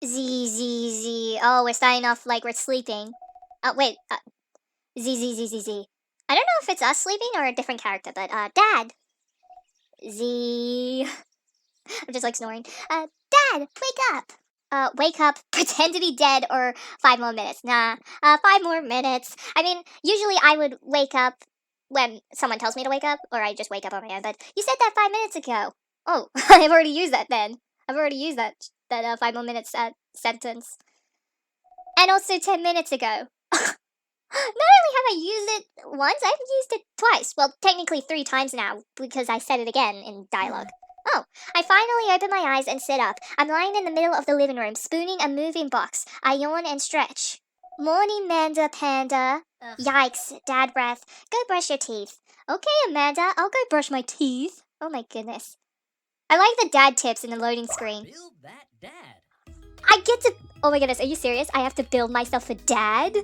Z. Oh, we're starting off like we're sleeping. Oh, wait. Z. I don't know if it's us sleeping or a different character, but, Dad. Z. I'm just like snoring. Dad, wake up. Wake up, pretend to be dead, or 5 more minutes. Nah, 5 more minutes. I mean, usually I would wake up when someone tells me to wake up, or I just wake up on my own, but you said that 5 minutes ago. Oh, I've already used that then. I've already used that 5 more minutes sentence. And also 10 minutes ago. Not only have I used it once, I've used it twice. Well, technically 3 times now, because I said it again in dialogue. Oh, I finally open my eyes and sit up. I'm lying in the middle of the living room, spooning a moving box. I yawn and stretch. Morning, Manda Panda. Ugh. Yikes, dad breath. Go brush your teeth. Okay, Amanda, I'll go brush my teeth. Oh my goodness. I like the dad tips in the loading screen. Build that dad. I get to... Oh my goodness, are you serious? I have to build myself a dad?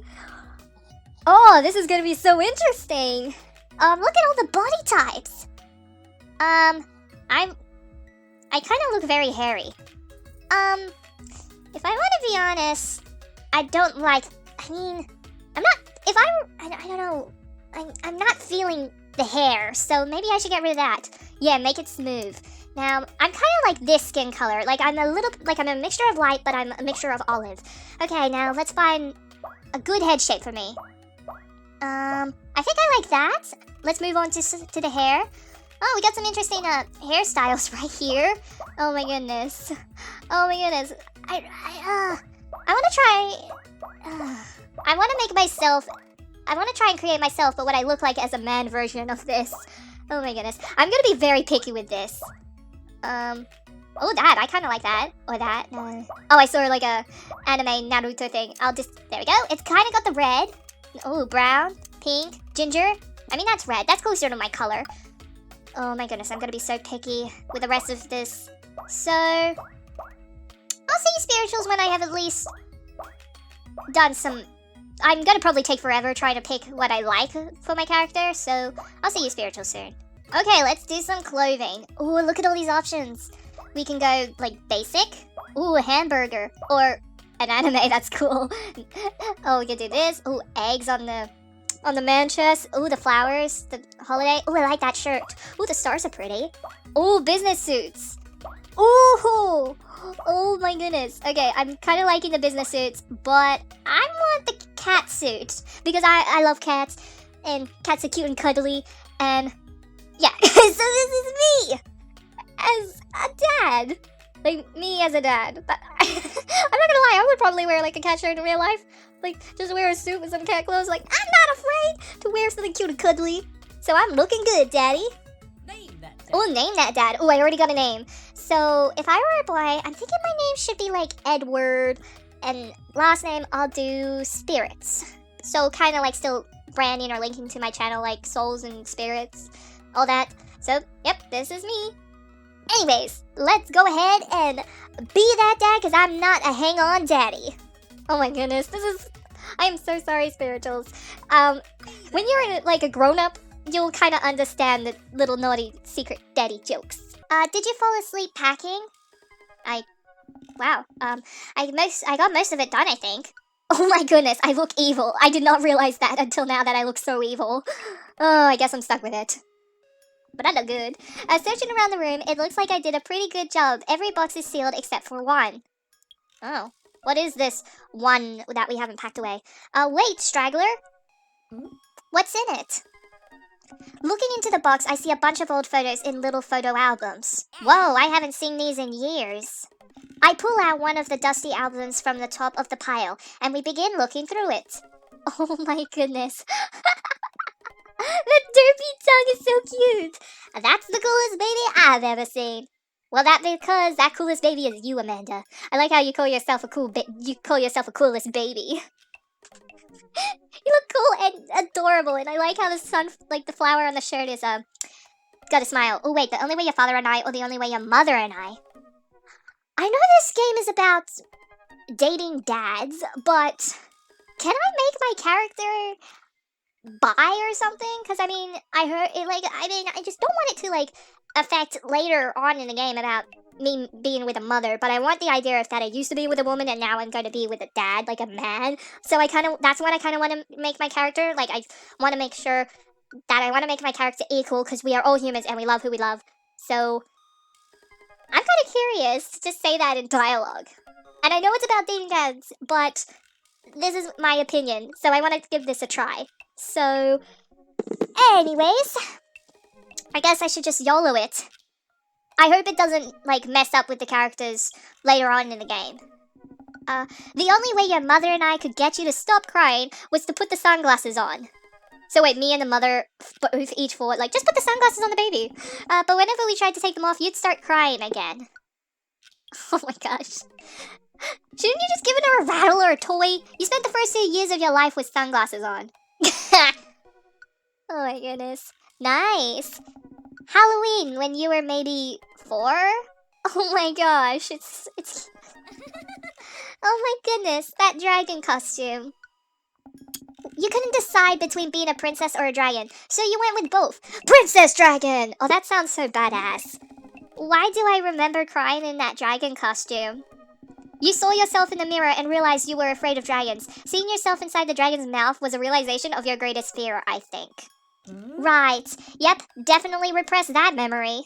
Oh, this is gonna be so interesting. Look at all the body types. I kind of look very hairy. If I want to be honest, I don't like, I mean, I'm not, if I don't know, I'm not feeling the hair, so maybe I should get rid of that. Yeah, make it smooth. Now, I'm kind of like this skin color, like I'm a mixture of light, but I'm a mixture of olive. Okay, now let's find a good head shape for me. I think I like that. Let's move on to the hair. Oh, we got some interesting hairstyles right here. Oh my goodness. Oh my goodness. I want to try... I want to make myself... I want to try and create myself, but what I look like as a man version of this. Oh my goodness. I'm going to be very picky with this. Oh, that. I kind of like that. Or that. Oh, I saw like a anime Naruto thing. There we go. It's kind of got the red. Oh, brown, pink, ginger. I mean, that's red. That's closer to my color. Oh my goodness, I'm gonna be so picky with the rest of this. So, I'll see you spirituals when I have at least done some... I'm gonna probably take forever trying to pick what I like for my character, so I'll see you spirituals soon. Okay, let's do some clothing. Ooh, look at all these options. We can go, like, basic. Ooh, a hamburger. Or an anime, that's cool. Oh, we can do this. Ooh, eggs on the man chest. Ooh, the flowers. The holiday. Ooh, I like that shirt. Ooh, the stars are pretty. Ooh, business suits. Ooh. Oh my goodness. Okay, I'm kind of liking the business suits, but I want the cat suit. Because I love cats. And cats are cute and cuddly. And yeah, so this is me. As a dad. Like, me as a dad. But I'm not gonna lie, I would probably wear like a cat shirt in real life. Like, just wear a suit with some cat clothes. Like, I'm not afraid to wear something cute and cuddly. So I'm looking good, daddy. Name that dad. Oh, name that dad. Oh, I already got a name. So if I were a boy, I'm thinking my name should be like Edward. And last name, I'll do Spirits. So kind of like still branding or linking to my channel, like Souls and Spirits. All that. So, yep, this is me. Anyways, let's go ahead and be that dad, because I'm not a hang-on daddy. Oh my goodness, I am so sorry, spirituals. When you're like a grown-up, you'll kind of understand the little naughty secret daddy jokes. Did you fall asleep packing? Wow, I got most of it done, I think. Oh my goodness, I look evil. I did not realize that until now that I look so evil. Oh, I guess I'm stuck with it. But I look good. Searching around the room, it looks like I did a pretty good job. Every box is sealed except for one. Oh. What is this one that we haven't packed away? Wait, straggler. What's in it? Looking into the box, I see a bunch of old photos in little photo albums. Whoa, I haven't seen these in years. I pull out one of the dusty albums from the top of the pile, and we begin looking through it. Oh my goodness. The derpy tongue is so cute. That's the coolest baby I've ever seen. Well, because that coolest baby is you, Amanda. I like how you call yourself a coolest baby. You look cool and adorable, and I like how the flower on the shirt is got a smile. Oh wait, the only way your father and I, or the only way your mother and I. I know this game is about dating dads, but can I make my character bi or something? Because I mean, I heard it, like, I mean, I just don't want it to like effect later on in the game about me being with a mother, but I want the idea of that I used to be with a woman and now I'm going to be with a dad, like a man. So that's what I kind of want to make my character. Like, I want to make sure that I want to make my character equal because we are all humans and we love who we love. So I'm kind of curious to just say that in dialogue. And I know it's about dating dads, but this is my opinion, so I want to give this a try. So, anyways, I guess I should just YOLO it. I hope it doesn't, like, mess up with the characters later on in the game. The only way your mother and I could get you to stop crying was to put the sunglasses on. So wait, me and the mother both each fought, like, just put the sunglasses on the baby. But whenever we tried to take them off, you'd start crying again. Oh my gosh. Shouldn't you just given her a rattle or a toy? You spent the first 2 years of your life with sunglasses on. Oh my goodness. Nice. Halloween when you were maybe 4? Oh my gosh, it's oh my goodness, that dragon costume. You couldn't decide between being a princess or a dragon, so you went with both. Princess Dragon! Oh, that sounds so badass. Why do I remember crying in that dragon costume? You saw yourself in the mirror and realized you were afraid of dragons. Seeing yourself inside the dragon's mouth was a realization of your greatest fear, I think. Right. Yep, definitely repress that memory.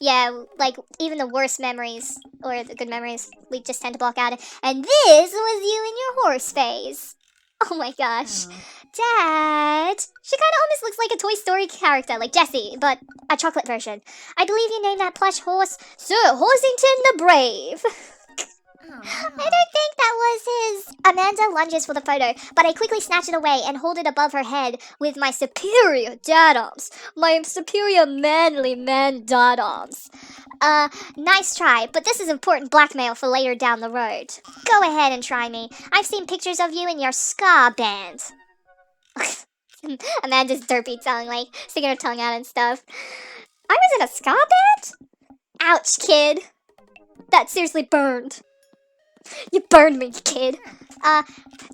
Yeah, like, even the worst memories, or the good memories, we just tend to block out. And this was you in your horse phase. Oh my gosh. Dad! She kinda almost looks like a Toy Story character, like Jessie, but a chocolate version. I believe you named that plush horse Sir Horsington the Brave. I don't think that was his. Amanda lunges for the photo, but I quickly snatch it away and hold it above her head with my superior dad arms. My superior manly man dad arms. Nice try, but this is important blackmail for later down the road. Go ahead and try me. I've seen pictures of you in your ska band. Amanda's derpy tongue, like, sticking her tongue out and stuff. I was in a ska band? Ouch, kid. That seriously burned. You burned me, kid. The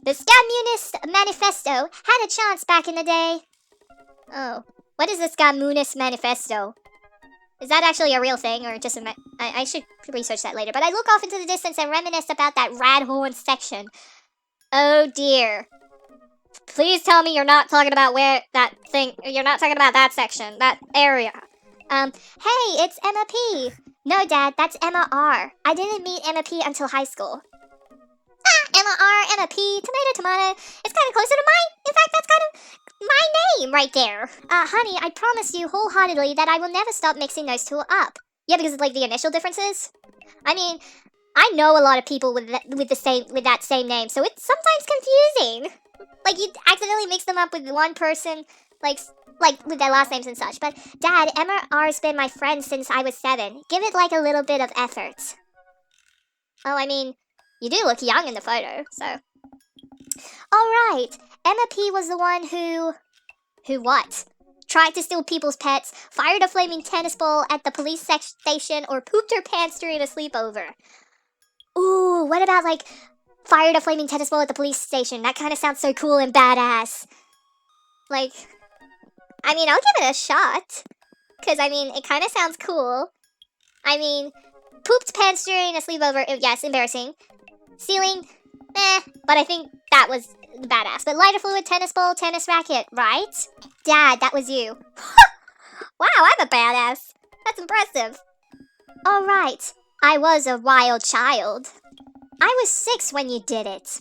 Communist Manifesto had a chance back in the day. Oh, what is the Communist Manifesto? Is that actually a real thing, or just a I should research that later. But I look off into the distance and reminisce about that rad horn section. Oh dear. Please tell me you're not talking about where that thing. You're not talking about that section, that area. Hey, it's Emma P. No, Dad, that's Emma R. I didn't meet Emma P until high school. Emma R, Emma P, tomato. It's kind of closer to mine. In fact, that's kind of my name right there. Honey, I promise you wholeheartedly that I will never stop mixing those two up. Yeah, because of, like, the initial differences. I mean, I know a lot of people with that same name, so it's sometimes confusing. Like, you accidentally mix them up with one person, like with their last names and such. But Dad, Emma R's been my friend since I was 7. Give it like a little bit of effort. Oh, I mean, you do look young in the photo, so. Alright, Emma P was the one who what? Tried to steal people's pets, fired a flaming tennis ball at the police station, or pooped her pants during a sleepover. Ooh, what about, like, fired a flaming tennis ball at the police station? That kind of sounds so cool and badass. Like, I mean, I'll give it a shot. Because, I mean, it kind of sounds cool. I mean, pooped pants during a sleepover, yes, embarrassing. Stealing, but I think that was badass. But lighter fluid, tennis ball, tennis racket, right? Dad, that was you. Wow, I'm a badass. That's impressive. Alright, I was a wild child. I was 6 when you did it.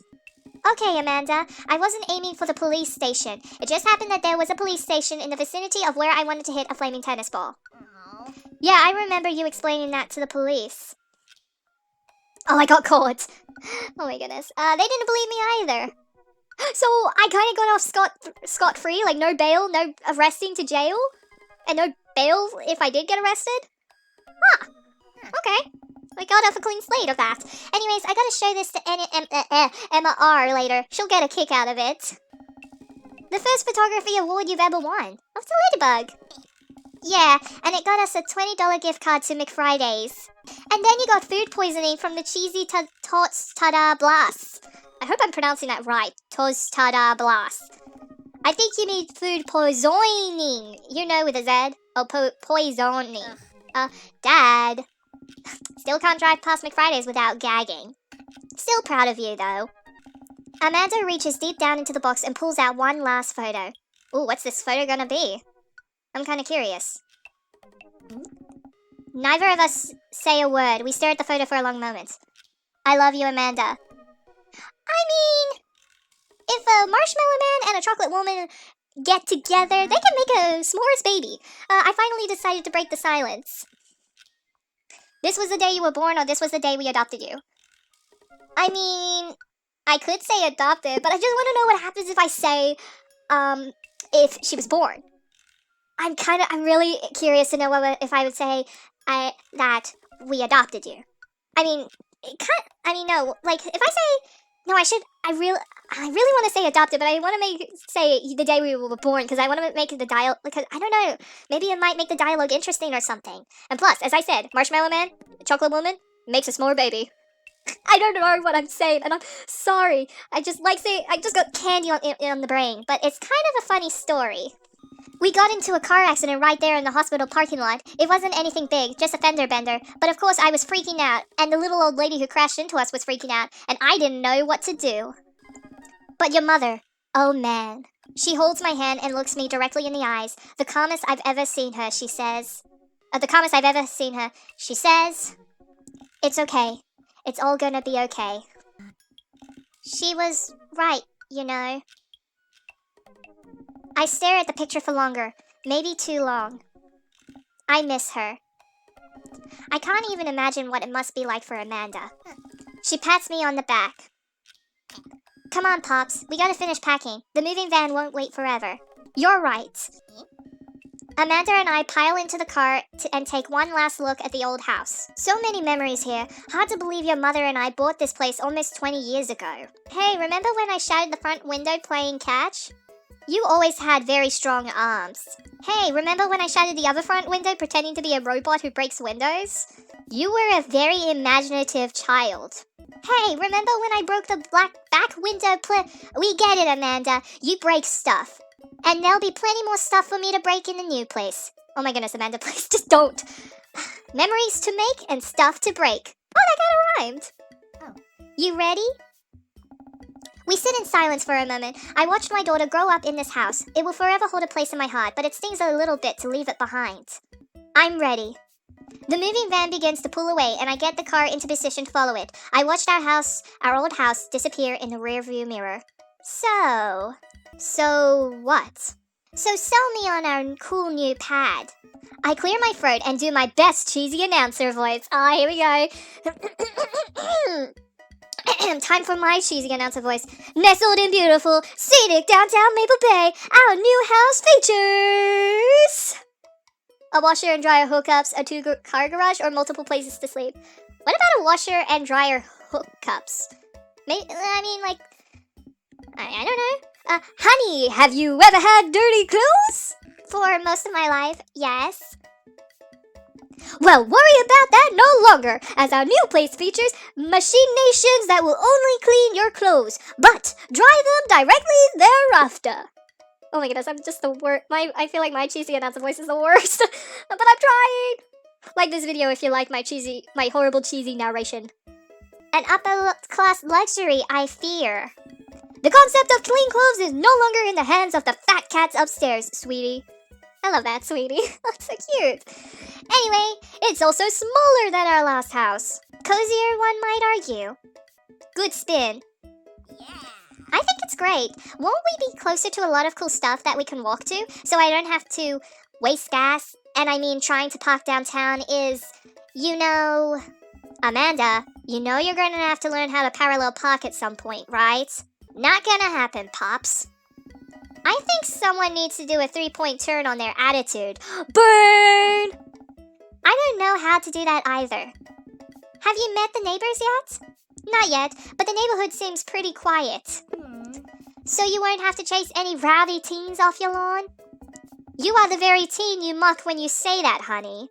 Okay, Amanda, I wasn't aiming for the police station. It just happened that there was a police station in the vicinity of where I wanted to hit a flaming tennis ball. Aww. Yeah, I remember you explaining that to the police. Oh, I got caught. Oh my goodness. They didn't believe me either. So, I kind of got off scot-free, like no bail, no arresting to jail? And no bail if I did get arrested? Huh. Okay. I got off a clean slate of that. Anyways, I gotta show this to Emma R later. She'll get a kick out of it. The first photography award you've ever won. Of the Ladybug. Yeah, and it got us a $20 gift card to McFriday's. And then you got food poisoning from the cheesy Tostada Blast. I hope I'm pronouncing that right. Tostada Blast. I think you mean food poisoning. You know, with a Z. Oh, poisoni. Dad. Still can't drive past McFriday's without gagging. Still proud of you, though. Amanda reaches deep down into the box and pulls out one last photo. Ooh, what's this photo gonna be? I'm kinda curious. Neither of us say a word. We stare at the photo for a long moment. I love you, Amanda. I mean, if a marshmallow man and a chocolate woman get together, they can make a s'mores baby. I finally decided to break the silence. This was the day you were born, or this was the day we adopted you? I mean, I could say adopted, but I just want to know what happens if I say, if she was born. I'm really curious to know if I would say that we adopted you. I mean, no, like, if I say, no, I really want to say adopted, but I want to say the day we were born, because I want to make the dialogue, because, I don't know, maybe it might make the dialogue interesting or something. And plus, as I said, marshmallow man, chocolate woman, makes a s'more baby. I don't know what I'm saying, and I'm sorry. I just got candy on the brain, but it's kind of a funny story. We got into a car accident right there in the hospital parking lot. It wasn't anything big, just a fender bender. But of course I was freaking out, and the little old lady who crashed into us was freaking out, and I didn't know what to do. But your mother, oh man. She holds my hand and looks me directly in the eyes. The calmest I've ever seen her, she says. She says, it's okay. It's all gonna be okay. She was right, you know. I stare at the picture for longer, maybe too long. I miss her. I can't even imagine what it must be like for Amanda. She pats me on the back. Come on, Pops, we gotta finish packing. The moving van won't wait forever. You're right. Amanda and I pile into the car and take one last look at the old house. So many memories here. Hard to believe your mother and I bought this place almost 20 years ago. Hey, remember when I shattered the front window playing catch? You always had very strong arms. Hey, remember when I shattered the other front window pretending to be a robot who breaks windows? You were a very imaginative child. Hey, remember when I broke the back window We get it, Amanda. You break stuff. And there'll be plenty more stuff for me to break in the new place. Oh my goodness, Amanda, please just don't. Memories to make and stuff to break. Oh, that kind of rhymed. Oh. You ready? We sit in silence for a moment. I watched my daughter grow up in this house. It will forever hold a place in my heart, but it stings a little bit to leave it behind. I'm ready. The moving van begins to pull away, and I get the car into position to follow it. I watched our old house, disappear in the rearview mirror. So what? So sell me on our cool new pad. I clear my throat and do my best cheesy announcer voice. Here we go. Time for my cheesy announcer voice. Nestled in beautiful, scenic downtown Maple Bay, our new house features a washer and dryer hookups, a two-car garage, or multiple places to sleep. What about a washer and dryer hookups? I don't know. Honey, have you ever had dirty clothes? For most of my life, yes. Well, worry about that no longer, as our new place features machinations that will only clean your clothes, but dry them directly thereafter. Oh my goodness, I'm just the worst. I feel like my cheesy announcer voice is the worst, but I'm trying. Like this video if you like my horrible cheesy narration. An upper-class luxury, I fear. The concept of clean clothes is no longer in the hands of the fat cats upstairs, sweetie. I love that, sweetie. That's so cute. Anyway, it's also smaller than our last house. Cozier, one might argue. Good spin. Yeah. I think it's great. Won't we be closer to a lot of cool stuff that we can walk to, so I don't have to waste gas? And I mean, trying to park downtown is, Amanda, you know you're gonna have to learn how to parallel park at some point, right? Not gonna happen, Pops. I think someone needs to do a 3-point turn on their attitude. Burn! I don't know how to do that either. Have you met the neighbors yet? Not yet, but the neighborhood seems pretty quiet. So you won't have to chase any rowdy teens off your lawn? You are the very teen you mock when you say that, honey.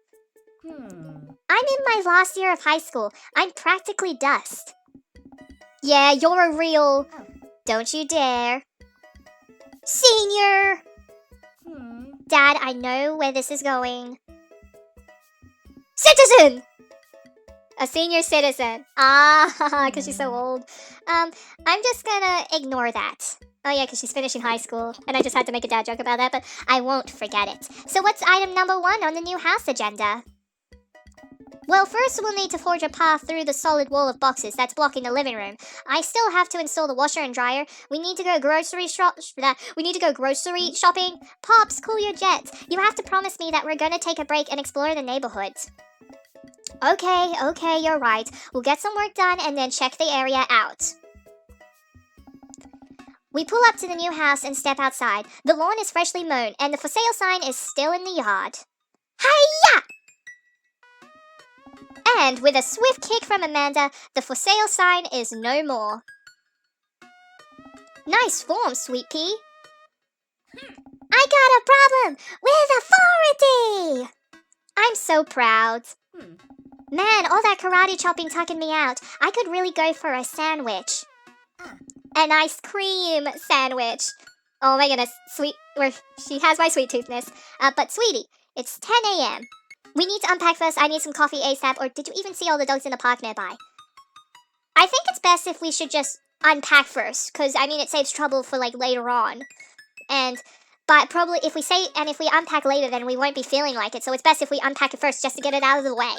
I'm in my last year of high school. I'm practically dust. Yeah, you're a real... Don't you dare. Senior! Dad, I know where this is going. Citizen! A senior citizen. Ah, because she's so old. I'm just gonna ignore that. Oh yeah, because she's finishing high school, and I just had to make a dad joke about that, but I won't forget it. So what's item number 1 on the new house agenda? Well, first we'll need to forge a path through the solid wall of boxes that's blocking the living room. I still have to install the washer and dryer. We need to go grocery shopping. Pops, cool your jets. You have to promise me that we're gonna take a break and explore the neighborhood. Okay, you're right. We'll get some work done and then check the area out. We pull up to the new house and step outside. The lawn is freshly mown, and the for sale sign is still in the yard. Hi-ya! And with a swift kick from Amanda, the for sale sign is no more. Nice form, Sweet Pea. I got a problem with authority! I'm so proud. Man, all that karate chopping tucking me out. I could really go for a sandwich. An ice cream sandwich. Oh my goodness, she has my sweet toothness. But sweetie, it's 10 a.m. We need to unpack first. I need some coffee ASAP. Or did you even see all the dogs in the park nearby? I think it's best if we should just unpack first, because I mean it saves trouble for like later on. But probably if we unpack later, then we won't be feeling like it. So it's best if we unpack it first, just to get it out of the way.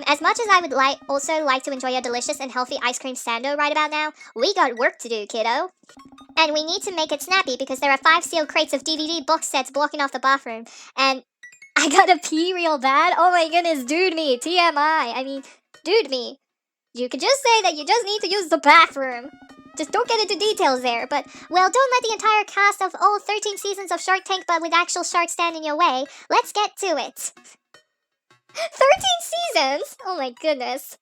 As much as I would also like to enjoy a delicious and healthy ice cream sando right about now, we got work to do, kiddo. And we need to make it snappy because there are 5 sealed crates of DVD box sets blocking off the bathroom. And I gotta pee real bad. Oh my goodness, dude me, TMI. I mean, dude me. You could just say that you just need to use the bathroom. Just don't get into details there, but, well, don't let the entire cast of all 13 seasons of Shark Tank but with actual sharks stand in your way. Let's get to it. 13 seasons? Oh my goodness.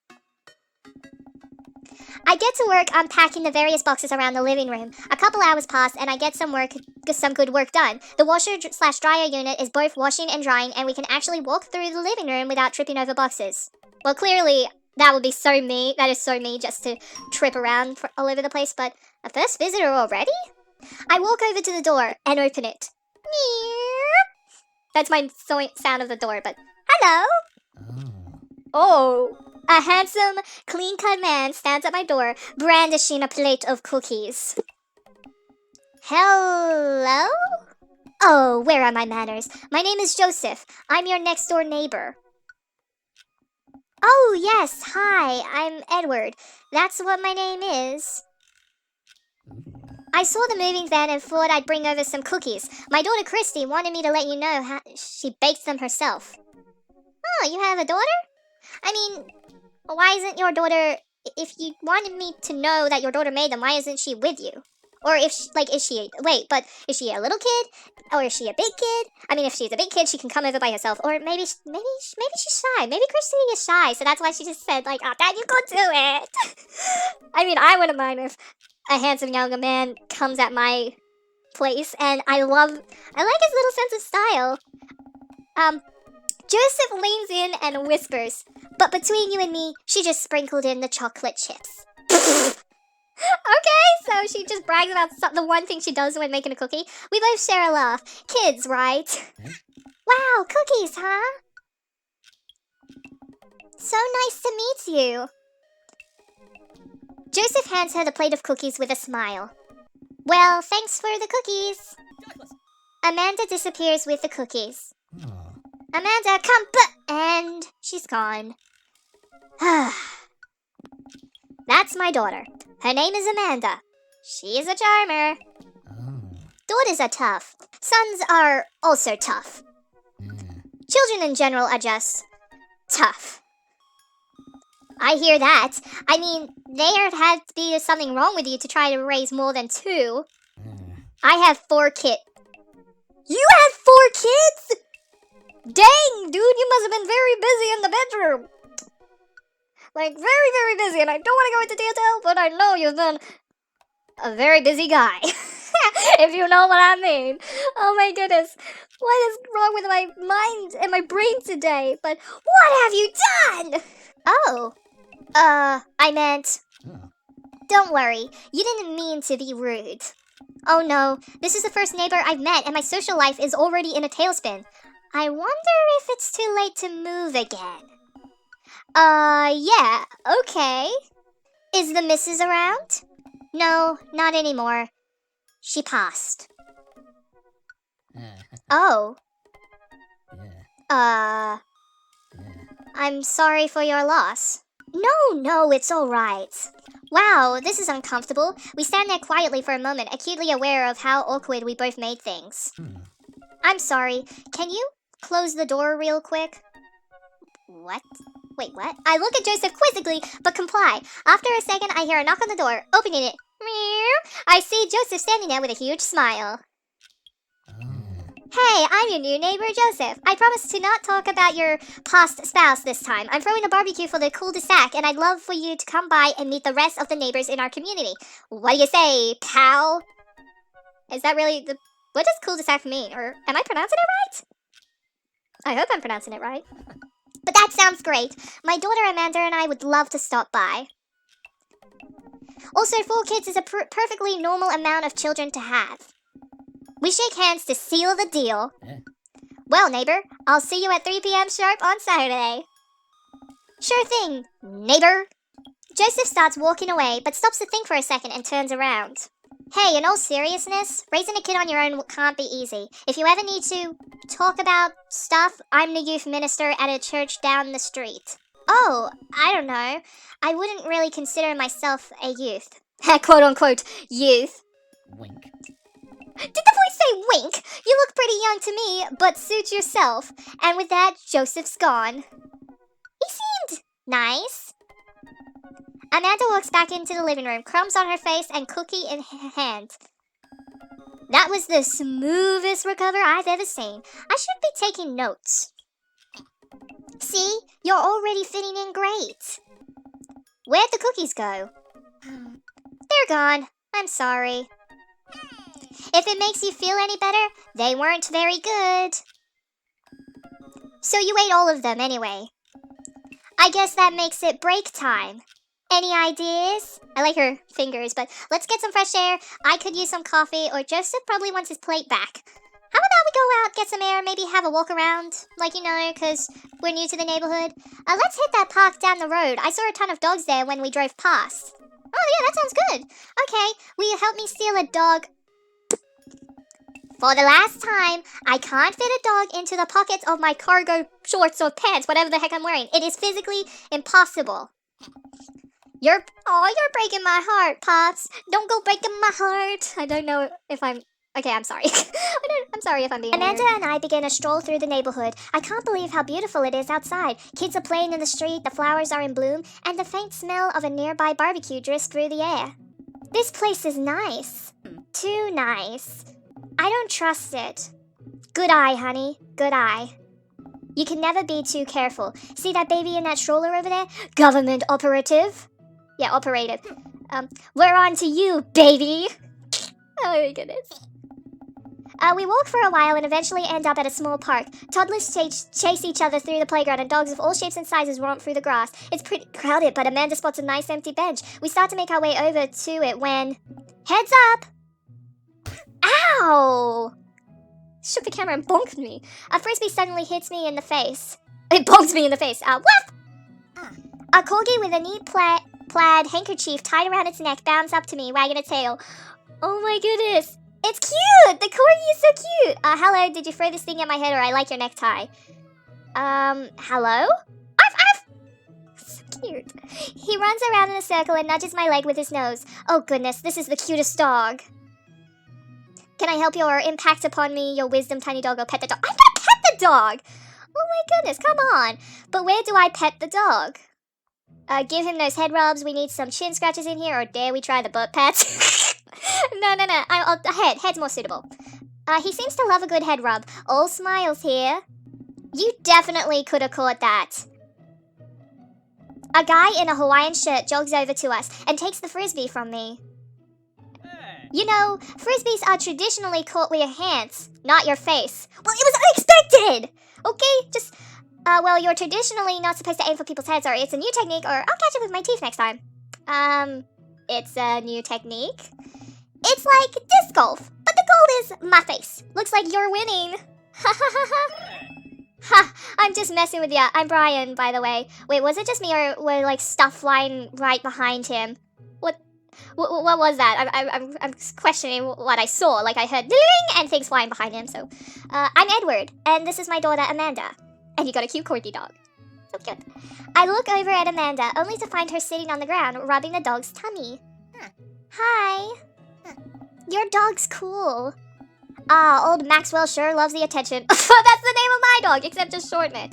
I get to work unpacking the various boxes around the living room. A couple hours pass and I get some good work done. The washer/dryer unit is both washing and drying, and we can actually walk through the living room without tripping over boxes. Well, clearly that would be so me. That is so me, just to trip around all over the place, but a first visitor already? I walk over to the door and open it. That's my sound of the door, but hello? Oh, a handsome, clean-cut man stands at my door, brandishing a plate of cookies. Hello? Oh, where are my manners? My name is Joseph. I'm your next-door neighbor. Oh, yes, hi, I'm Edward. That's what my name is. I saw the moving van and thought I'd bring over some cookies. My daughter Christy wanted me to let you know how she bakes them herself. Oh, you have a daughter? I mean, why isn't your daughter... If you wanted me to know that your daughter made them, why isn't she with you? Or is she... Wait, but is she a little kid? Or is she a big kid? I mean, if she's a big kid, she can come over by herself. Or maybe she's shy. Maybe Christy is shy, so that's why she just said, like, oh, Dad, you go do it. I mean, I wouldn't mind if a handsome younger man comes at my place, and I like his little sense of style. Joseph leans in and whispers, but between you and me, she just sprinkled in the chocolate chips. Okay, so she just brags about the one thing she does when making a cookie. We both share a laugh. Kids, right? Wow, cookies, huh? So nice to meet you. Joseph hands her the plate of cookies with a smile. Well, thanks for the cookies. Amanda disappears with the cookies. Amanda, come and she's gone. That's my daughter. Her name is Amanda. She's a charmer. Daughters are tough. Sons are also tough. Children in general are just tough. I hear that. I mean, there had to be something wrong with you to try to raise more than 2. I have 4 kids. You have 4 kids? Dang, dude, you must have been very busy in the bedroom. Like, very, very busy, and I don't want to go into detail, but I know you've been a very busy guy. If you know what I mean. Oh my goodness. What is wrong with my mind and my brain today? But what have you done? Oh. I meant... Don't worry, you didn't mean to be rude. Oh no, this is the first neighbor I've met and my social life is already in a tailspin. I wonder if it's too late to move again. Yeah, okay. Is the missus around? No, not anymore. She passed. Oh. I'm sorry for your loss. No, it's alright. Wow, this is uncomfortable. We stand there quietly for a moment, acutely aware of how awkward we both made things. I'm sorry. Can you close the door real quick? What? Wait, what? I look at Joseph quizzically, but comply. After a second, I hear a knock on the door. Opening it. Meow. I see Joseph standing there with a huge smile. Hey, I'm your new neighbor, Joseph. I promise to not talk about your past spouse this time. I'm throwing a barbecue for the cul-de-sac, and I'd love for you to come by and meet the rest of the neighbors in our community. What do you say, pal? Is that really the... What does cul-de-sac mean? Or am I pronouncing it right? I hope I'm pronouncing it right. But that sounds great. My daughter Amanda and I would love to stop by. Also, 4 kids is a perfectly normal amount of children to have. We shake hands to seal the deal. Yeah. Well, neighbor, I'll see you at 3 p.m. sharp on Saturday. Sure thing, neighbor. Joseph starts walking away, but stops to think for a second and turns around. Hey, in all seriousness, raising a kid on your own can't be easy. If you ever need to talk about stuff, I'm the youth minister at a church down the street. Oh, I don't know. I wouldn't really consider myself a youth. Quote-unquote, youth. Wink. Did the voice say wink? You look pretty young to me, but suit yourself. And with that, Joseph's gone. He seemed nice. Amanda walks back into the living room, crumbs on her face and cookie in hand. That was the smoothest recover I've ever seen. I should be taking notes. See, you're already fitting in great. Where'd the cookies go? They're gone. I'm sorry. If it makes you feel any better, they weren't very good. So you ate all of them anyway. I guess that makes it break time. Any ideas? I like her fingers, but let's get some fresh air. I could use some coffee, or Joseph probably wants his plate back. How about we go out, get some air, maybe have a walk around? Like, you know, because we're new to the neighborhood. Let's hit that park down the road. I saw a ton of dogs there when we drove past. Oh, yeah, that sounds good. Okay, will you help me steal a dog? For the last time, I can't fit a dog into the pockets of my cargo shorts or pants, whatever the heck I'm wearing. It is physically impossible. You're breaking my heart, Pops. Don't go breaking my heart. I don't know if I'm... Okay, I'm sorry. I'm sorry if I'm being Amanda weird. And I begin a stroll through the neighborhood. I can't believe how beautiful it is outside. Kids are playing in the street, the flowers are in bloom, and the faint smell of a nearby barbecue drifts through the air. This place is nice. Too nice. I don't trust it. Good eye, honey. Good eye. You can never be too careful. See that baby in that stroller over there? Government operative. Yeah, operative. We're on to you, baby. Oh my goodness. We walk for a while and eventually end up at a small park. Toddlers chase each other through the playground and dogs of all shapes and sizes romp through the grass. It's pretty crowded, but Amanda spots a nice empty bench. We start to make our way over to it when... Heads up! Ow! Shook the camera and bonked me. A frisbee suddenly hits me in the face. It bonks me in the face. What? A corgi with a neat plaid handkerchief tied around its neck bounds up to me, wagging its tail. Oh my goodness. It's cute! The corgi is so cute! Hello, did you throw this thing at my head or I like your necktie? Hello? So cute. He runs around in a circle and nudges my leg with his nose. Oh goodness, this is the cutest dog. Can I help you or impact upon me your wisdom, tiny dog, or pet the dog? I'm gonna pet the dog! Oh my goodness, come on. But where do I pet the dog? Give him those head rubs. We need some chin scratches in here, or dare we try the butt pats? No. Head's more suitable. He seems to love a good head rub. All smiles here. You definitely could have caught that. A guy in a Hawaiian shirt jogs over to us and takes the frisbee from me. Hey. You know, frisbees are traditionally caught with your hands, not your face. Well, it was unexpected! Okay, just... well, you're traditionally not supposed to aim for people's heads, or it's a new technique, or I'll catch it with my teeth next time. It's a new technique. It's like disc golf, but the gold is my face. Looks like you're winning. Ha ha ha ha. Ha, I'm just messing with ya. I'm Brian, by the way. Wait, was it just me or were like stuff flying right behind him? What was that? I'm questioning what I saw. Like I heard ding and things flying behind him. So, I'm Edward, and this is my daughter Amanda. And you got a cute corgi dog. So cute. I look over at Amanda, only to find her sitting on the ground, rubbing the dog's tummy. Hi. Your dog's cool. Ah, old Maxwell sure loves the attention. That's the name of my dog, except just shorten it.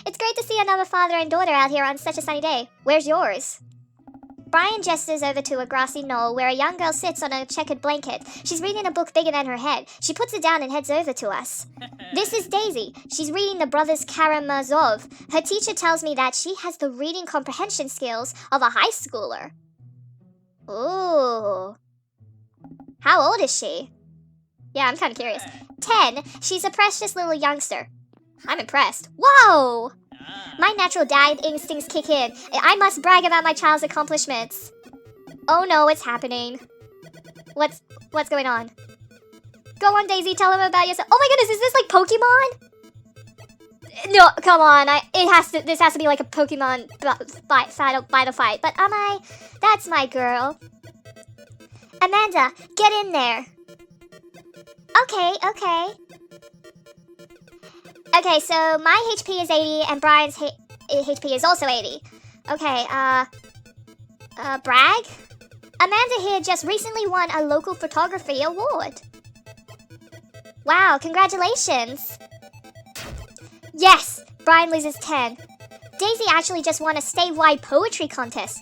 It's great to see another father and daughter out here on such a sunny day. Where's yours? Brian gestures over to a grassy knoll where a young girl sits on a checkered blanket. She's reading a book bigger than her head. She puts it down and heads over to us. This is Daisy. She's reading the Brothers Karamazov. Her teacher tells me that she has the reading comprehension skills of a high schooler. Ooh. How old is she? Yeah, I'm kind of curious. 10. She's a precious little youngster. I'm impressed. Whoa! My natural dad instincts kick in. I must brag about my child's accomplishments. Oh no, it's happening. What's going on? Go on, Daisy, tell him about yourself. Oh my goodness, is this like Pokemon? No, come on. This has to be like a Pokemon battle fight. But that's my girl. Amanda, get in there. Okay. Okay, so my HP is 80 and Brian's HP is also 80. Okay, brag? Amanda here just recently won a local photography award. Wow, congratulations. Yes, Brian loses 10. Daisy actually just won a statewide poetry contest.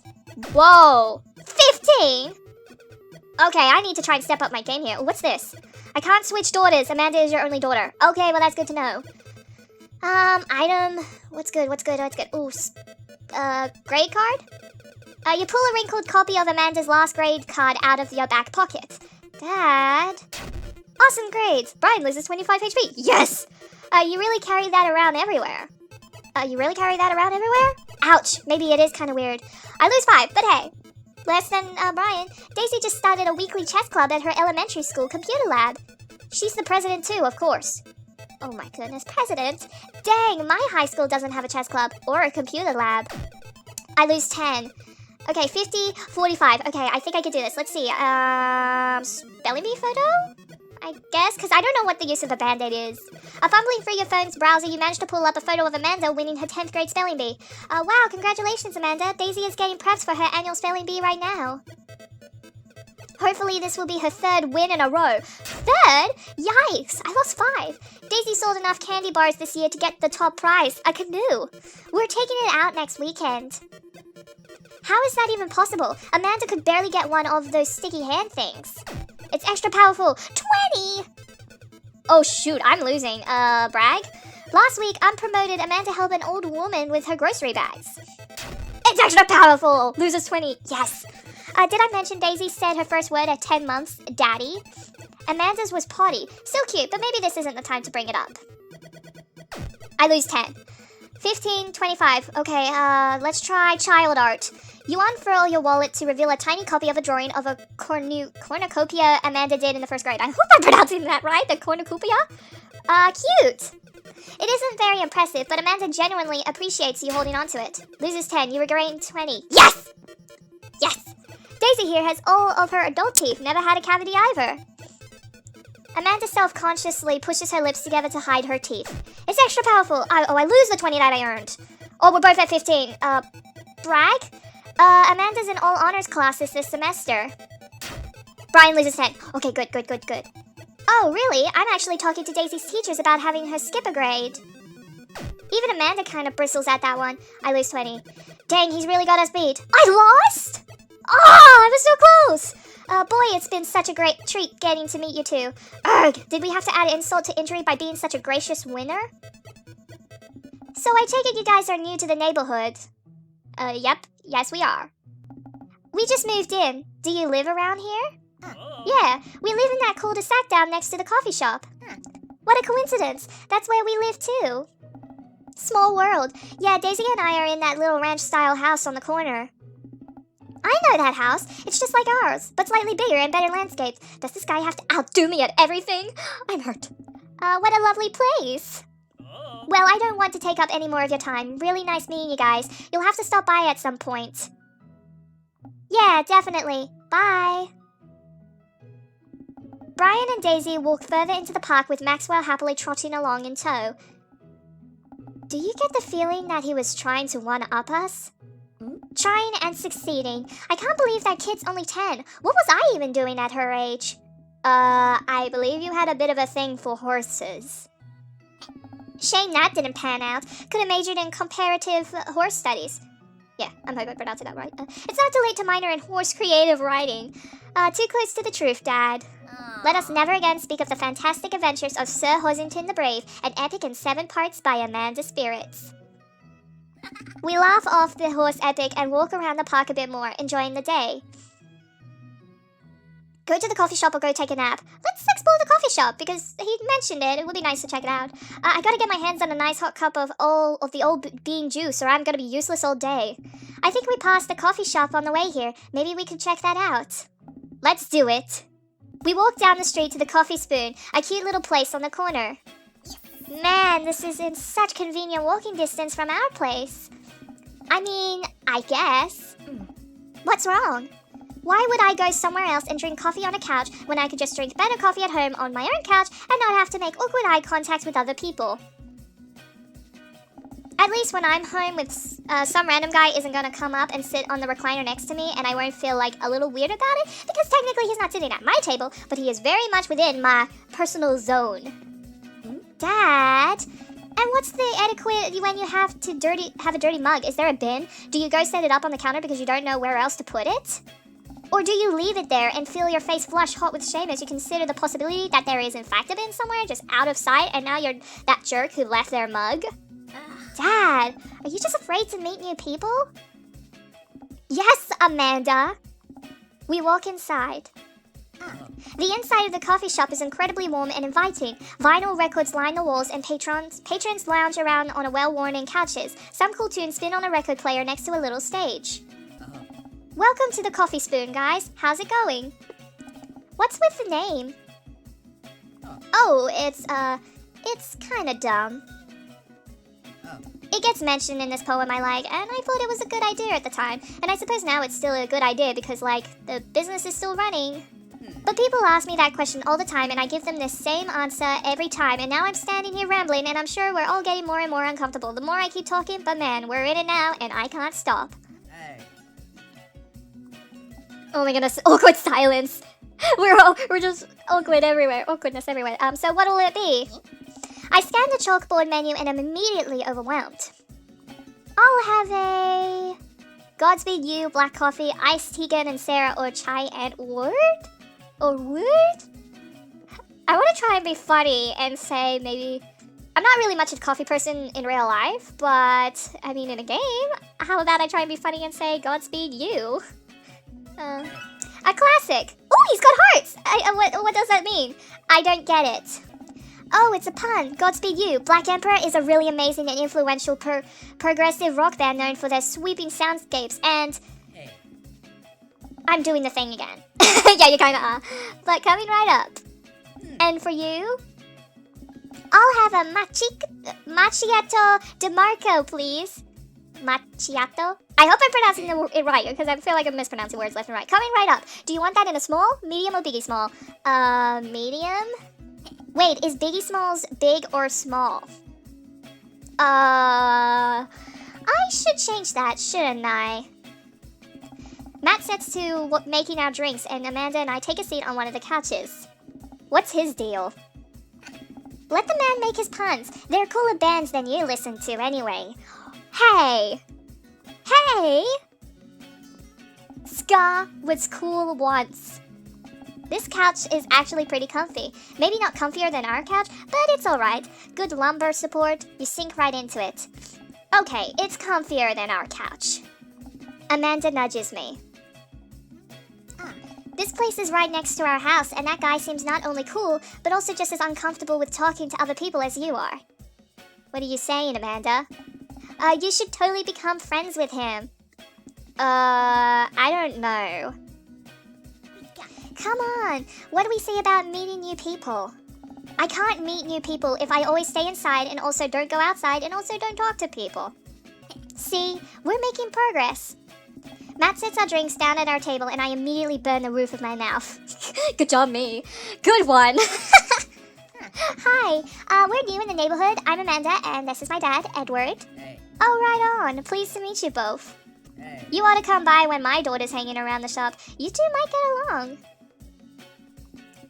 Whoa, 15? Okay, I need to try and step up my game here. What's this? I can't switch daughters. Amanda is your only daughter. Okay, well that's good to know. Item. What's good? Ooh, grade card? You pull a wrinkled copy of Amanda's last grade card out of your back pocket. Dad. Awesome grades. Brian loses 25 HP. Yes! You really carry that around everywhere. Ouch. Maybe it is kind of weird. I lose 5, but hey. Less than Brian. Daisy just started a weekly chess club at her elementary school computer lab. She's the president too, of course. Oh my goodness, president? Dang, my high school doesn't have a chess club or a computer lab. I lose 10. Okay, 50, 45. Okay, I think I can do this. Let's see. Spelling bee photo? I guess, because I don't know what the use of a band-aid is. Fumbling through your phone's browser, you managed to pull up a photo of Amanda winning her 10th grade spelling bee. Wow, congratulations, Amanda. Daisy is getting preps for her annual spelling bee right now. Hopefully this will be her 3rd win in a row. 3rd? Yikes, I lost 5. Daisy sold enough candy bars this year to get the top prize, a canoe. We're taking it out next weekend. How is that even possible? Amanda could barely get one of those sticky hand things. It's extra powerful. 20! Oh shoot, I'm losing. Brag? Last week, unpromoted Amanda helped an old woman with her grocery bags. It's extra powerful! Loses 20. Yes. Did I mention Daisy said her first word at 10 months? Daddy? Amanda's was potty. Still cute, but maybe this isn't the time to bring it up. I lose 10. 15, 25. Okay, let's try child art. You unfurl your wallet to reveal a tiny copy of a drawing of a cornucopia Amanda did in the 1st grade. I hope I'm pronouncing that right, the cornucopia. Cute. It isn't very impressive, but Amanda genuinely appreciates you holding on to it. Loses 10, you regret 20. Yes! Yes! Daisy here has all of her adult teeth, never had a cavity either. Amanda self-consciously pushes her lips together to hide her teeth. It's extra powerful. I lose the 20 that I earned. Oh, we're both at 15. Brag? Amanda's in all honors classes this semester. Brian loses 10. Okay, good. Oh, really? I'm actually talking to Daisy's teachers about having her skip a grade. Even Amanda kind of bristles at that one. I lose 20. Dang, he's really got us beat. I lost? I was so close. Boy, it's been such a great treat getting to meet you two. Ugh, did we have to add insult to injury by being such a gracious winner? So I take it you guys are new to the neighborhood. Yep. Yes, we are. We just moved in. Do you live around here? Yeah, we live in that cul-de-sac down next to the coffee shop. What a coincidence. That's where we live too. Small world. Yeah, Daisy and I are in that little ranch-style house on the corner. I know that house. It's just like ours, but slightly bigger and better landscaped. Does this guy have to outdo me at everything? I'm hurt. What a lovely place. Well, I don't want to take up any more of your time. Really nice meeting you guys. You'll have to stop by at some point. Yeah, definitely. Bye. Brian and Daisy walk further into the park with Maxwell happily trotting along in tow. Do you get the feeling that he was trying to one-up us? Trying and succeeding. I can't believe that kid's only 10. What was I even doing at her age? I believe you had a bit of a thing for horses. Shame that didn't pan out. Could have majored in comparative horse studies. Yeah, I'm hoping I pronounced that right. It's not too late to minor in horse creative writing. Too close to the truth, Dad. Let us never again speak of the fantastic adventures of Sir Hoisington the Brave, an epic in 7 parts by Amanda Spirits. We laugh off the horse epic and walk around the park a bit more, enjoying the day. Go to the coffee shop or go take a nap. Let's explore the coffee shop because he mentioned it. It would be nice to check it out. I gotta get my hands on a nice hot cup of the old bean juice or I'm gonna be useless all day. I think we passed the coffee shop on the way here. Maybe we could check that out. Let's do it. We walk down the street to the Coffee Spoon, a cute little place on the corner. Man, this is in such convenient walking distance from our place. I mean, I guess. What's wrong? Why would I go somewhere else and drink coffee on a couch when I could just drink better coffee at home on my own couch and not have to make awkward eye contact with other people? At least when I'm home with some random guy isn't gonna come up and sit on the recliner next to me and I won't feel like a little weird about it because technically he's not sitting at my table, but he is very much within my personal zone. Dad? And what's the etiquette when you have a dirty mug? Is there a bin? Do you go set it up on the counter because you don't know where else to put it? Or do you leave it there and feel your face flush hot with shame as you consider the possibility that there is in fact a bin somewhere just out of sight and now you're that jerk who left their mug? Dad, are you just afraid to meet new people? Yes, Amanda. We walk inside. The inside of the coffee shop is incredibly warm and inviting. Vinyl records line the walls and patrons lounge around on well-worn couches. Some cool tunes spin on a record player next to a little stage. Welcome to the Coffee Spoon, guys. How's it going? What's with the name? Oh, it's kinda dumb. It gets mentioned in this poem I like, and I thought it was a good idea at the time. And I suppose now it's still a good idea because, like, the business is still running. But people ask me that question all the time, and I give them the same answer every time. And now I'm standing here rambling, and I'm sure we're all getting more and more uncomfortable the more I keep talking. But man, we're in it now, and I can't stop. Oh my goodness, awkward silence. We're just awkwardness everywhere. So what'll it be? I scan the chalkboard menu and am immediately overwhelmed. I'll have a Godspeed You, black coffee, iced Tegan and Sarah, or chai and word? Or word? I want to try and be funny and say maybe... I'm not really much a coffee person in real life, but I mean in a game, how about I try and be funny and say Godspeed You? A classic. Oh, he's got hearts! What does that mean? I don't get it. Oh, it's a pun. Godspeed You. Black Emperor is a really amazing and influential progressive rock band known for their sweeping soundscapes and... Hey. I'm doing the thing again. Yeah, you kinda are. But coming right up. And for you? I'll have a macchiato de Marco, please. Macchiato? I hope I'm pronouncing it right, because I feel like I'm mispronouncing words left and right. Coming right up. Do you want that in a small, medium, or biggie small? Medium? Wait, is Biggie Smalls big or small? I should change that, shouldn't I? Matt sets to making our drinks, and Amanda and I take a seat on one of the couches. What's his deal? Let the man make his puns. They're cooler bands than you listen to anyway. Hey! Hey! Ska was cool once. This couch is actually pretty comfy. Maybe not comfier than our couch, but it's alright. Good lumbar support, you sink right into it. Okay, it's comfier than our couch. Amanda nudges me. This place is right next to our house, and that guy seems not only cool, but also just as uncomfortable with talking to other people as you are. What are you saying, Amanda? You should totally become friends with him. I don't know. Come on, what do we say about meeting new people? I can't meet new people if I always stay inside and also don't go outside and also don't talk to people. See, we're making progress. Matt sets our drinks down at our table and I immediately burn the roof of my mouth. Good job, me. Good one. Hi, we're new in the neighborhood. I'm Amanda and this is my dad, Edward. Hey. Oh, right on. Pleased to meet you both. Hey. You ought to come by when my daughter's hanging around the shop. You two might get along.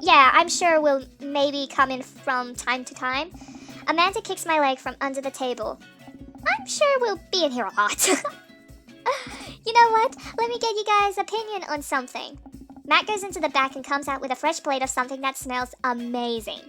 Yeah, I'm sure we'll maybe come in from time to time. Amanda kicks my leg from under the table. I'm sure we'll be in here a lot. You know what? Let me get you guys' opinion on something. Matt goes into the back and comes out with a fresh plate of something that smells amazing.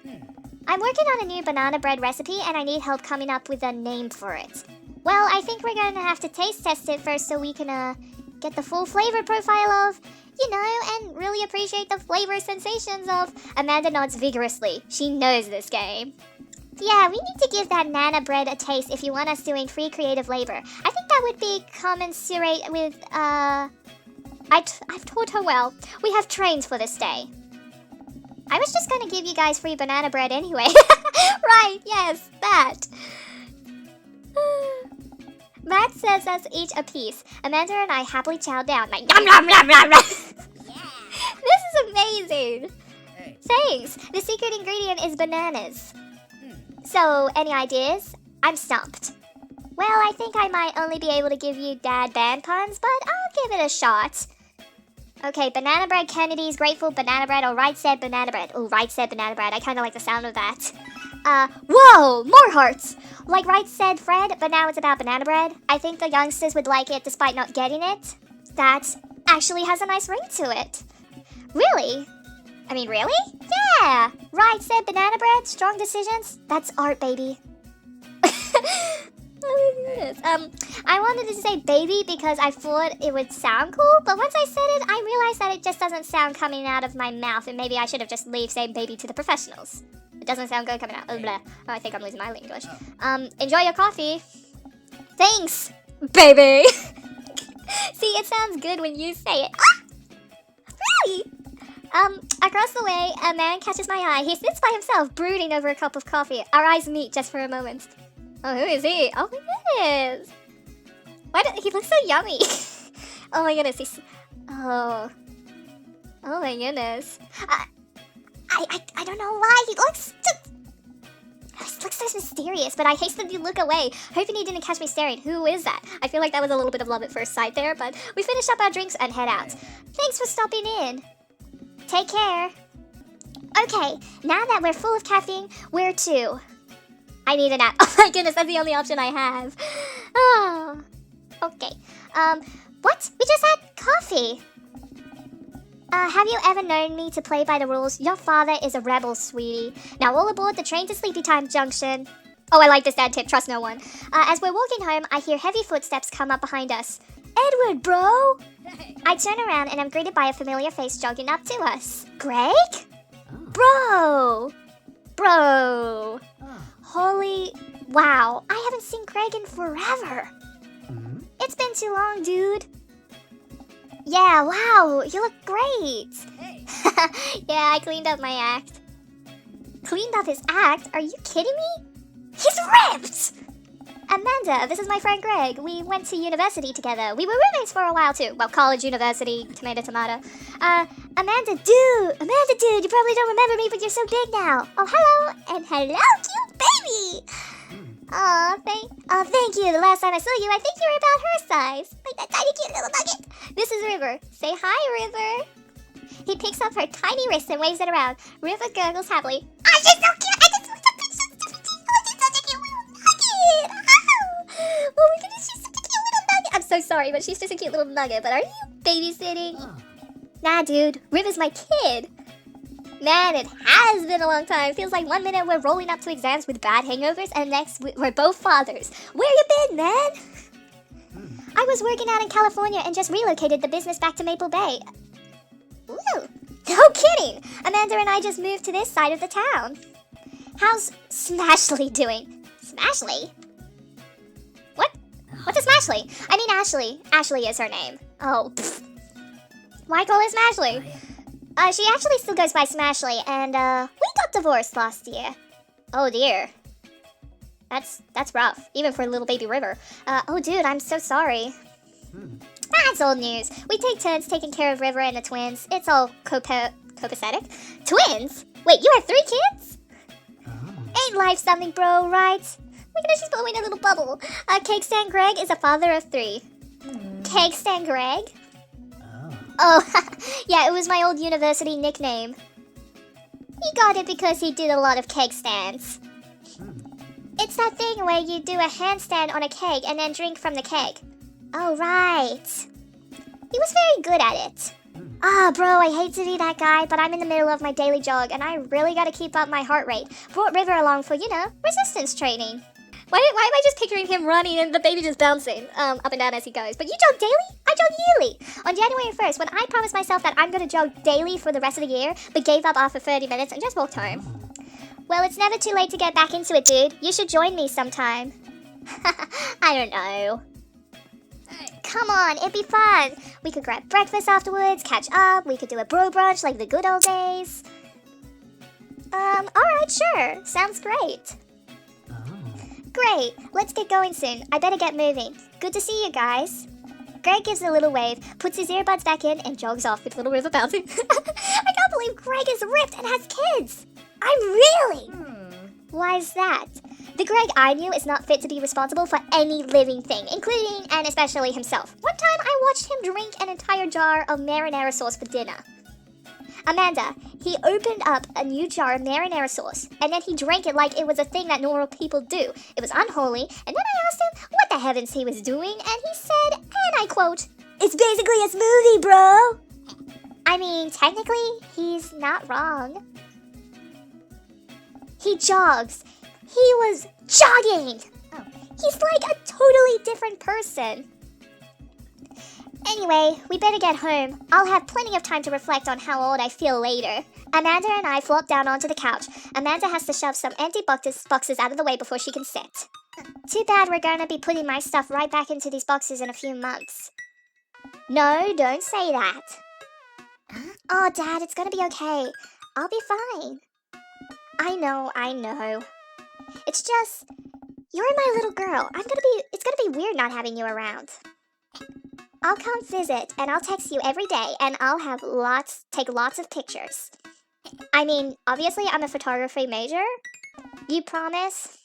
I'm working on a new banana bread recipe and I need help coming up with a name for it. Well, I think we're going to have to taste test it first so we can get the full flavor profile of, you know, and really appreciate the flavor sensations of. Amanda nods vigorously. She knows this game. Yeah, we need to give that nana bread a taste if you want us doing free creative labor. I think that would be commensurate with, I've taught her well. We have trains for this day. I was just gonna give you guys free banana bread anyway. Right, yes, that. Matt says us each a piece. Amanda and I happily chow down like yum yum yum yum yum. This is amazing. Hey. Thanks. The secret ingredient is bananas. So, any ideas? I'm stumped. Well, I think I might only be able to give you dad band puns, but I'll give it a shot. Okay, banana bread, Kennedy's, grateful, banana bread, alright said banana bread. Oh, right said banana bread. I kind of like the sound of that. Whoa, more hearts! Like right said Fred, but now it's about banana bread. I think the youngsters would like it despite not getting it. That actually has a nice ring to it. Really? I mean, really? Yeah! Right said banana bread, strong decisions. That's art, baby. Oh my goodness. I wanted to say baby because I thought it would sound cool, but once I said it, I realized that it just doesn't sound coming out of my mouth, and maybe I should have just leave saying baby to the professionals. It doesn't sound good coming out. Oh, blah. Oh, I think I'm losing my English. Enjoy your coffee. Thanks, baby. See, it sounds good when you say it. Ah! Really? Across the way, a man catches my eye. He sits by himself, brooding over a cup of coffee. Our eyes meet just for a moment. Oh, who is he? Oh my goodness. He looks so yummy. Oh my goodness, oh my goodness. I don't know why he looks so mysterious, but I hastily look away, hoping he didn't catch me staring. Who is that? I feel like that was a little bit of love at first sight there, but we finish up our drinks and head out. Thanks for stopping in. Take care. Okay, now that we're full of caffeine, where to? I need a nap. Oh my goodness, that's the only option I have. Oh, okay. What? We just had coffee. Have you ever known me to play by the rules? Your father is a rebel, sweetie. Now all aboard the train to Sleepy Time Junction. Oh, I like this dad tip. Trust no one. As we're walking home, I hear heavy footsteps come up behind us. Edward, bro! Hey. I turn around and I'm greeted by a familiar face jogging up to us. Greg? Oh. Bro! Oh. Holy... Wow, I haven't seen Greg in forever. It's been too long, dude. Yeah, wow, you look great. Hey. Yeah, I cleaned up my act. Cleaned up his act? Are you kidding me? He's ripped! Amanda, this is my friend Greg. We went to university together. We were roommates for a while too. Well, college, university, tomato, tomato. Amanda, dude, you probably don't remember me, but you're so big now. Oh, hello, and hello, cute baby. Thank you. The last time I saw you, I think you were about her size. Like that tiny cute little nugget. This is River. Say hi, River. He picks up her tiny wrist and waves it around. River gurgles happily. Oh, she's so cute. I just looked up and she's such a cute little nugget. Oh my goodness, she's such a cute little nugget. I'm so sorry, but she's just a cute little nugget. But are you babysitting? Oh. Nah, dude. River's my kid. Man, it has been a long time. Feels like one minute we're rolling up to exams with bad hangovers, and next we're both fathers. Where you been, man? I was working out in California and just relocated the business back to Maple Bay. Ooh, no kidding. Amanda and I just moved to this side of the town. How's Smashley doing? Smashley? What? What's a Smashley? I mean Ashley. Ashley is her name. Oh, pfft. Why call her Smashly? She actually still goes by Smashly, and we got divorced last year. Oh dear. That's rough, even for little baby River. Oh dude, I'm so sorry. That's old news. We take turns taking care of River and the twins. It's all copacetic. Twins? Wait, you have 3 kids? Ain't life something, bro, right? Look at her, she's blowing a little bubble. Cake Stand Greg is a father of 3. Cake Stand Greg? Oh, yeah, it was my old university nickname. He got it because he did a lot of cake stands. It's that thing where you do a handstand on a cake and then drink from the cake. Oh, right. He was very good at it. Bro, I hate to be that guy, but I'm in the middle of my daily jog and I really gotta keep up my heart rate. Brought River along for, resistance training. Why am I just picturing him running and the baby just bouncing up and down as he goes? But you jog daily? I jog yearly. On January 1st, when I promised myself that I'm gonna jog daily for the rest of the year, but gave up after 30 minutes and just walked home. Well, it's never too late to get back into it, dude. You should join me sometime. I don't know. Come on, it'd be fun. We could grab breakfast afterwards, catch up, we could do a bro brunch like the good old days. Alright, sure. Sounds great. Great, let's get going soon. I better get moving. Good to see you guys. Greg gives a little wave, puts his earbuds back in, and jogs off with little River bouncing. I can't believe Greg is ripped and has kids. I'm really. Why is that? The Greg I knew is not fit to be responsible for any living thing, including and especially himself. One time I watched him drink an entire jar of marinara sauce for dinner. Amanda, he opened up a new jar of marinara sauce, and then he drank it like it was a thing that normal people do. It was unholy, and then I asked him what the heavens he was doing, and he said, and I quote, "It's basically a smoothie, bro." I mean, technically, he's not wrong. He jogs. He was jogging. He's like a totally different person. Anyway, we better get home. I'll have plenty of time to reflect on how old I feel later. Amanda and I flop down onto the couch. Amanda has to shove some empty boxes out of the way before she can sit. Too bad we're gonna be putting my stuff right back into these boxes in a few months. No, don't say that. Oh, Dad, it's gonna be okay. I'll be fine. I know. It's just, you're my little girl. It's gonna be weird not having you around. I'll come visit, and I'll text you every day, and I'll have take lots of pictures. I mean, obviously I'm a photography major. You promise?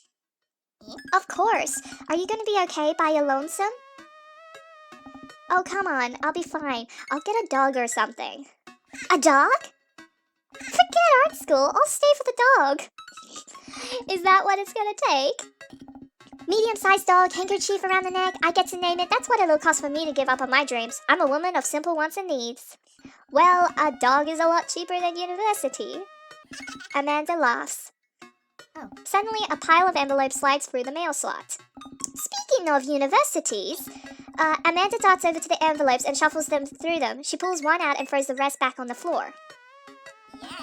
Of course. Are you gonna be okay by your lonesome? Oh, come on. I'll be fine. I'll get a dog or something. A dog? Forget art school. I'll stay for the dog. Is that what it's gonna take? Medium-sized dog, handkerchief around the neck, I get to name it. That's what it'll cost for me to give up on my dreams. I'm a woman of simple wants and needs. Well, a dog is a lot cheaper than university. Amanda laughs. Suddenly, a pile of envelopes slides through the mail slot. Speaking of universities, Amanda darts over to the envelopes and shuffles them through them. She pulls one out and throws the rest back on the floor.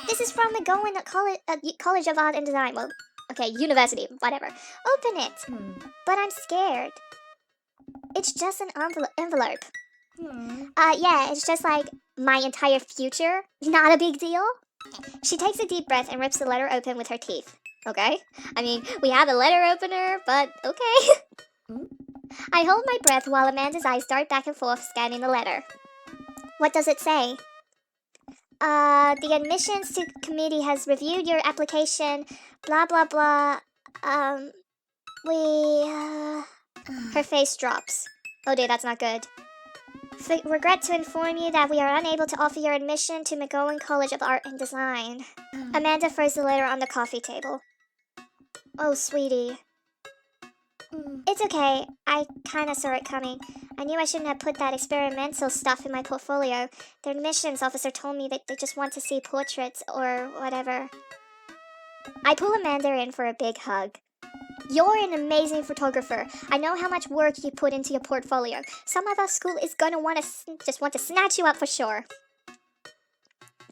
This is from McGowan College of Art and Design. Well, okay, university, whatever. Open it. But I'm scared. It's just an envelope. Yeah, it's just like my entire future. Not a big deal. She takes a deep breath and rips the letter open with her teeth. Okay? I mean, we have a letter opener, but okay. I hold my breath while Amanda's eyes dart back and forth scanning the letter. What does it say? The admissions committee has reviewed your application, blah, blah, blah. Her face drops. Oh dear, that's not good. Regret to inform you that we are unable to offer your admission to McGowan College of Art and Design. Amanda throws the letter on the coffee table. Oh, sweetie. It's okay. I kinda saw it coming. I knew I shouldn't have put that experimental stuff in my portfolio. The admissions officer told me that they just want to see portraits or whatever. I pull Amanda in for a big hug. You're an amazing photographer. I know how much work you put into your portfolio. Some other school is gonna want to snatch you up for sure.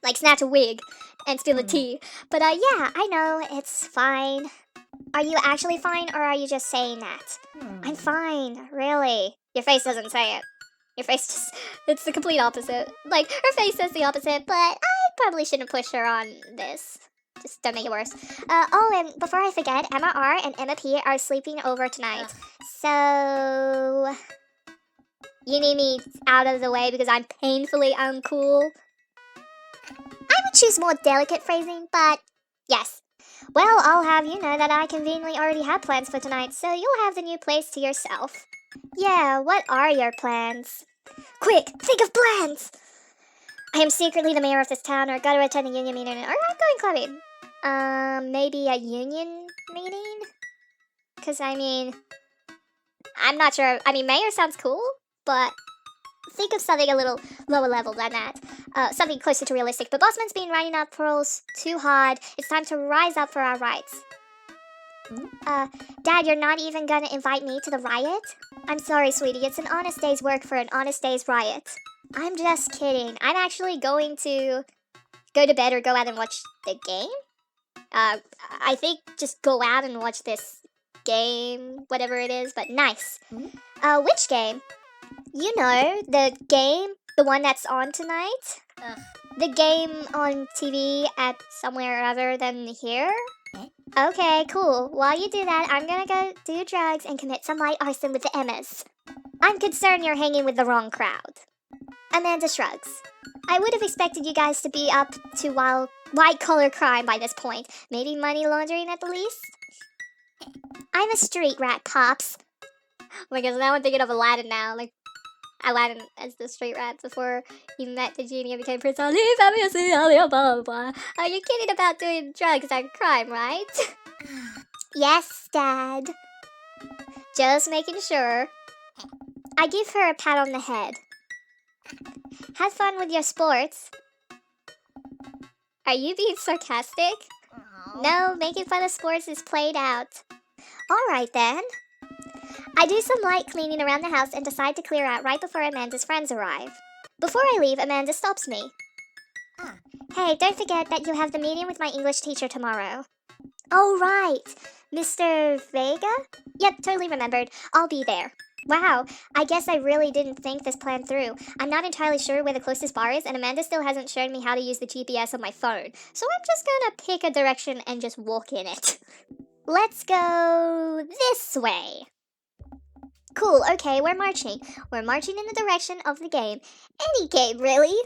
Like snatch a wig and steal a tea. But yeah, I know, it's fine. Are you actually fine, or are you just saying that? I'm fine, really. Your face doesn't say it. Your face just, it's the complete opposite. Like, her face says the opposite, but I probably shouldn't push her on this. Just don't make it worse. Oh, and before I forget, Emma R and Emma P are sleeping over tonight. So... You need me out of the way because I'm painfully uncool? I would choose more delicate phrasing, but yes. Well, I'll have you know that I conveniently already have plans for tonight, so you'll have the new place to yourself. Yeah, what are your plans? Quick, think of plans! I am secretly the mayor of this town, or gotta attend a union meeting, or I'm going clubbing. Maybe a union meeting? Because, I mean, I'm not sure. I mean, mayor sounds cool, but think of something a little lower level than that. Something closer to realistic. But Bossman's been writing up pearls too hard. It's time to rise up for our rights. Dad, you're not even gonna invite me to the riot? I'm sorry, sweetie. It's an honest day's work for an honest day's riot. I'm just kidding. I'm actually going to go to bed or go out and watch the game. I think just go out and watch this game, whatever it is, but nice. Which game? You know, the game, the one that's on tonight. The game on TV at somewhere other than here. Okay, cool. While you do that, I'm gonna go do drugs and commit some light arson with the Emmas. I'm concerned you're hanging with the wrong crowd. Amanda shrugs. I would have expected you guys to be up to white-collar crime by this point. Maybe money laundering at the least? I'm a street rat, Pops. Oh my gosh, now I'm thinking of Aladdin now. Like, Aladdin as the street rat before he met the genie and became Prince Ali. Are you kidding about doing drugs and crime, right? Yes, Dad. Just making sure. I give her a pat on the head. Have fun with your sports. Are you being sarcastic? No, making fun of sports is played out. Alright then. I do some light cleaning around the house and decide to clear out right before Amanda's friends arrive. Before I leave, Amanda stops me. Hey, don't forget that you have the meeting with my English teacher tomorrow. Oh, right. Mr. Vega? Yep, totally remembered. I'll be there. Wow, I guess I really didn't think this plan through. I'm not entirely sure where the closest bar is, and Amanda still hasn't shown me how to use the GPS on my phone. So I'm just gonna pick a direction and just walk in it. Let's go this way. Cool, okay, we're marching. We're marching in the direction of the game. Any game, really.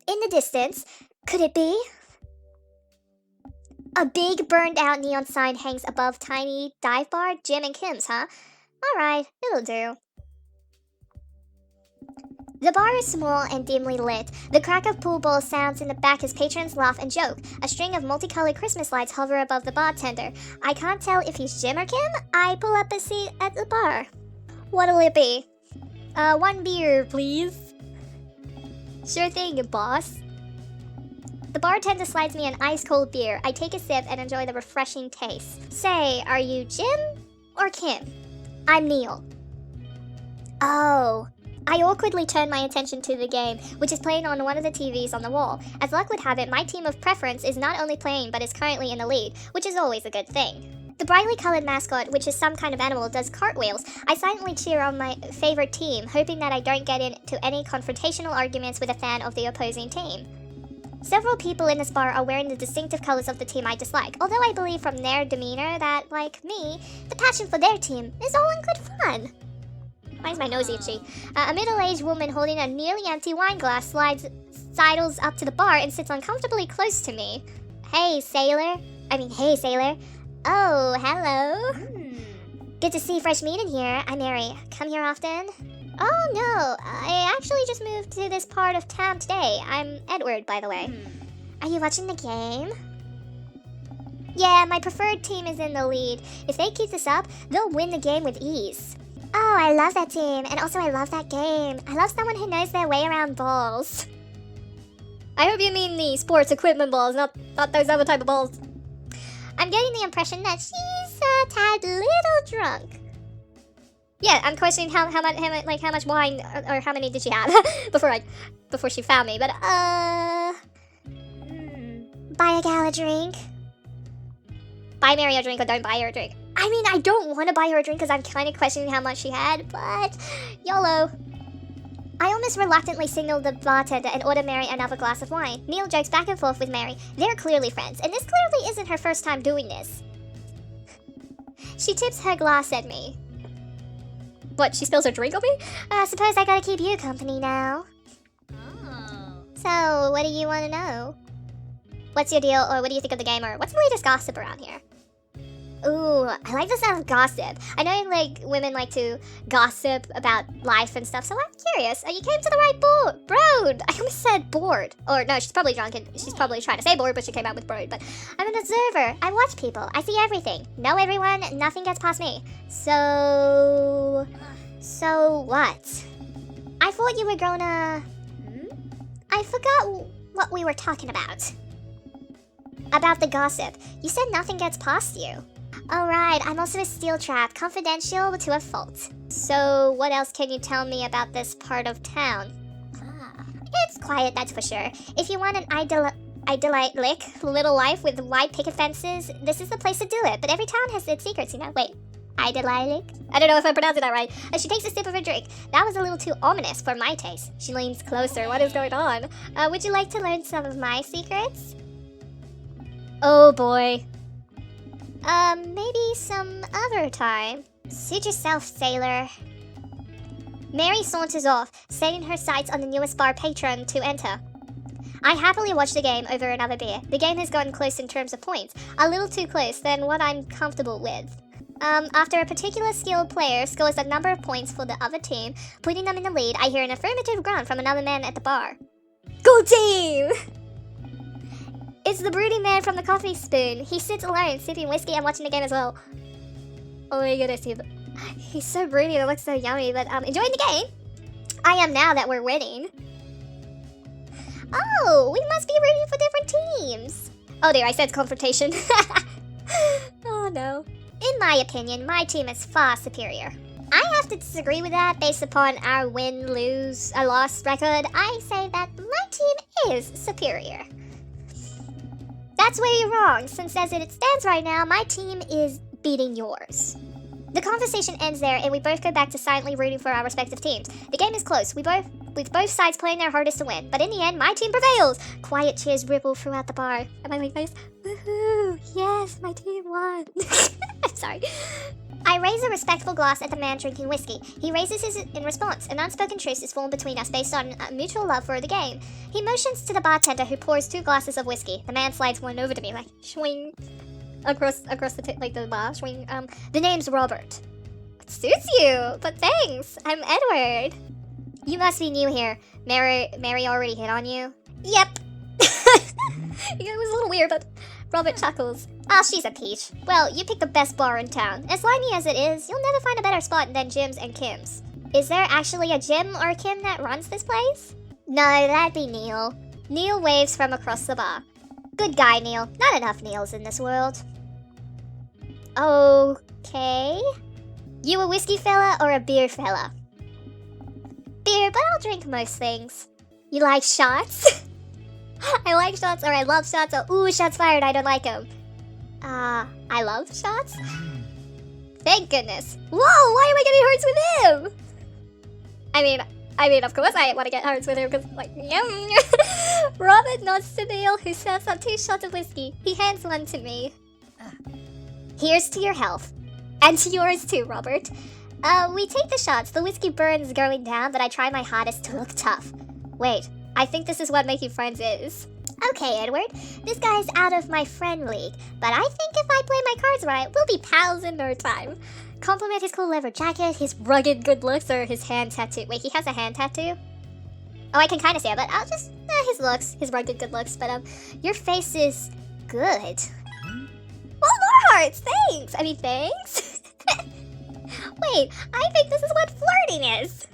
In the distance, could it be? A big burned out neon sign hangs above tiny dive bar, Jim and Kim's, huh? Alright, it'll do. The bar is small and dimly lit. The crack of pool balls sounds in the back as patrons laugh and joke. A string of multicolored Christmas lights hover above the bartender. I can't tell if he's Jim or Kim. I pull up a seat at the bar. What'll it be? 1 beer, please. Sure thing, boss. The bartender slides me an ice-cold beer. I take a sip and enjoy the refreshing taste. Say, are you Jim or Kim? I'm Neil. Oh. I awkwardly turn my attention to the game, which is playing on one of the TVs on the wall. As luck would have it, my team of preference is not only playing, but is currently in the lead, which is always a good thing. The brightly colored mascot, which is some kind of animal, does cartwheels. I silently cheer on my favorite team, hoping that I don't get into any confrontational arguments with a fan of the opposing team. Several people in this bar are wearing the distinctive colors of the team I dislike, although I believe from their demeanor that, like me, the passion for their team is all in good fun. Why is my nose itchy? A middle-aged woman holding a nearly empty wine glass sidles up to the bar and sits uncomfortably close to me. Hey, sailor. Oh, hello. Good to see fresh meat in here. I'm Mary. Come here often? Oh, no. I actually just moved to this part of town today. I'm Edward, by the way. Are you watching the game? Yeah, my preferred team is in the lead. If they keep this up, they'll win the game with ease. Oh, I love that team, and also I love that game. I love someone who knows their way around balls. I hope you mean the sports equipment balls, not those other type of balls. I'm getting the impression that she's a tad little drunk. Yeah, I'm questioning how much wine or how many did she have before she found me. But buy a gal a drink. Buy Mary a drink or don't buy her a drink. I mean, I don't want to buy her a drink because I'm kind of questioning how much she had, but YOLO. I almost reluctantly signal the bartender and order Mary another glass of wine. Neil jokes back and forth with Mary. They're clearly friends, and this clearly isn't her first time doing this. She tips her glass at me. What, she spills her drink on me? I suppose I gotta keep you company now. Oh. So, what do you want to know? What's your deal, or what do you think of the game, or what's the latest gossip around here? Ooh, I like the sound of gossip. I know, like, women like to gossip about life and stuff, so I'm curious. You came to the right broad. I almost said bored. Or, no, she's probably drunk and she's probably trying to say bored, but she came out with broad. But I'm an observer. I watch people. I see everything. Know everyone. Nothing gets past me. So what? I thought you were gonna... I forgot what we were talking about. About the gossip. You said nothing gets past you. Alright, I'm also a steel trap, confidential to a fault. So, what else can you tell me about this part of town? It's quiet, that's for sure. If you want an idyllic little life with wide picket fences, this is the place to do it. But every town has its secrets, you know? Wait, idyllic? I don't know if I'm pronouncing that right. She takes a sip of her drink. That was a little too ominous for my taste. She leans closer. What is going on? Would you like to learn some of my secrets? Oh boy. Maybe some other time. Suit yourself, sailor. Mary saunters off, setting her sights on the newest bar patron to enter. I happily watch the game over another beer. The game has gotten close in terms of points. A little too close than what I'm comfortable with. After a particular skilled player scores a number of points for the other team, putting them in the lead, I hear an affirmative grunt from another man at the bar. Go team! It's the brooding man from the coffee spoon. He sits alone, sipping whiskey and watching the game as well. Oh my goodness, he's so broody and it looks so yummy, but enjoying the game. I am now that we're winning. Oh, we must be rooting for different teams. Oh dear, I said confrontation. Oh no. In my opinion, my team is far superior. I have to disagree with that based upon our win-loss record. I say that my team is superior. That's where you're wrong, since as it stands right now, my team is beating yours. The conversation ends there, and we both go back to silently rooting for our respective teams. The game is close, with both sides playing their hardest to win, but in the end, my team prevails! Quiet cheers ripple throughout the bar. Am I like this? Woohoo! Yes, my team won! I'm sorry. I raise a respectful glass at the man drinking whiskey. He raises his in response. An unspoken truce is formed between us based on mutual love for the game. He motions to the bartender, who pours 2 glasses of whiskey. The man slides one over to me, like, swing. Across the bar, swing. The name's Robert. It suits you, but thanks. I'm Edward. You must be new here. Mary already hit on you? Yep. It was a little weird, but Robert chuckles. Oh, she's a peach. Well, you picked the best bar in town. As slimy as it is, you'll never find a better spot than Jim's and Kim's. Is there actually a Jim or Kim that runs this place? No, that'd be Neil. Neil waves from across the bar. Good guy, Neil. Not enough Neils in this world. Okay. You a whiskey fella or a beer fella? Beer, but I'll drink most things. You like shots? I like shots, or I love shots, or ooh, shots fired, I don't like them. I love shots? Thank goodness. Whoa, why am I getting hearts with him? I mean, of course I want to get hearts with him, because, like, yum. Robert nods to Neil, who serves up 2 shots of whiskey. He hands one to me. Here's to your health. And to yours too, Robert. We take the shots. The whiskey burns going down, but I try my hardest to look tough. Wait, I think this is what making friends is. Okay, Edward, this guy's out of my friend league, but I think if I play my cards right, we'll be pals in no time. Compliment his cool leather jacket, his rugged good looks, or his hand tattoo. Wait, he has a hand tattoo? Oh, I can kind of say it, but I'll just, his looks, his rugged good looks, but, your face is good. Well, more hearts, thanks! I mean, thanks? Wait, I think this is what flirting is.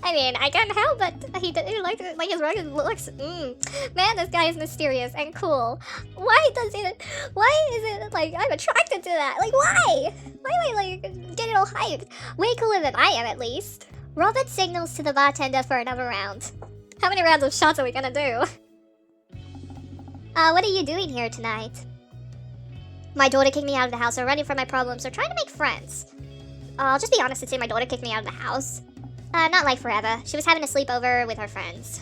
I mean, I can't help but he like his rugged looks. Man, this guy is mysterious and cool. Why is it like I'm attracted to that? Like, why? Why am I like getting all hyped? Way cooler than I am, at least. Robert signals to the bartender for another round. How many rounds of shots are we gonna do? What are you doing here tonight? My daughter kicked me out of the house, or running from my problems, or trying to make friends. I'll just be honest and say my daughter kicked me out of the house. Not like forever. She was having a sleepover with her friends.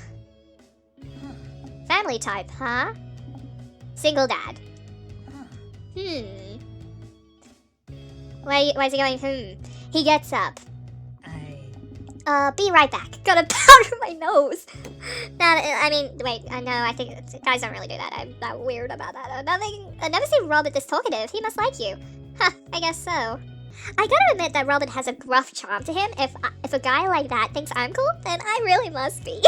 Family type, huh? Single dad. Why is he going, He gets up. Be right back. Got a powder my nose. Wait, I think guys don't really do that. I'm not weird about that. I've never seen Robert this talkative. He must like you. Huh, I guess so. I gotta admit that Robert has a gruff charm to him. If a guy like that thinks I'm cool, then I really must be.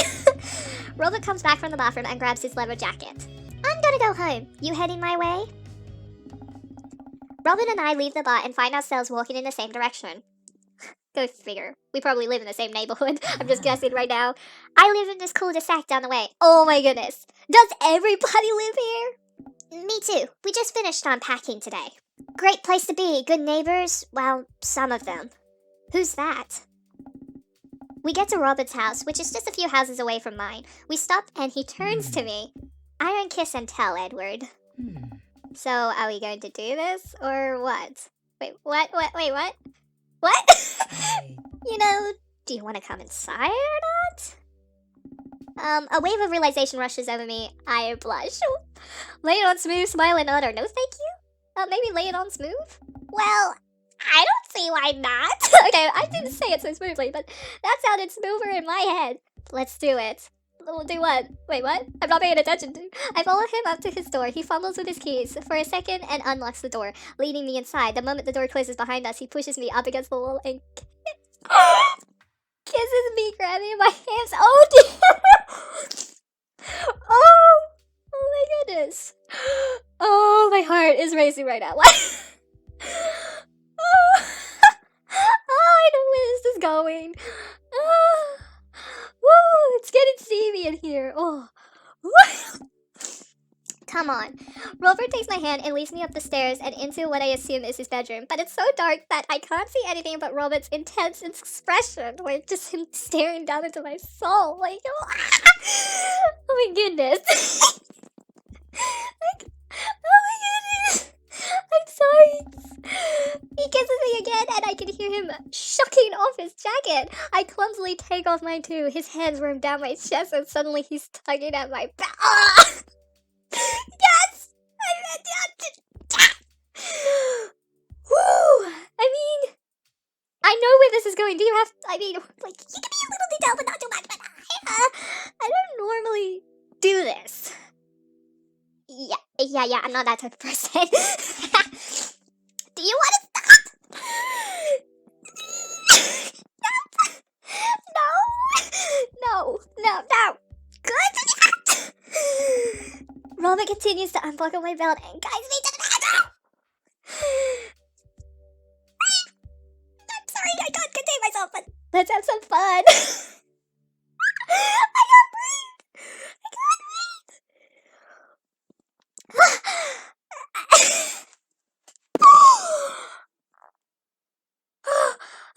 Robert comes back from the bathroom and grabs his leather jacket. I'm gonna go home. You heading my way? Robert and I leave the bar and find ourselves walking in the same direction. Go figure. We probably live in the same neighborhood. I'm just guessing right now. I live in this cul-de-sac down the way. Oh my goodness. Does everybody live here? Me too. We just finished unpacking today. Great place to be. Good neighbors. Well, some of them. Who's that? We get to Robert's house, which is just a few houses away from mine. We stop and he turns to me. I don't kiss and tell, Edward. So, are we going to do this or what? Wait, what? Wait, what? What? You know, do you want to come inside or not? A wave of realization rushes over me. I blush. Lay it on smooth, smile and utter. No thank you? Maybe lay it on smooth? Well, I don't see why not. Okay, I didn't say it so smoothly, but that sounded smoother in my head. Let's do it. Do what? Wait, what? I'm not paying attention. I follow him up to his door. He fumbles with his keys for a second and unlocks the door, leading me inside. The moment the door closes behind us, he pushes me up against the wall and kisses me, grabbing my hands. Oh, dear. Oh my goodness. Oh, my heart is racing right now. What? Oh, I know where this is going. Woo, it's getting steamy in here. Oh. Come on. Robert takes my hand and leads me up the stairs and into what I assume is his bedroom. But it's so dark that I can't see anything but Robert's intense expression, where it's just him staring down into my soul. Like, oh my goodness. Like, oh my goodness. I'm sorry. He kisses me again and I can hear him shucking off his jacket. I clumsily take off mine too. His hands run down my chest and suddenly he's tugging at my back. Yes! Woo! I know where this is going. Do you have, you can be a little detailed, but not too much. But I don't normally do this. Yeah, I'm not that type of person. Do you want to stop? No. Good. Robert continues to unbuckle my belt and guides me to the bathroom. I'm sorry, I can't contain myself, but let's have some fun. I can't breathe.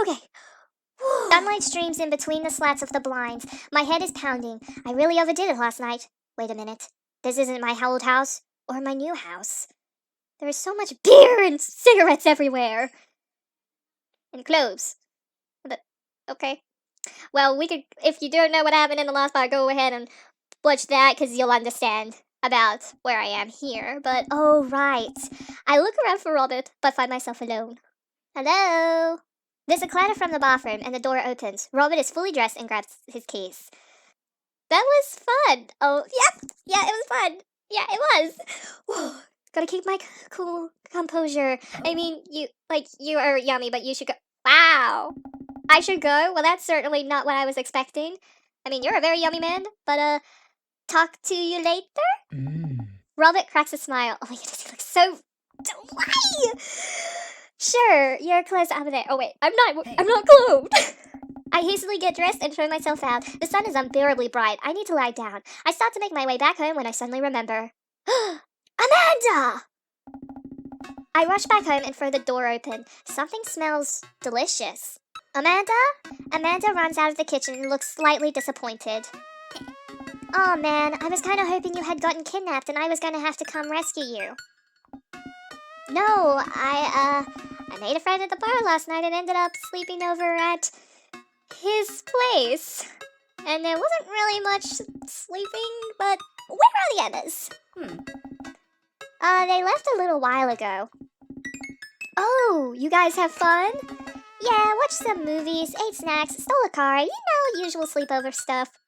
Okay. Sunlight streams in between the slats of the blinds. My head is pounding. I really overdid it last night. Wait a minute. This isn't my old house or my new house. There is so much beer and cigarettes everywhere. And clothes. But, okay. Well, we could, if you don't know what happened in the last part, go ahead and watch that because you'll understand about where I am here. But, oh, right. I look around for Robert, but find myself alone. Hello? There's a clatter from the bathroom, and the door opens. Robert is fully dressed and grabs his keys. That was fun. Oh, yeah, it was fun. Yeah, it was. Whew. Gotta keep my cool composure. I mean, you are yummy, but you should go. Wow. I should go? Well, that's certainly not what I was expecting. I mean, you're a very yummy man, but, talk to you later? Robert cracks a smile. Oh my goodness, he looks so... Why? Sure, your clothes are over there. Oh wait, I'm not clothed. I hastily get dressed and throw myself out. The sun is unbearably bright. I need to lie down. I start to make my way back home when I suddenly remember. Amanda! I rush back home and throw the door open. Something smells delicious. Amanda? Amanda runs out of the kitchen and looks slightly disappointed. Oh man, I was kind of hoping you had gotten kidnapped and I was going to have to come rescue you. No, I made a friend at the bar last night and ended up sleeping over at his place. And there wasn't really much sleeping, but where are the others? They left a little while ago. Oh, you guys have fun? Yeah, watched some movies, ate snacks, stole a car, usual sleepover stuff.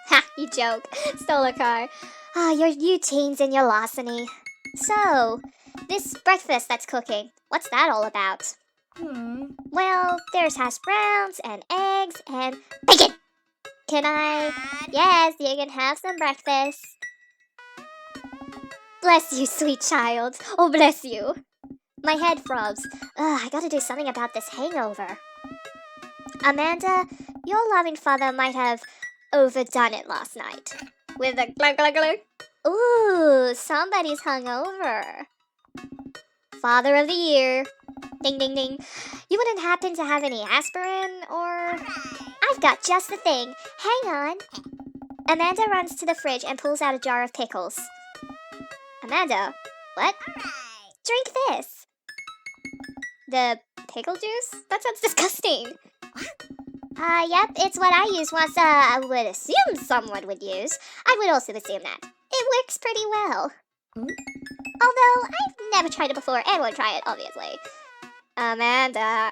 Ha, you joke. Stole a car. You teens and your larceny. So, this breakfast that's cooking, what's that all about? Well, there's hash browns and eggs and bacon! Can I? Yes, you can have some breakfast. Bless you, sweet child. Oh, bless you. My head throbs. I gotta do something about this hangover. Amanda, your loving father might have overdone it last night. With a glug glug glug. Ooh, somebody's hungover. Father of the year. Ding ding ding. You wouldn't happen to have any aspirin or... I've got just the thing. Hang on. Amanda runs to the fridge and pulls out a jar of pickles. Amanda, what? Drink this. The pickle juice? That sounds disgusting. Yep, it's what I use once, I would assume someone would use. I would also assume that. It works pretty well. Although, I've never tried it before and won't try it, obviously. Amanda,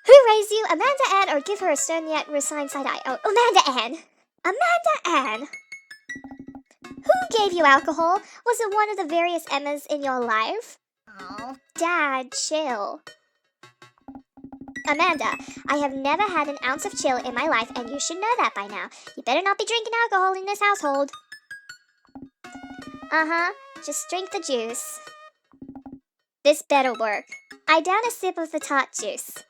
Who raised you? Amanda Ann, or give her a stern yet resigned side eye? Oh, Amanda Ann. Amanda Ann. Who gave you alcohol? Was it one of the various Emmas in your life? Oh. Dad, chill. Amanda, I have never had an ounce of chill in my life, and you should know that by now. You better not be drinking alcohol in this household. Just drink the juice. This better work. I down a sip of the tart juice.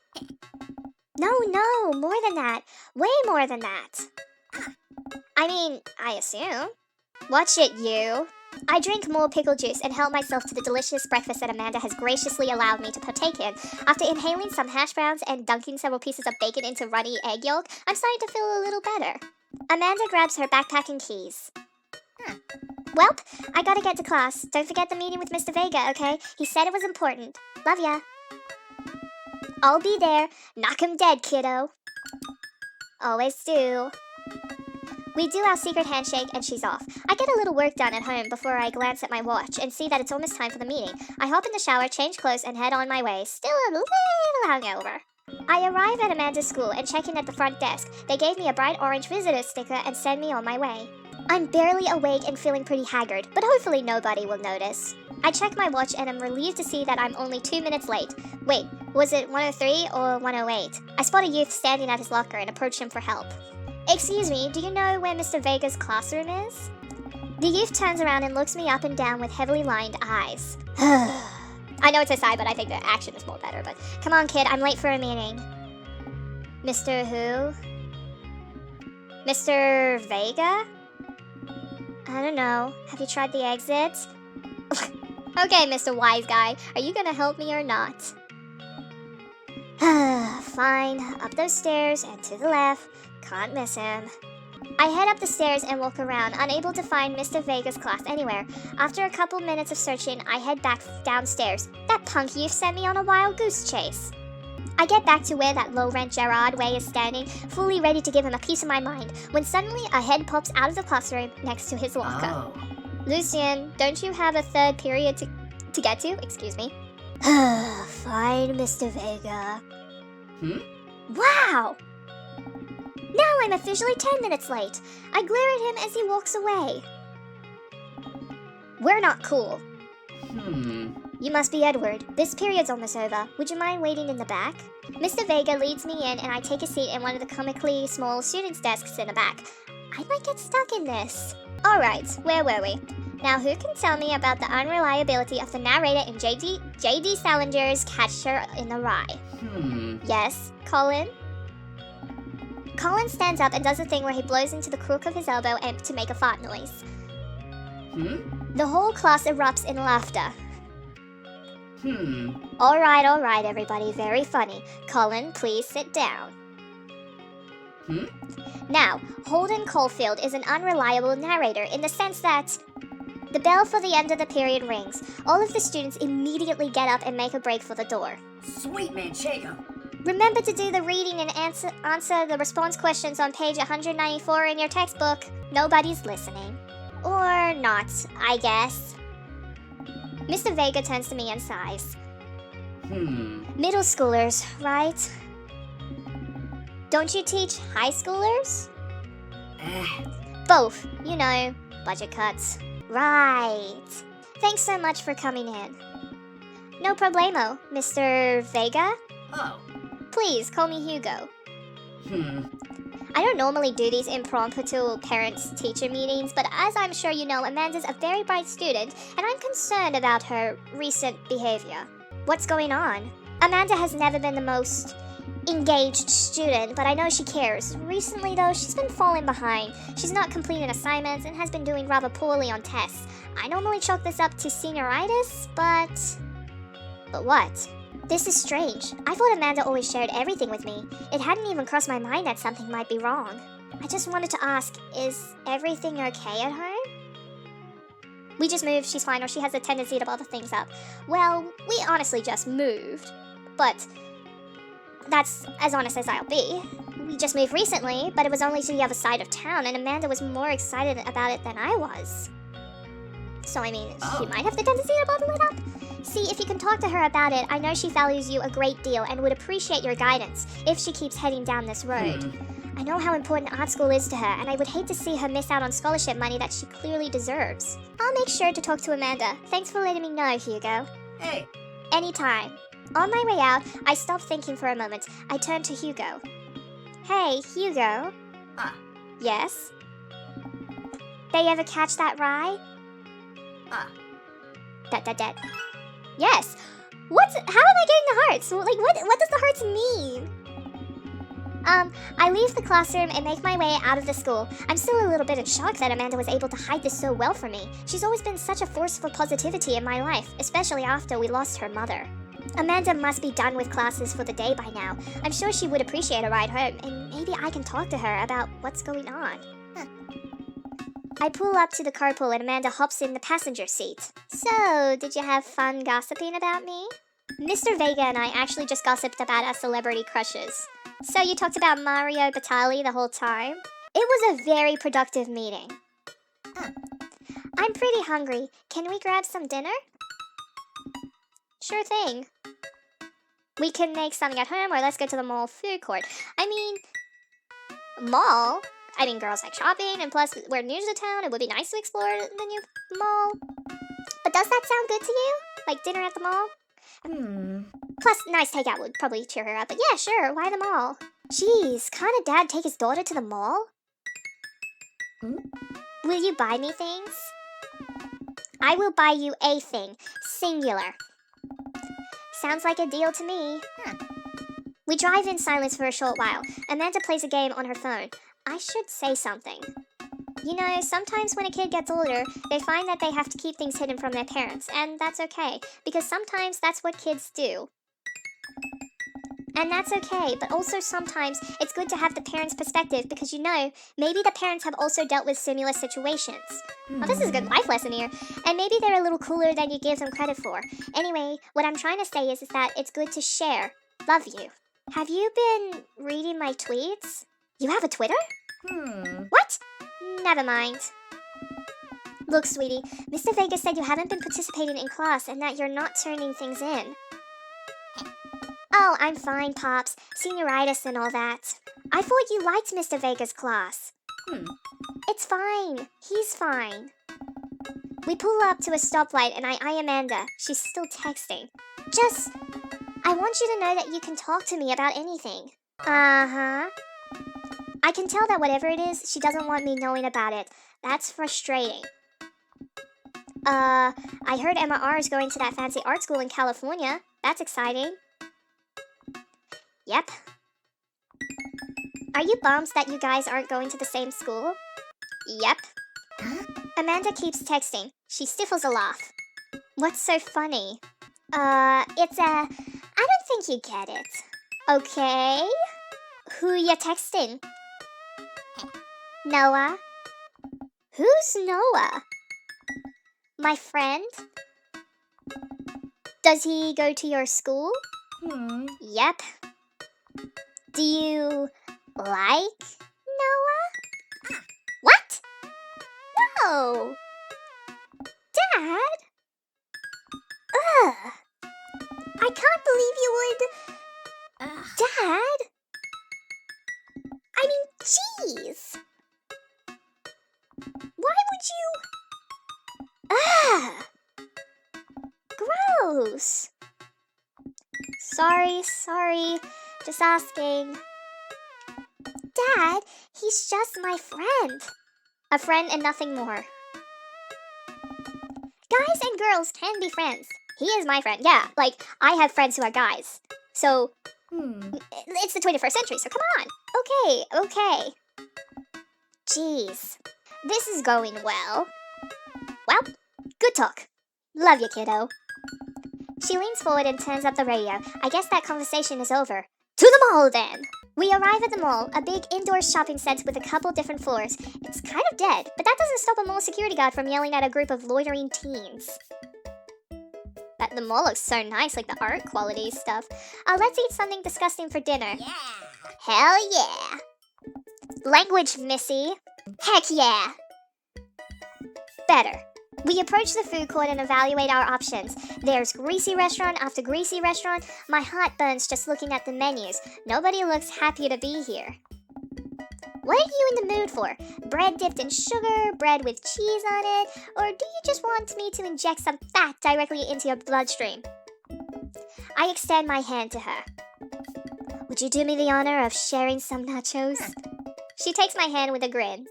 No, more than that. Way more than that. I mean, I assume. Watch it, you. I drink more pickle juice and help myself to the delicious breakfast that Amanda has graciously allowed me to partake in. After inhaling some hash browns and dunking several pieces of bacon into runny egg yolk, I'm starting to feel a little better. Amanda grabs her backpack and keys. Welp, I gotta get to class. Don't forget the meeting with Mr. Vega, okay? He said it was important. Love ya. I'll be there. Knock him dead, kiddo. Always do. We do our secret handshake and she's off. I get a little work done at home before I glance at my watch and see that it's almost time for the meeting. I hop in the shower, change clothes, and head on my way, still a little hungover. I arrive at Amanda's school and check in at the front desk. They gave me a bright orange visitor sticker and send me on my way. I'm barely awake and feeling pretty haggard, but hopefully nobody will notice. I check my watch and I'm relieved to see that I'm only 2 minutes late. Wait, was it 1:03 or 1:08? I spot a youth standing at his locker and approach him for help. Excuse me, do you know where Mr. Vega's classroom is? The youth turns around and looks me up and down with heavily lined eyes. I know it's a sigh, but I think the action is more better, but come on, kid, I'm late for a meeting. Mr. who? Mr. Vega? I don't know. Have you tried the exits? Okay, Mr. Wise Guy, are you gonna help me or not? Fine, up those stairs and to the left. Can't miss him. I head up the stairs and walk around, unable to find Mr. Vega's class anywhere. After a couple minutes of searching, I head back downstairs. That punk youth sent me on a wild goose chase. I get back to where that low-rent Gerard Way is standing, fully ready to give him a piece of my mind, when suddenly a head pops out of the classroom next to his locker. Oh. Lucien, don't you have a third period to get to? Excuse me. Fine, Mr. Vega. Wow! Now I'm officially 10 minutes late. I glare at him as he walks away. We're not cool. You must be Edward. This period's almost over. Would you mind waiting in the back? Mr. Vega leads me in and I take a seat in one of the comically small students' desks in the back. I might get stuck in this. Alright, where were we? Now who can tell me about the unreliability of the narrator in J.D. Salinger's Catcher in the Rye? Yes, Colin? Colin stands up and does a thing where he blows into the crook of his elbow to make a fart noise. The whole class erupts in laughter. Alright, everybody, very funny. Colin, please sit down. Now, Holden Caulfield is an unreliable narrator in the sense that the bell for the end of the period rings. All of the students immediately get up and make a break for the door. Sweet manchego. Remember to do the reading and answer the response questions on page 194 in your textbook. Nobody's listening. Or not, I guess. Mr. Vega turns to me and sighs. Middle schoolers, right? Don't you teach high schoolers? Both, you know, budget cuts. Right. Thanks so much for coming in. No problemo, Mr. Vega. Oh. Please, call me Hugo. I don't normally do these impromptu parents-teacher meetings, but as I'm sure you know, Amanda's a very bright student, and I'm concerned about her recent behavior. What's going on? Amanda has never been the most engaged student, but I know she cares. Recently, though, she's been falling behind. She's not completing assignments and has been doing rather poorly on tests. I normally chalk this up to senioritis, but... But what? This is strange. I thought Amanda always shared everything with me. It hadn't even crossed my mind that something might be wrong. I just wanted to ask, is everything okay at home? We just moved, she's fine, or she has a tendency to bother things up. Well, we honestly just moved. But that's as honest as I'll be. We just moved recently, but it was only to the other side of town, and Amanda was more excited about it than I was. So, I mean, she might have the tendency to bottle it up. See, if you can talk to her about it, I know she values you a great deal and would appreciate your guidance if she keeps heading down this road. I know how important art school is to her, and I would hate to see her miss out on scholarship money that she clearly deserves. I'll make sure to talk to Amanda. Thanks for letting me know, Hugo. Hey. Anytime. On my way out, I stopped thinking for a moment. I turned to Hugo. Hey, Hugo. Yes? They ever catch that rye? That. Yes. How am I getting the hearts? Like, what does the hearts mean? I leave the classroom and make my way out of the school. I'm still a little bit in shock that Amanda was able to hide this so well from me. She's always been such a force for positivity in my life, especially after we lost her mother. Amanda must be done with classes for the day by now. I'm sure she would appreciate a ride home, and maybe I can talk to her about what's going on. I pull up to the carpool and Amanda hops in the passenger seat. So, did you have fun gossiping about me? Mr. Vega and I actually just gossiped about our celebrity crushes. So you talked about Mario Batali the whole time? It was a very productive meeting. I'm pretty hungry. Can we grab some dinner? Sure thing. We can make something at home, or let's go to the mall food court. I mean, mall? I mean, girls like shopping, and plus, we're new to the town. It would be nice to explore the new mall. But does that sound good to you? Like dinner at the mall? Plus, nice takeout would probably cheer her up. But yeah, sure, why the mall? Jeez, can't a dad take his daughter to the mall? Will you buy me things? I will buy you a thing. Singular. Sounds like a deal to me. We drive in silence for a short while. Amanda plays a game on her phone. I should say something. You know, sometimes when a kid gets older, they find that they have to keep things hidden from their parents, and that's okay, because sometimes that's what kids do. And that's okay, but also sometimes it's good to have the parents' perspective, because you know, maybe the parents have also dealt with similar situations. Well, this is a good life lesson here, and maybe they're a little cooler than you give them credit for. Anyway, what I'm trying to say is that it's good to share. Love you. Have you been reading my tweets? You have a Twitter? What? Never mind. Look, sweetie, Mr. Vega said you haven't been participating in class and that you're not turning things in. Oh, I'm fine, Pops. Senioritis and all that. I thought you liked Mr. Vega's class. It's fine. He's fine. We pull up to a stoplight and I eye Amanda. She's still texting. I want you to know that you can talk to me about anything. I can tell that whatever it is, she doesn't want me knowing about it. That's frustrating. I heard Emma R is going to that fancy art school in California. That's exciting. Yep. Are you bummed that you guys aren't going to the same school? Yep. Amanda keeps texting. She stifles a laugh. What's so funny? I don't think you get it. Okay. Who you texting? Noah? Who's Noah? My friend? Does he go to your school? Yep. Do you like Noah? What? No! Dad? Ugh! I can't believe you would... Dad? I mean, jeez! Why would you... Ugh! Gross! Sorry. Just asking. Dad, he's just my friend. A friend and nothing more. Guys and girls can be friends. He is my friend. Yeah, like, I have friends who are guys. So, it's the 21st century, so come on. Okay. Jeez. This is going well. Well, good talk. Love you, kiddo. She leans forward and turns up the radio. I guess that conversation is over. To the mall, then! We arrive at the mall, a big indoor shopping center with a couple different floors. It's kind of dead, but that doesn't stop a mall security guard from yelling at a group of loitering teens. But the mall looks so nice, like the art quality stuff. Let's eat something disgusting for dinner. Yeah. Hell yeah! Language, missy. Heck yeah! Better. We approach the food court and evaluate our options. There's greasy restaurant after greasy restaurant. My heart burns just looking at the menus. Nobody looks happy to be here. What are you in the mood for? Bread dipped in sugar, bread with cheese on it, or do you just want me to inject some fat directly into your bloodstream? I extend my hand to her. Would you do me the honor of sharing some nachos? She takes my hand with a grin.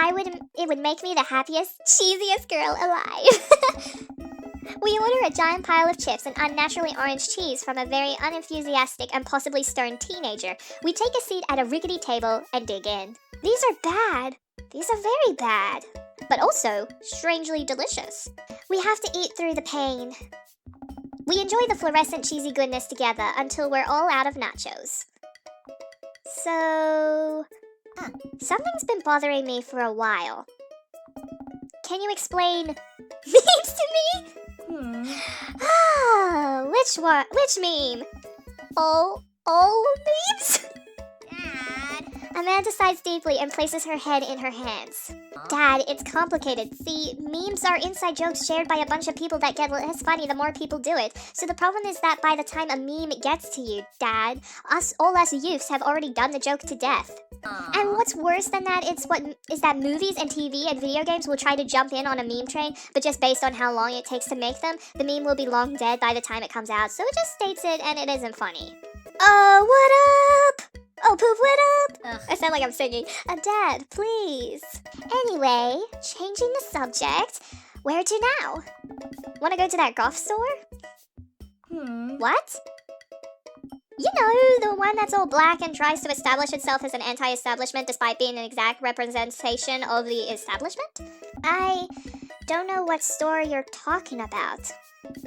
It would make me the happiest, cheesiest girl alive. We order a giant pile of chips and unnaturally orange cheese from a very unenthusiastic and possibly stern teenager. We take a seat at a rickety table and dig in. These are bad. These are very bad. But also strangely delicious. We have to eat through the pain. We enjoy the fluorescent cheesy goodness together until we're all out of nachos. So... something's been bothering me for a while. Can you explain memes to me? Which one? Which meme? All memes? Dad. Amanda sighs deeply and places her head in her hands. Dad, it's complicated. See, memes are inside jokes shared by a bunch of people that get less funny the more people do it. So the problem is that by the time a meme gets to you, Dad, all us youths have already done the joke to death. And what's worse than that is that movies and TV and video games will try to jump in on a meme train, but just based on how long it takes to make them, the meme will be long dead by the time it comes out, so it just states it and it isn't funny. Oh, what up? Oh, Poop, what up? Ugh. I sound like I'm singing. Dad, please. Anyway, changing the subject, where to now? Wanna go to that golf store? What? You know, the one that's all black and tries to establish itself as an anti-establishment despite being an exact representation of the establishment? I don't know what store you're talking about.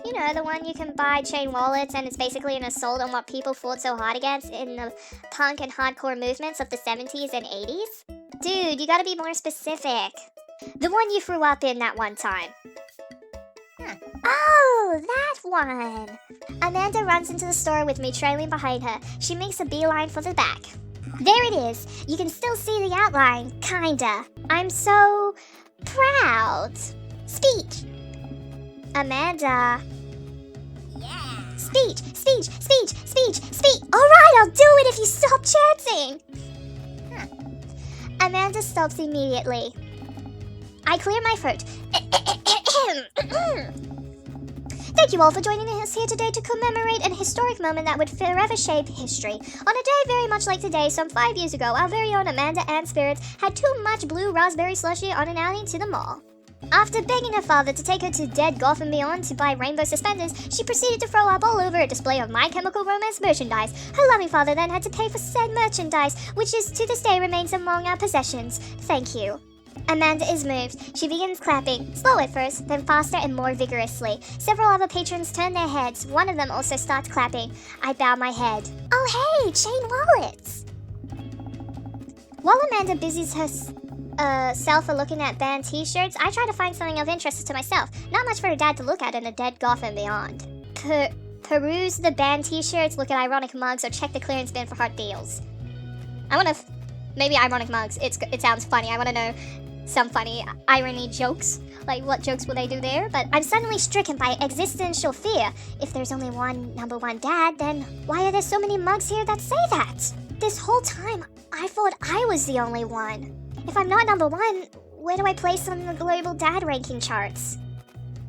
You know, the one you can buy chain wallets and it's basically an assault on what people fought so hard against in the punk and hardcore movements of the 70s and 80s? Dude, you gotta be more specific. The one you threw up in that one time. Oh, that one! Amanda runs into the store with me trailing behind her. She makes a beeline for the back. There it is. You can still see the outline, kinda. I'm so proud. Speech. Amanda. Yeah. Speech. Alright, I'll do it if you stop chanting. Amanda stops immediately. I clear my throat. Thank you all for joining us here today to commemorate an historic moment that would forever shape history. On a day very much like today, some 5 years ago, our very own Amanda Ann Spirits had too much blue raspberry slushy on an outing to the mall. After begging her father to take her to Dead Golf and Beyond to buy rainbow suspenders, she proceeded to throw up all over a display of My Chemical Romance merchandise. Her loving father then had to pay for said merchandise, which is to this day remains among our possessions. Thank you. Amanda is moved. She begins clapping, slow at first, then faster and more vigorously. Several other patrons turn their heads. One of them also starts clapping. I bow my head. Oh hey, chain wallets! While Amanda busies herself looking at band t-shirts, I try to find something of interest to myself. Not much for her dad to look at in a Dead Golf and Beyond. Peruse the band t-shirts, look at ironic mugs, or check the clearance bin for hot deals. I wanna... maybe ironic mugs. It sounds funny. I wanna know some funny irony jokes. Like, what jokes will they do there? But I'm suddenly stricken by existential fear. If there's only one number one dad, then why are there so many mugs here that say that? This whole time, I thought I was the only one. If I'm not number one, where do I place on the global dad ranking charts?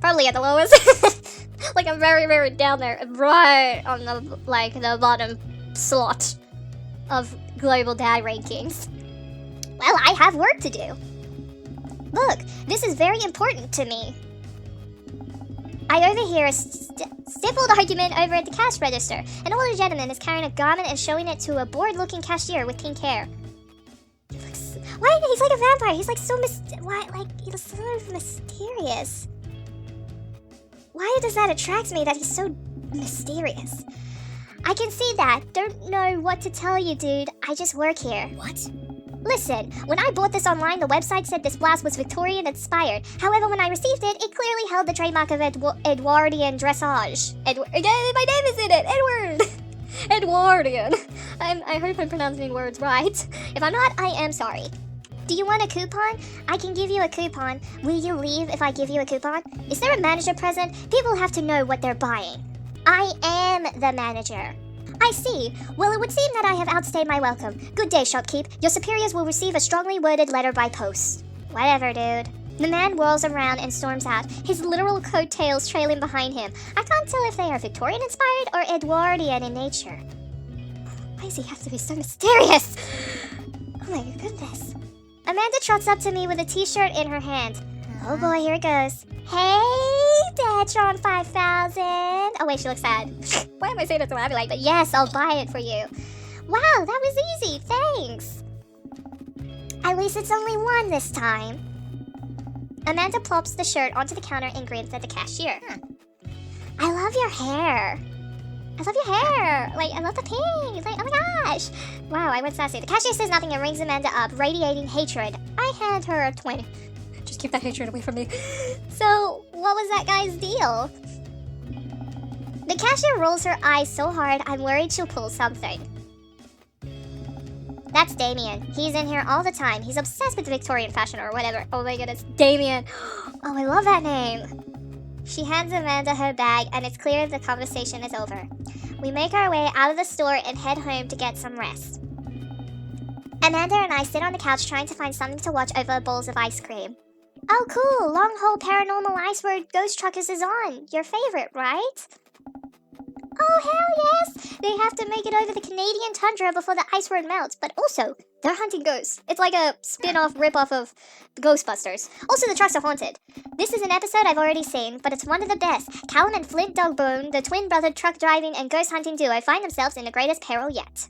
Probably at the lowest. Like, I'm very, very down there. Right on the, like, the bottom slot of global dad rankings. Well, I have work to do. Look, this is very important to me. I overhear a stifled argument over at the cash register. An older gentleman is carrying a garment and showing it to a bored-looking cashier with pink hair. He looks... why? He's like a vampire. He's like so he's so mysterious. Why does that attract me that he's so mysterious? I can see that. Don't know what to tell you, dude. I just work here. What? Listen, when I bought this online, the website said this blouse was Victorian-inspired. However, when I received it, it clearly held the trademark of Edwardian dressage. My name is in it! Edward! Edwardian. I hope I'm pronouncing words right. If I'm not, I am sorry. Do you want a coupon? I can give you a coupon. Will you leave if I give you a coupon? Is there a manager present? People have to know what they're buying. I am the manager. I see. Well, it would seem that I have outstayed my welcome. Good day, shopkeep. Your superiors will receive a strongly worded letter by post. Whatever, dude. The man whirls around and storms out, his literal coattails trailing behind him. I can't tell if they are Victorian-inspired or Edwardian in nature. Why does he have to be so mysterious? Oh my goodness. Amanda trots up to me with a t-shirt in her hand. Oh boy, here it goes. Hey, Datron 5000. Oh wait, she looks sad. Why am I saying it so happy like that? Yes, I'll buy it for you. Wow, that was easy. Thanks. At least it's only one this time. Amanda plops the shirt onto the counter and grins at the cashier. I love your hair. I love your hair. Like, I love the pink. Like, oh my gosh. Wow, I went sassy. The cashier says nothing and rings Amanda up, radiating hatred. I hand her a 20. Just keep that hatred away from me. So, what was that guy's deal? The cashier rolls her eyes so hard, I'm worried she'll pull something. That's Damien. He's in here all the time. He's obsessed with Victorian fashion or whatever. Oh my goodness, Damien. Oh, I love that name. She hands Amanda her bag, and it's clear the conversation is over. We make our way out of the store and head home to get some rest. Amanda and I sit on the couch trying to find something to watch over bowls of ice cream. Oh cool, Long Haul Paranormal Ice Road Ghost Truckers is on. Your favorite, right? Oh hell yes! They have to make it over the Canadian tundra before the ice road melts, but also, they're hunting ghosts. It's like a spin-off rip-off of Ghostbusters. Also, the trucks are haunted. This is an episode I've already seen, but it's one of the best. Callum and Flint Dogbone, the twin-brother truck driving and ghost hunting duo, find themselves in the greatest peril yet.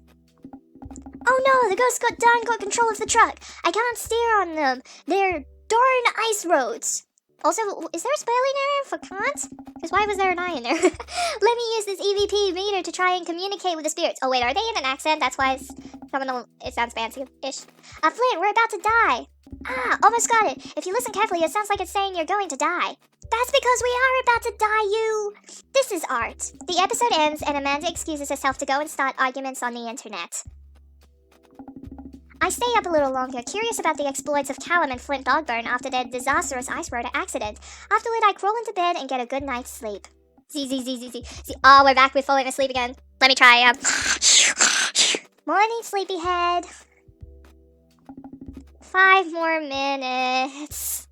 Oh no, the ghosts got control of the truck. I can't steer on them. They're darn ice roads. Also, is there a spelling error for can't? Because why was there an I in there? Let me use this EVP meter to try and communicate with the spirits. Oh wait, are they in an accent? That's why it sounds fancy-ish. Flint, we're about to die. Ah, almost got it. If you listen carefully, it sounds like it's saying you're going to die. That's because we are about to die, you. This is art. The episode ends and Amanda excuses herself to go and start arguments on the internet. I stay up a little longer, curious about the exploits of Callum and Flint Dogburn after their disastrous ice road accident. Afterward, I crawl into bed and get a good night's sleep. Z. Oh, we're back with falling asleep again. Let me try. Morning, sleepyhead. 5 more minutes.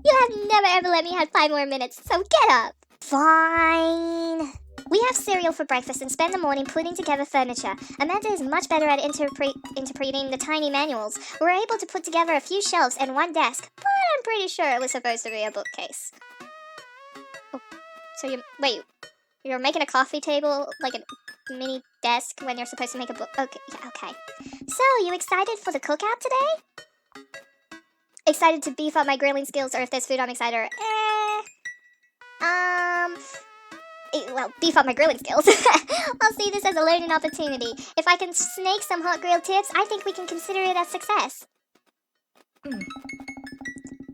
You have never ever let me have 5 more minutes, so get up. Fine. We have cereal for breakfast and spend the morning putting together furniture. Amanda is much better at interpreting the tiny manuals. We're able to put together a few shelves and one desk, but I'm pretty sure it was supposed to be a bookcase. Oh, so you're making a coffee table, like a mini desk, when you're supposed to make a book? Okay, yeah, okay. So, you excited for the cookout today? Excited to beef up my grilling skills, or if there's food I'm excited, well, beef up my grilling skills. I'll see this as a learning opportunity. If I can snake some hot grilled tips, I think we can consider it a success.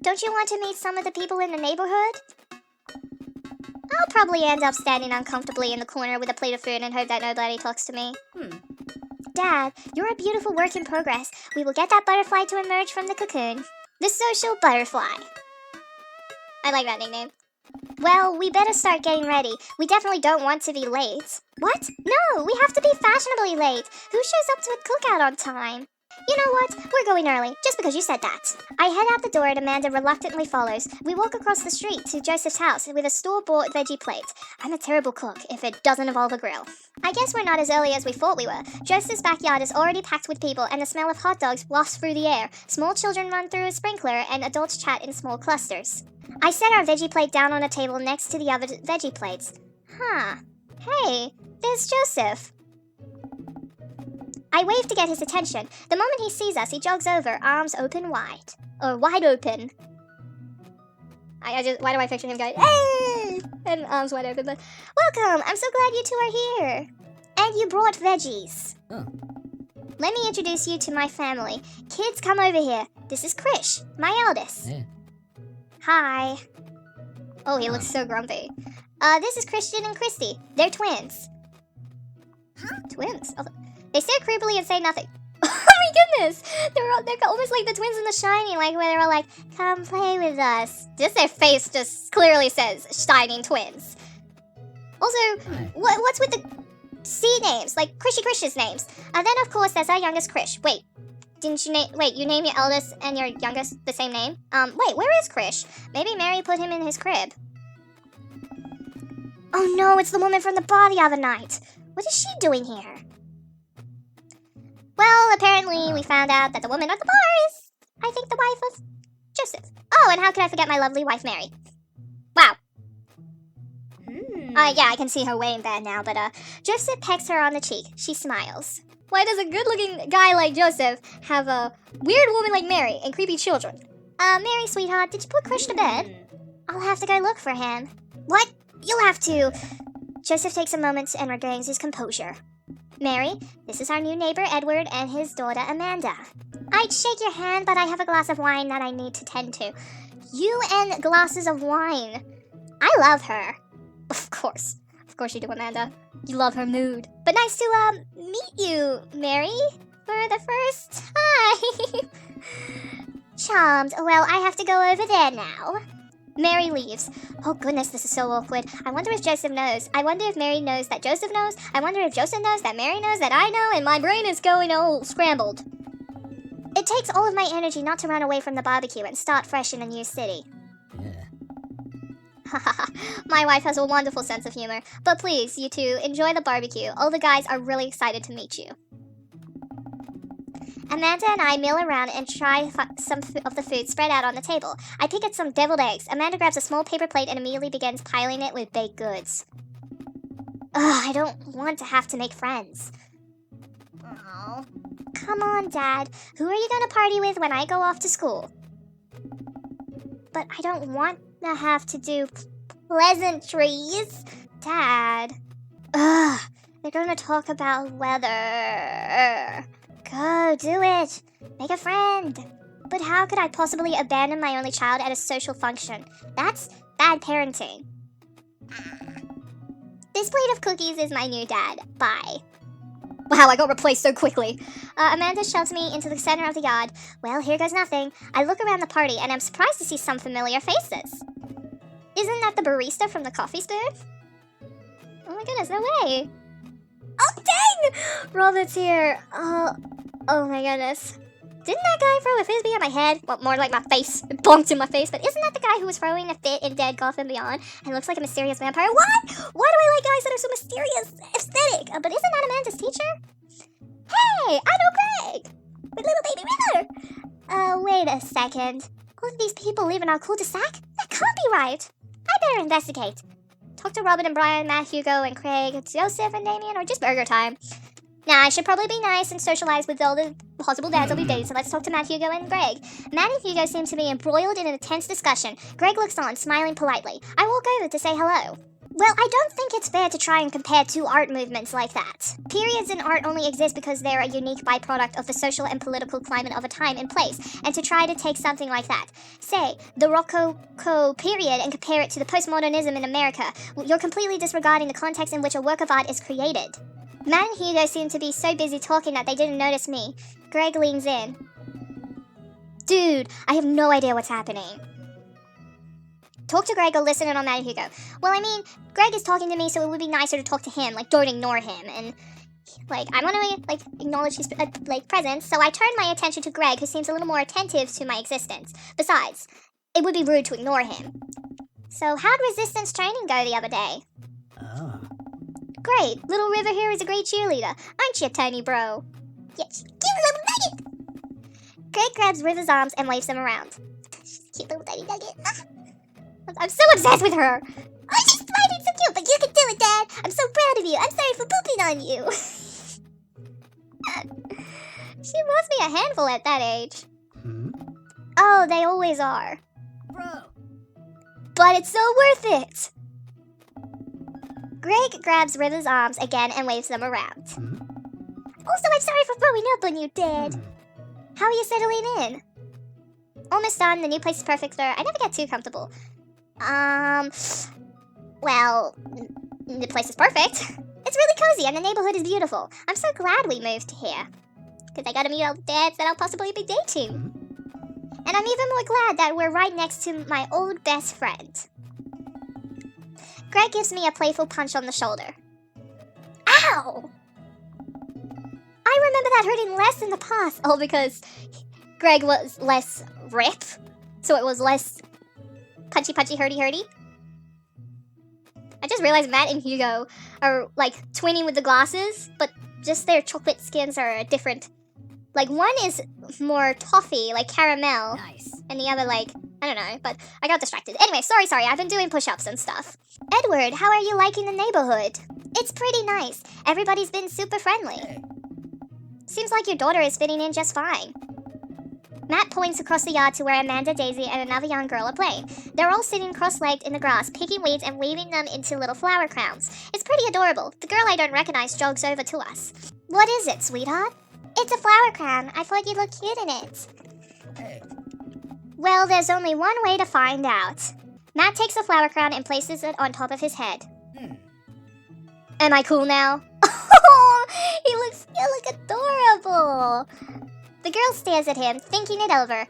Don't you want to meet some of the people in the neighborhood? I'll probably end up standing uncomfortably in the corner with a plate of food and hope that nobody talks to me. Dad, you're a beautiful work in progress. We will get that butterfly to emerge from the cocoon. The social butterfly. I like that nickname. Well, we better start getting ready. We definitely don't want to be late. What? No, we have to be fashionably late. Who shows up to a cookout on time? You know what? We're going early, just because you said that. I head out the door and Amanda reluctantly follows. We walk across the street to Joseph's house with a store-bought veggie plate. I'm a terrible cook if it doesn't involve a grill. I guess we're not as early as we thought we were. Joseph's backyard is already packed with people and the smell of hot dogs wafts through the air. Small children run through a sprinkler and adults chat in small clusters. I set our veggie plate down on a table next to the other veggie plates. Hey, there's Joseph. I wave to get his attention. The moment he sees us, he jogs over, arms open wide. Or wide open. Why do I picture him going, hey! And arms wide open, but welcome! I'm so glad you two are here. And you brought veggies. Oh. Let me introduce you to my family. Kids, come over here. This is Krish, my eldest. Yeah. Hi. Oh, he looks so grumpy. This is Christian and Christy. They're twins. Twins? Oh. They stare creepily and say nothing. Oh my goodness! They're almost like the twins in The Shining, like where they're all like, come play with us. Just their face just clearly says Shining twins. Also, what's with the C names, like Krish's names? And then of course there's our youngest Krish. Wait, you name your eldest and your youngest the same name? Wait, where is Krish? Maybe Mary put him in his crib. Oh no, it's the woman from the bar the other night. What is she doing here? Well, apparently we found out that the woman at the bar is, I think, the wife of Joseph. Oh, and how could I forget my lovely wife, Mary? Wow. Yeah, I can see her way in bed now, but Joseph pecks her on the cheek. She smiles. Why does a good-looking guy like Joseph have a weird woman like Mary and creepy children? Mary, sweetheart, did you put Krish to bed? I'll have to go look for him. What? You'll have to. Joseph takes a moment and regains his composure. Mary, this is our new neighbor Edward and his daughter Amanda. I'd shake your hand, but I have a glass of wine that I need to tend to. You and glasses of wine. I love her. Of course you do, Amanda. You love her mood. But nice to, meet you, Mary, for the first time. Charmed. Well, I have to go over there now. Mary leaves. Oh goodness, this is so awkward. I wonder if Joseph knows. I wonder if Mary knows that Joseph knows. I wonder if Joseph knows that Mary knows that I know, and my brain is going all scrambled. It takes all of my energy not to run away from the barbecue and start fresh in a new city. Yeah. My wife has a wonderful sense of humor. But please, you two, enjoy the barbecue. All the guys are really excited to meet you. Amanda and I mill around and try some of the food spread out on the table. I pick at some deviled eggs. Amanda grabs a small paper plate and immediately begins piling it with baked goods. Ugh, I don't want to have to make friends. Oh. Come on, Dad. Who are you going to party with when I go off to school? But I don't want to have to do pleasantries. Dad. Ugh, they're going to talk about weather. Go, do it. Make a friend. But how could I possibly abandon my only child at a social function? That's bad parenting. This plate of cookies is my new dad. Bye. Wow, I got replaced so quickly. Amanda shoves me into the center of the yard. Well, here goes nothing. I look around the party and I'm surprised to see some familiar faces. Isn't that the barista from the coffee spoon? Oh my goodness, no way. Oh, dang! Robert's here. Oh my goodness. Didn't that guy throw a frisbee at my head? Well, more like my face. It bonked in my face. But isn't that the guy who was throwing a fit in Dead Gotham Beyond and looks like a mysterious vampire? What? Why do I like guys that are so mysterious? Aesthetic. But isn't that Amanda's teacher? Hey, I know Greg. With little baby River. Wait a second. All of these people live in our cul-de-sac? That can't be right. I better investigate. Talk to Robin and Brian, Matt, Hugo, and Craig, Joseph and Damien, or just burger time. Now, I should probably be nice and socialize with all the possible dads I'll be dating, so let's talk to Matt, Hugo, and Greg. Matt and Hugo seem to be embroiled in an intense discussion. Greg looks on, smiling politely. I walk over to say hello. Well, I don't think it's fair to try and compare two art movements like that. Periods in art only exist because they're a unique byproduct of the social and political climate of a time and place, and to try to take something like that, say, the Rococo period, and compare it to the postmodernism in America, you're completely disregarding the context in which a work of art is created. Matt and Hugo seem to be so busy talking that they didn't notice me. Greg leans in. Dude, I have no idea what's happening. Talk to Greg or listen in on Matt and Hugo. Well, I mean, Greg is talking to me, so it would be nicer to talk to him. Like, don't ignore him. And, like, I want to, like, acknowledge his, presence. So I turned my attention to Greg, who seems a little more attentive to my existence. Besides, it would be rude to ignore him. So how'd resistance training go the other day? Oh. Great. Little River here is a great cheerleader. Aren't you, tiny bro? Yes. Cute little nugget! Greg grabs River's arms and waves them around. Cute little tiny nugget. I'm so obsessed with her. Oh, she's fighting so cute, but you can do it, Dad. I'm so proud of you. I'm sorry for pooping on you. She must be a handful at that age. Hmm? Oh, they always are. Bro. But it's so worth it. Greg grabs River's arms again and waves them around. Hmm? Also, I'm sorry for throwing up on you, Dad. Hmm. How are you settling in? Almost done. The new place is perfect, sir. I never get too comfortable. Well, the place is perfect. It's really cozy and the neighborhood is beautiful. I'm so glad we moved here. Because I got to meet all the dads that I'll possibly be dating. And I'm even more glad that we're right next to my old best friend. Greg gives me a playful punch on the shoulder. Ow! I remember that hurting less in the past. Oh, because Greg was less rip. So it was less punchy, hurty. I just realized Matt and Hugo are like twinning with the glasses, but just their chocolate skins are different. Like one is more toffee, like caramel, Nice. and the other like, I don't know, but I got distracted. Anyway, sorry, I've been doing push-ups and stuff. Edward, how are you liking the neighborhood? It's pretty nice. Everybody's been super friendly. Hey. Seems like your daughter is fitting in just fine. Matt points across the yard to where Amanda, Daisy, and another young girl are playing. They're all sitting cross-legged in the grass, picking weeds and weaving them into little flower crowns. It's pretty adorable. The girl I don't recognize jogs over to us. What is it, sweetheart? It's a flower crown. I thought you'd look cute in it. Hey. Well, there's only one way to find out. Matt takes the flower crown and places it on top of his head. Am I cool now? You look adorable. The girl stares at him, thinking it over.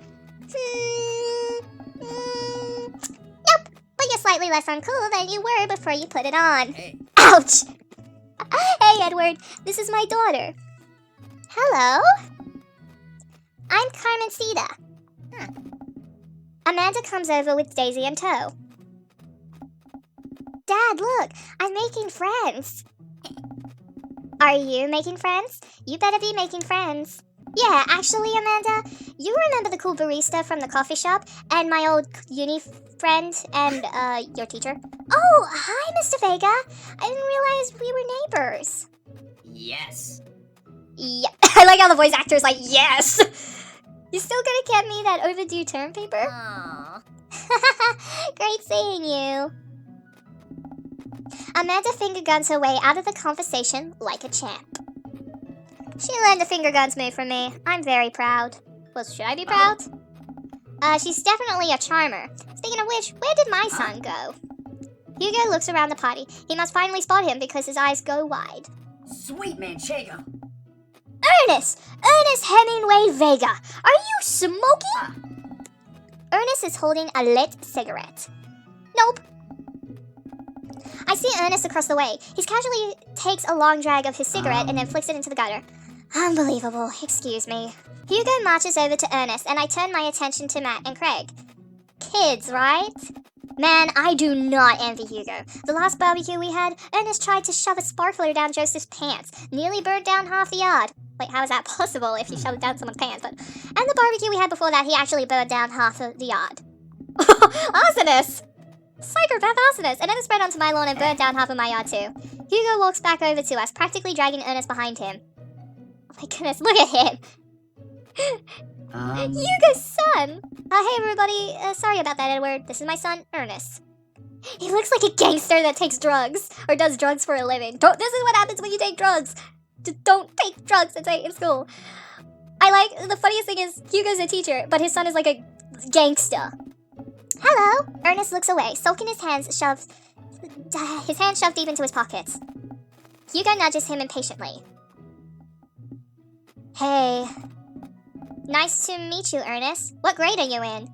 Nope, but you're slightly less uncool than you were before you put it on. Hey. Ouch! Hey, Edward, this is my daughter. Hello? I'm Carmencita. Amanda comes over with Daisy in tow. Dad, look, I'm making friends. Are you making friends? You better be making friends. Yeah, actually, Amanda, you remember the cool barista from the coffee shop and my old uni friend and your teacher? Oh, hi, Mr. Vega. I didn't realize we were neighbors. Yes. Yeah, I like how the voice actor's like, yes. You still gonna get me that overdue term paper? Aww. Great seeing you. Amanda finger guns her way out of the conversation like a champ. She learned the finger guns move from me. I'm very proud. Well, should I be proud? She's definitely a charmer. Speaking of which, where did my son go? Hugo looks around the party. He must finally spot him because his eyes go wide. Sweet manchego. Ernest Hemingway Vega! Are you smoking? Ernest is holding a lit cigarette. Nope. I see Ernest across the way. He casually takes a long drag of his cigarette and then flicks it into the gutter. Unbelievable. Excuse me. Hugo marches over to Ernest, and I turn my attention to Matt and Craig. Kids, right? Man, I do not envy Hugo. The last barbecue we had, Ernest tried to shove a sparkler down Joseph's pants. Nearly burned down half the yard. Wait, how is that possible if you shove it down someone's pants? But and the barbecue we had before that, he actually burned down half of the yard. Arsonist! Psychopath arsonist! And then it spread onto my lawn and burned down half of my yard too. Hugo walks back over to us, practically dragging Ernest behind him. Oh my goodness, look at him! Hugo's son! Hey everybody, sorry about that, Edward. This is my son, Ernest. He looks like a gangster that takes drugs or does drugs for a living. This is what happens when you take drugs. Just don't take drugs in school. The funniest thing is Hugo's a teacher, but his son is like a gangster. Hello. Ernest looks away, sulking his hands shoved deep into his pockets. Hugo nudges him impatiently. Hey. Nice to meet you, Ernest. What grade are you in?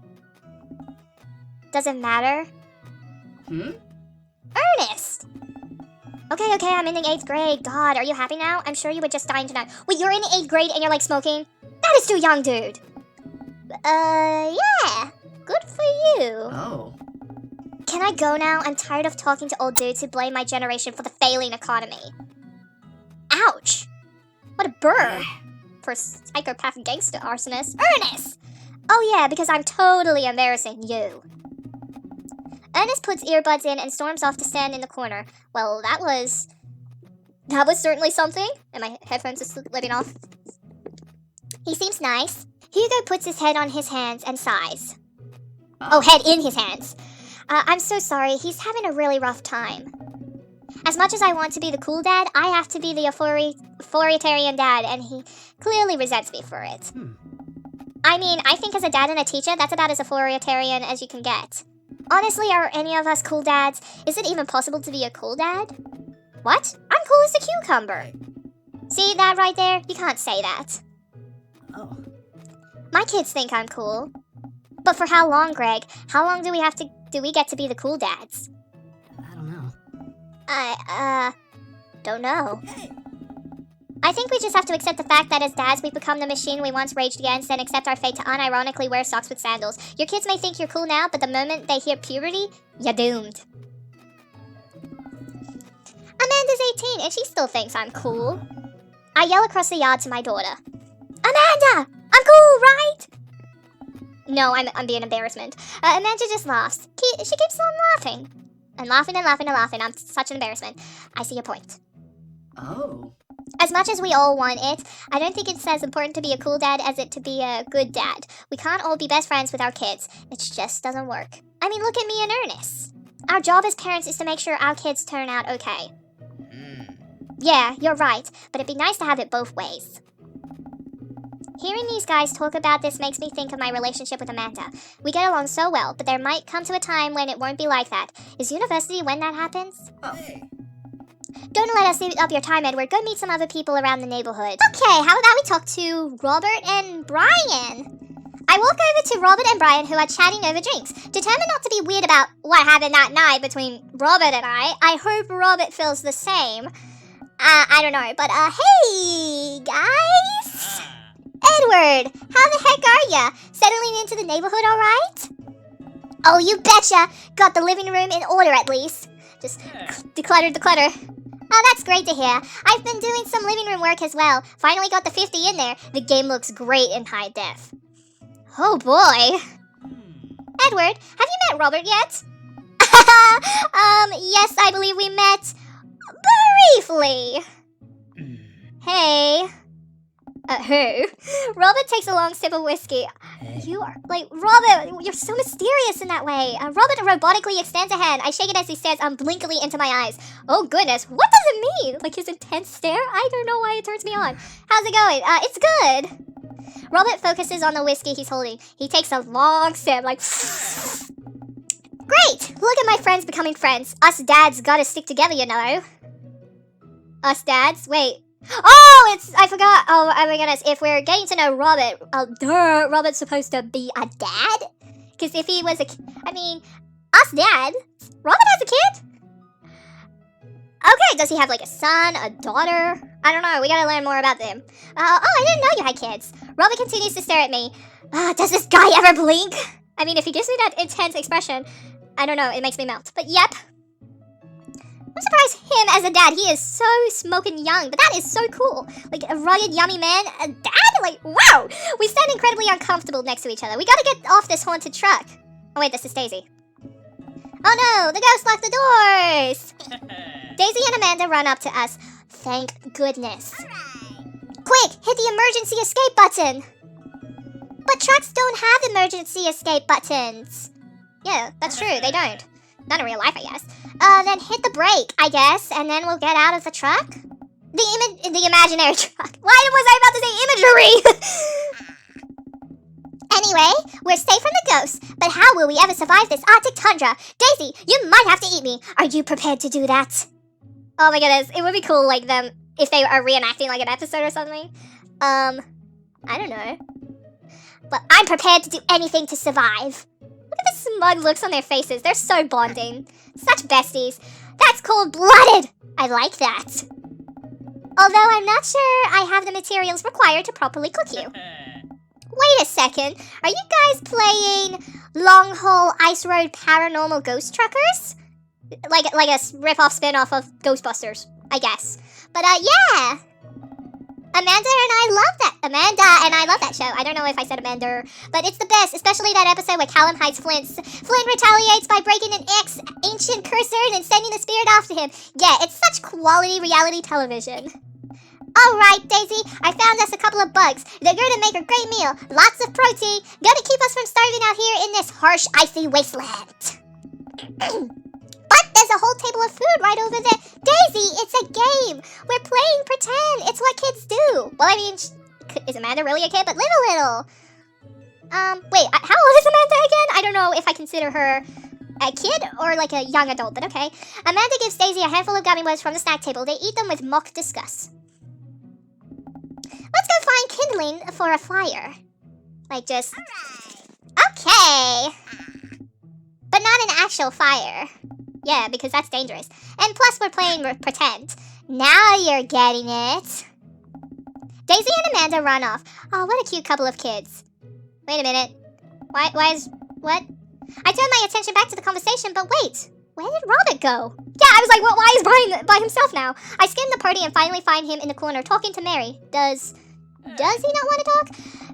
Does it matter? Ernest! Okay, I'm in the 8th grade. God, are you happy now? I'm sure you were just dying to know. Wait, you're in 8th grade and you're like smoking? That is too young, dude. Yeah. Good for you. Oh. Can I go now? I'm tired of talking to old dudes who blame my generation for the failing economy. Ouch. What a burr. For a psychopath gangster arsonist. Ernest! Oh yeah, because I'm totally embarrassing you. Ernest puts earbuds in and storms off to stand in the corner. Well, that was certainly something. And my headphones are slipping off. He seems nice. Hugo puts his head on his hands and sighs. Oh, head in his hands. I'm so sorry. He's having a really rough time. As much as I want to be the cool dad, I have to be the authoritarian dad, and he clearly resents me for it. I mean, I think as a dad and a teacher, that's about as authoritarian as you can get. Honestly, are any of us cool dads? Is it even possible to be a cool dad? What? I'm cool as a cucumber. See that right there? You can't say that. Oh. My kids think I'm cool. But for how long, Greg? How long do we get to be the cool dads? I don't know. Don't know. Hey. I think we just have to accept the fact that as dads, we've become the machine we once raged against and accept our fate to unironically wear socks with sandals. Your kids may think you're cool now, but the moment they hear puberty, you're doomed. Amanda's 18, and she still thinks I'm cool. I yell across the yard to my daughter. Amanda! I'm cool, right? No, I'm being embarrassment. Amanda just laughs. She keeps on laughing. And laughing and laughing and laughing. I'm such an embarrassment. I see your point. Oh. As much as we all want it, I don't think it's as important to be a cool dad as it to be a good dad. We can't all be best friends with our kids. It just doesn't work. I mean, look at me and Ernest. Our job as parents is to make sure our kids turn out okay. Yeah, you're right, but it'd be nice to have it both ways. Hearing these guys talk about this makes me think of my relationship with Amanda. We get along so well, but there might come to a time when it won't be like that. Is university when that happens? Oh. Hey. Don't let us eat up your time, Edward. Go meet some other people around the neighborhood. Okay, how about we talk to Robert and Brian? I walk over to Robert and Brian, who are chatting over drinks. Determined not to be weird about what happened that night between Robert and I hope Robert feels the same. I don't know, but hey, guys? Edward, how the heck are ya? Settling into the neighborhood all right? Oh, you betcha. Got the living room in order at least. Just decluttered the clutter. Oh, that's great to hear. I've been doing some living room work as well. Finally got the 50 in there. The game looks great in high def. Oh boy. Edward, have you met Robert yet? Yes, I believe we met briefly. Hey. Who? Robert takes a long sip of whiskey. You are, Robert, you're so mysterious in that way. Robert robotically extends a hand. I shake it as he stares unblinkingly into my eyes. Oh goodness, what does it mean? Like his intense stare? I don't know why it turns me on. How's it going? It's good. Robert focuses on the whiskey he's holding. He takes a long sip, like... Great! Look at my friends becoming friends. Us dads gotta stick together, you know. Us dads? Wait. Oh, I forgot. Oh my goodness. If we're getting to know Robert, Robert's supposed to be a dad? Because if he was us dads, Robert has a kid? Okay, does he have like a son, a daughter? I don't know. We gotta learn more about them. I didn't know you had kids. Robert continues to stare at me. Does this guy ever blink? I mean, if he gives me that intense expression, I don't know. It makes me melt. But yep. I'm surprised him as a dad. He is so smoking young, but that is so cool. Like a rugged, yummy man, a dad? Like, wow! We stand incredibly uncomfortable next to each other. We gotta get off this haunted truck. Oh wait, this is Daisy. Oh no, the ghost locked the doors! Daisy and Amanda run up to us. Thank goodness. Quick, hit the emergency escape button! But trucks don't have emergency escape buttons. Yeah, that's true, they don't. Not in real life, I guess. Then hit the brake, I guess, and then we'll get out of the truck. The imaginary truck. Why was I about to say imagery? Anyway, we're safe from the ghosts, but how will we ever survive this Arctic tundra? Daisy, you might have to eat me. Are you prepared to do that? Oh my goodness, it would be cool, like, them, if they are reenacting, like, an episode or something. I don't know. But I'm prepared to do anything to survive. Look at the smug looks on their faces. They're so bonding. Such besties. That's cold-blooded. I like that. Although I'm not sure I have the materials required to properly cook you. Wait a second. Are you guys playing Long Haul Ice Road Paranormal Ghost Truckers? Like a rip-off spin-off of Ghostbusters, I guess. But, yeah. Amanda and I love that show. I don't know if I said Amanda, but it's the best, especially that episode where Callum hides Flint. Flint retaliates by breaking an ancient cursor and sending the spirit after him. Yeah, it's such quality reality television. Alright, Daisy, I found us a couple of bugs. They're going to make a great meal. Lots of protein. Going to keep us from starving out here in this harsh, icy wasteland. But there's a whole table of food right over there. Daisy, it's a game. We're playing pretend. It's what kids do. Well, I mean, is Amanda really a kid? But little. Wait, how old is Amanda again? I don't know if I consider her a kid or like a young adult, but okay. Amanda gives Daisy a handful of gummy worms from the snack table. They eat them with mock disgust. Let's go find kindling for a fire. Like just... Okay. But not an actual fire. Yeah, because that's dangerous. And plus we're playing pretend. Now you're getting it. Daisy and Amanda run off. Oh, what a cute couple of kids. Wait a minute. What? I turned my attention back to the conversation, but wait. Where did Robert go? Yeah, I was like, well, why is Brian by himself now? I skimmed the party and finally find him in the corner talking to Mary. Does he not want to talk?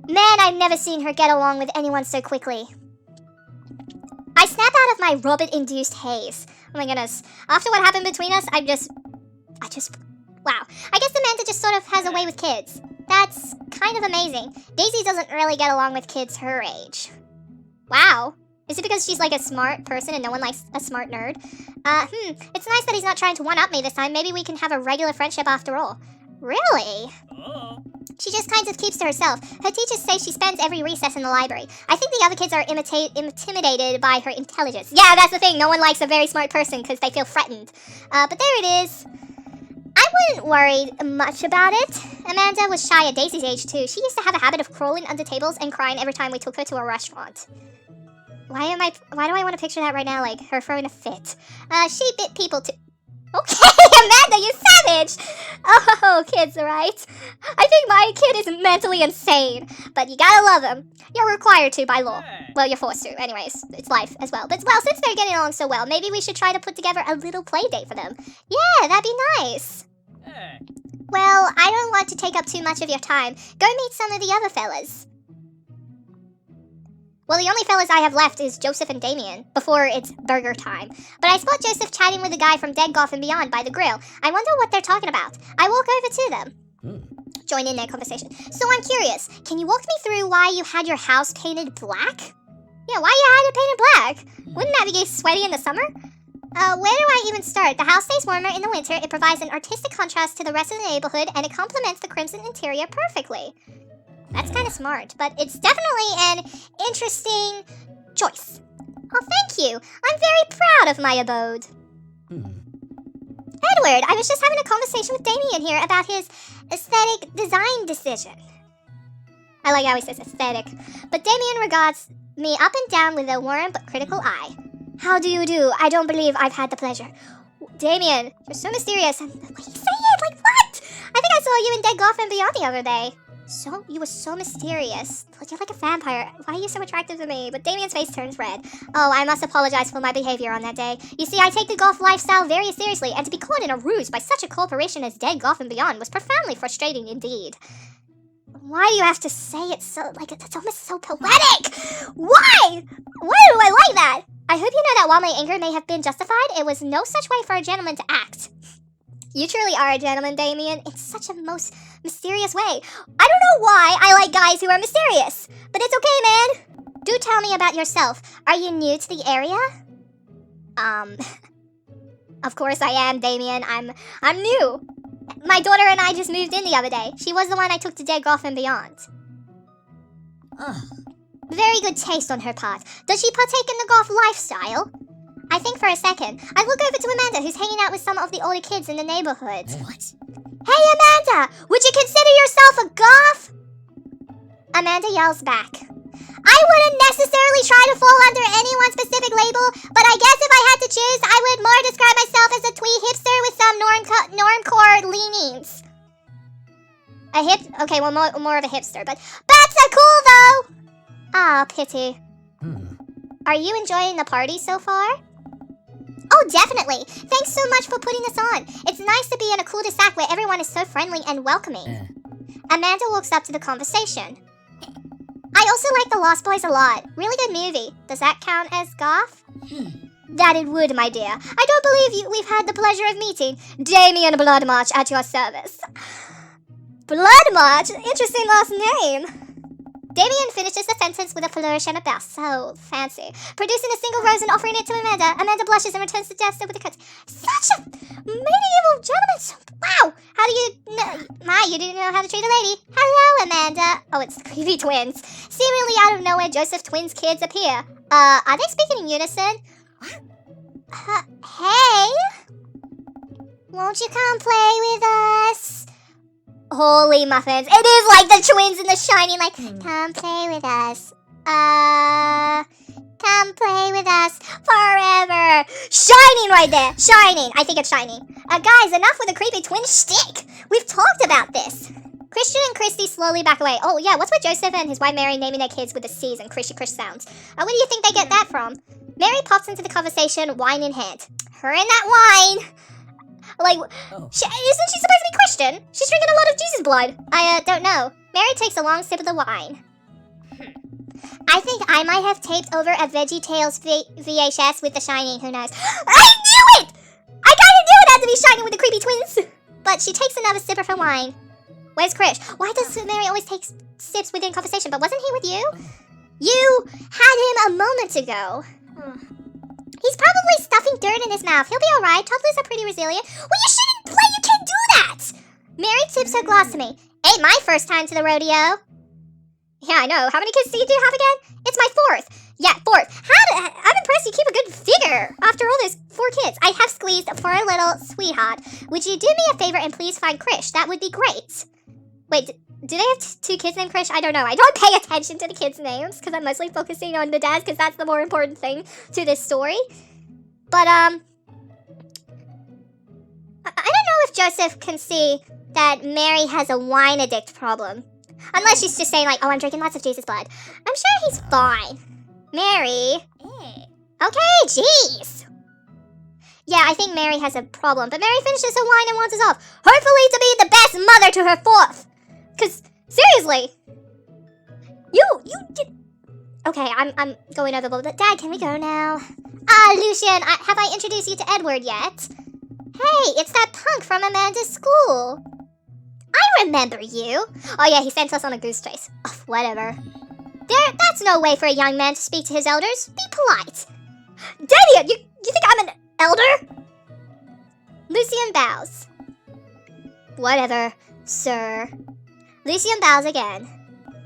Man, I've never seen her get along with anyone so quickly. I snap out of my Robert-induced haze. Oh my goodness. After what happened between us, wow. I guess Amanda just sort of has a way with kids. That's kind of amazing. Daisy doesn't really get along with kids her age. Wow. Is it because she's like a smart person and no one likes a smart nerd? It's nice that he's not trying to one-up me this time. Maybe we can have a regular friendship after all. Really? She just kind of keeps to herself. Her teachers say she spends every recess in the library. I think the other kids are intimidated by her intelligence. Yeah, that's the thing. No one likes a very smart person because they feel threatened. But there it is. I wouldn't worry much about it. Amanda was shy at Daisy's age too. She used to have a habit of crawling under tables and crying every time we took her to a restaurant. Why do I want to picture that right now, like her throwing a fit? She bit people too. Okay, Amanda, you savage! Oh, kids, right? I think my kid is mentally insane, but you gotta love him. You're required to by law. Well, you're forced to. Anyways, it's life as well. But, well, since they're getting along so well, maybe we should try to put together a little play date for them. Yeah, that'd be nice. Well, I don't want to take up too much of your time. Go meet some of the other fellas. Well, the only fellas I have left is Joseph and Damien, before it's burger time. But I spot Joseph chatting with a guy from Dead Goth and Beyond by the grill. I wonder what they're talking about. I walk over to them. Join in their conversation. So I'm curious, can you walk me through why you had your house painted black? Yeah, why you had it painted black? Wouldn't that be sweaty in the summer? Where do I even start? The house stays warmer in the winter, it provides an artistic contrast to the rest of the neighborhood, and it complements the crimson interior perfectly. That's kind of smart, but it's definitely an interesting choice. Oh, thank you. I'm very proud of my abode. Edward, I was just having a conversation with Damien here about his aesthetic design decision. I like how he says aesthetic. But Damien regards me up and down with a warm but critical eye. How do you do? I don't believe I've had the pleasure. Damien, you're so mysterious. What are you saying? Like what? I think I saw you in Dead Goth and Beyond the other day. You were so mysterious. You're like a vampire. Why are you so attractive to me? But Damien's face turns red. Oh, I must apologize for my behavior on that day. You see, I take the goth lifestyle very seriously, and to be caught in a ruse by such a corporation as Dead Goth and Beyond was profoundly frustrating indeed. Why do you have to say it so, like, it's almost so poetic? Why? Why do I like that? I hope you know that while my anger may have been justified, it was no such way for a gentleman to act. You truly are a gentleman, Damien, in such a most mysterious way. I don't know why I like guys who are mysterious, but it's okay, man. Do tell me about yourself. Are you new to the area? Of course I am, Damien. I'm new. My daughter and I just moved in the other day. She was the one I took to Dead Golf and Beyond. Oh. Very good taste on her part. Does she partake in the golf lifestyle? I think for a second. I look over to Amanda, who's hanging out with some of the older kids in the neighborhood. What? Hey, Amanda! Would you consider yourself a goth? Amanda yells back. I wouldn't necessarily try to fall under any one specific label, but I guess if I had to choose, I would more describe myself as a twee hipster with some normcore leanings. Okay, well, more of a hipster, but bats are cool, though! Aw, pity. Are you enjoying the party so far? Oh, definitely. Thanks so much for putting this on. It's nice to be in a cul-de-sac where everyone is so friendly and welcoming. Amanda walks up to the conversation. I also like The Lost Boys a lot. Really good movie. Does that count as goth? That it would, my dear. I don't believe we've had the pleasure of meeting. Damien Bloodmarch at your service. Bloodmarch? Interesting last name. Damien finishes the sentence with a flourish and a bow. So fancy. Producing a single rose and offering it to Amanda. Amanda blushes and returns the gesture with a cut. Such a medieval gentleman. Wow. How do you know? You didn't know how to treat a lady. Hello, Amanda. Oh, it's the creepy twins. Seemingly out of nowhere, Joseph twins' kids appear. Are they speaking in unison? Hey. Won't you come play with us? Holy muffins. It is like the twins in The Shining, like, come play with us. Come play with us forever. Shining right there. Shining. I think it's Shining. Guys, enough with the creepy twin shtick. We've talked about this. Christian and Christy slowly back away. Oh, yeah, what's with Joseph and his wife Mary naming their kids with the C's and Christy Chris sounds? Where do you think they get that from? Mary pops into the conversation, wine in hand. Her and that wine. Like, isn't she supposed to be Christian? She's drinking a lot of Jesus blood. I don't know. Mary takes a long sip of the wine. I think I might have taped over a VeggieTales VHS with The Shining. Who knows? I knew it! I kinda knew it had to be Shining with the creepy twins. But she takes another sip of her wine. Where's Krish? Why does Mary always take sips within conversation? But wasn't he with you? You had him a moment ago. He's probably stuffing dirt in his mouth. He'll be alright. Toddlers are pretty resilient. Well, you shouldn't play. You can't do that. Mary tips her glass to me. Ain't my first time to the rodeo. Yeah, I know. How many kids do you have again? It's my fourth. Yeah, fourth. I'm impressed you keep a good figure. After all, there's 4 kids. I have squeezed for a little sweetheart. Would you do me a favor and please find Krish? That would be great. Wait, do they have 2 kids named Krish? I don't know. I don't pay attention to the kids' names because I'm mostly focusing on the dads because that's the more important thing to this story. But, I don't know if Joseph can see that Mary has a wine addict problem. Unless she's just saying like, oh, I'm drinking lots of Jesus blood. I'm sure he's fine. Mary. Okay, jeez. Yeah, I think Mary has a problem. But Mary finishes her wine and wanders off. Hopefully to be the best mother to her 4th. Because, seriously. You did... Okay, I'm going overboard. But Dad, can we go now? Lucian, have I introduced you to Edward yet? Hey, it's that punk from Amanda's school. I remember you. Oh yeah, he sent us on a goose chase. Oh, whatever. That's no way for a young man to speak to his elders. Be polite. Damien, you think I'm an elder? Lucian bows. Whatever, sir. Lucian bows again.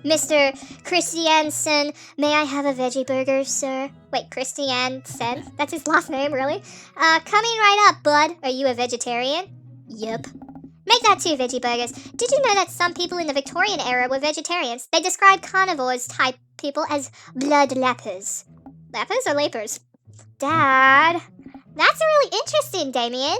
Mr. Christiansen, may I have a veggie burger, sir? Wait, Christiansen? That's his last name, really? Coming right up, bud. Are you a vegetarian? Yep. Make that 2 veggie burgers. Did you know that some people in the Victorian era were vegetarians? They described carnivores type people as blood lepers. Lepers or lapers? Dad, that's really interesting, Damien.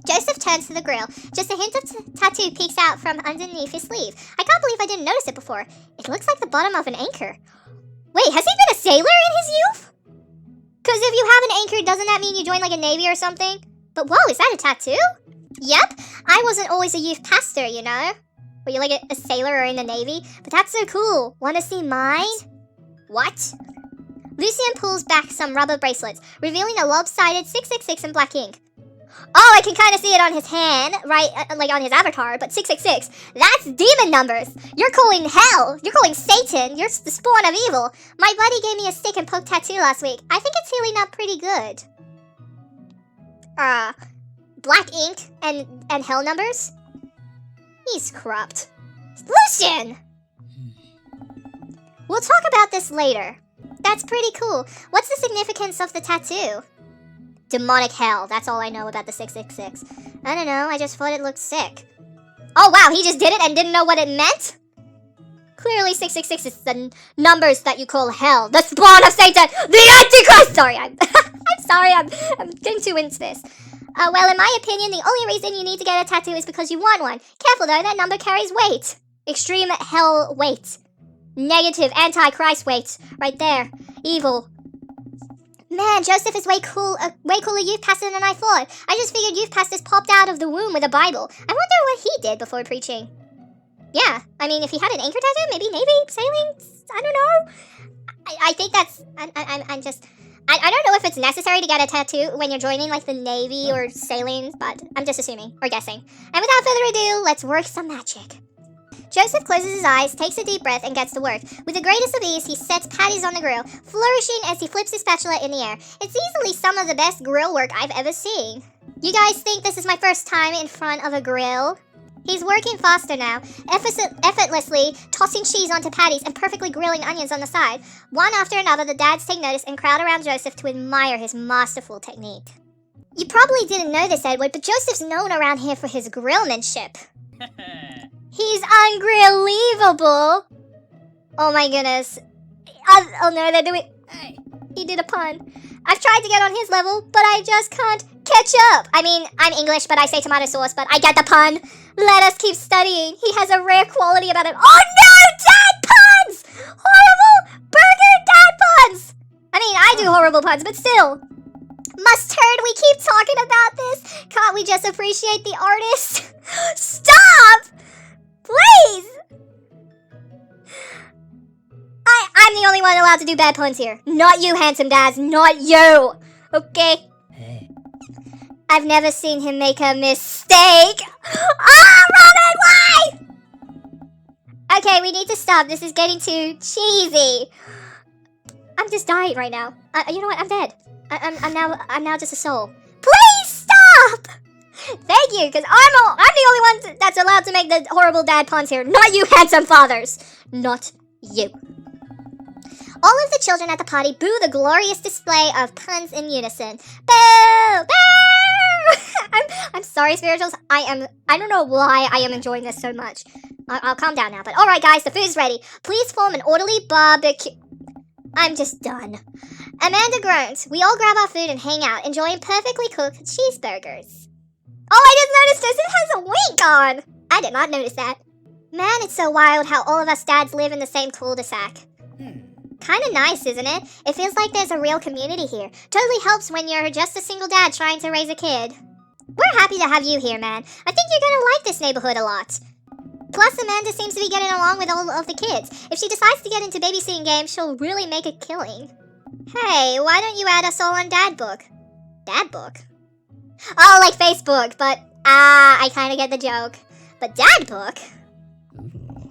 Joseph turns to the grill. Just a hint of tattoo peeks out from underneath his sleeve. I can't believe I didn't notice it before. It looks like the bottom of an anchor. Wait, has he been a sailor in his youth? Because if you have an anchor, doesn't that mean you joined like a navy or something? But whoa, is that a tattoo? Yep, I wasn't always a youth pastor, you know? Were you like a sailor or in the navy? But that's so cool. Want to see mine? What? Lucian pulls back some rubber bracelets, revealing a lopsided 666 in black ink. Oh, I can kind of see it on his hand, right, like on his avatar, but 666, that's demon numbers. You're calling hell. You're calling Satan. You're the spawn of evil. My buddy gave me a stick and poke tattoo last week. I think it's healing up pretty good. black ink and hell numbers? He's corrupt. Lucian! We'll talk about this later. That's pretty cool. What's the significance of the tattoo? Demonic hell. That's all I know about the 666. I don't know. I just thought it looked sick. Oh, wow. He just did it and didn't know what it meant? Clearly, 666 is the numbers that you call hell. The spawn of Satan. The Antichrist. Sorry, I'm sorry. I'm getting too into this. Well, in my opinion, the only reason you need to get a tattoo is because you want one. Careful, though. That number carries weight. Extreme hell weight. Negative anti-Christ weight. Right there. Evil. Man, Joseph is way cooler youth pastor than I thought. I just figured youth pastors popped out of the womb with a Bible. I wonder what he did before preaching. Yeah, I mean, if he had an anchor tattoo, maybe Navy, sailing, I don't know. I think that's, I don't know if it's necessary to get a tattoo when you're joining, like, the Navy or sailing, but I'm just assuming, or guessing. And without further ado, let's work some magic. Joseph closes his eyes, takes a deep breath, and gets to work. With the greatest of ease, he sets patties on the grill, flourishing as he flips his spatula in the air. It's easily some of the best grill work I've ever seen. You guys think this is my first time in front of a grill? He's working faster now, effortlessly tossing cheese onto patties and perfectly grilling onions on the side. One after another, the dads take notice and crowd around Joseph to admire his masterful technique. You probably didn't know this, Edward, but Joseph's known around here for his grillmanship. He's ungrillevable. Oh my goodness. Oh no, they're doing... He did a pun. I've tried to get on his level, but I just can't catch up. I mean, I'm English, but I say tomato sauce, but I get the pun. Let us keep studying. He has a rare quality about him. Oh no, dad puns! Horrible burger dad puns! I mean, I do horrible puns, but still. Mustard, we keep talking about this. Can't we just appreciate the artist? Stop! Please! I'm the only one allowed to do bad puns here. Not you, handsome dads. Not you. Okay? Hey. I've never seen him make a mistake. Oh, Robin, why? Okay, we need to stop. This is getting too cheesy. I'm just dying right now. You know what? I'm dead. I'm now just a soul. Please stop! Thank you, because I'm the only one that's allowed to make the horrible dad puns here. Not you, handsome fathers. Not you. All of the children at the party boo the glorious display of puns in unison. Boo! Boo! I'm sorry, spirituals. I don't know why I am enjoying this so much. I'll calm down now, but alright guys, the food's ready. Please form an orderly barbecue. I'm just done. Amanda groans. We all grab our food and hang out, enjoying perfectly cooked cheeseburgers. Oh, I just noticed this. It has a wink on. I did not notice that. Man, it's so wild how all of us dads live in the same cul-de-sac. Kinda nice, isn't it? It feels like there's a real community here. Totally helps when you're just a single dad trying to raise a kid. We're happy to have you here, man. I think you're gonna like this neighborhood a lot. Plus, Amanda seems to be getting along with all of the kids. If she decides to get into babysitting games, she'll really make a killing. Hey, why don't you add us all on Dad Book? Dad Book? Oh, like Facebook, but, I kinda get the joke. But Dad Book?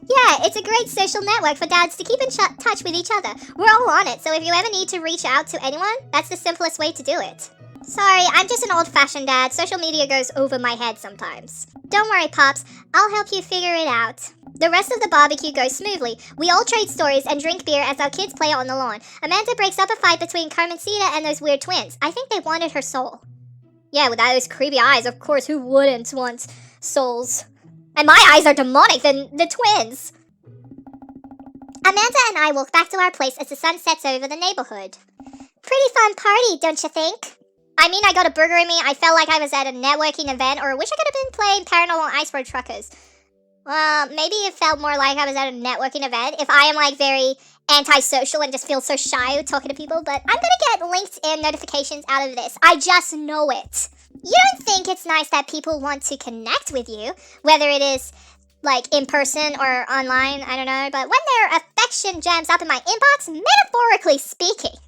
Yeah, it's a great social network for dads to keep in touch with each other. We're all on it, so if you ever need to reach out to anyone, that's the simplest way to do it. Sorry, I'm just an old-fashioned dad. Social media goes over my head sometimes. Don't worry, Pops. I'll help you figure it out. The rest of the barbecue goes smoothly. We all trade stories and drink beer as our kids play on the lawn. Amanda breaks up a fight between Carmencita and those weird twins. I think they wanted her soul. Yeah, with those creepy eyes, of course, who wouldn't want souls? And my eyes are demonic than the twins. Amanda and I walk back to our place as the sun sets over the neighborhood. Pretty fun party, don't you think? I mean, I got a burger in me. I felt like I was at a networking event, or wish I could have been playing Paranormal Ice Road Truckers. Well, maybe it felt more like I was at a networking event if I am, like, very antisocial and just feel so shy talking to people, but I'm gonna get LinkedIn notifications out of this. I just know it. You don't think it's nice that people want to connect with you, whether it is, like, in person or online, I don't know, but when their affection jams up in my inbox, metaphorically speaking,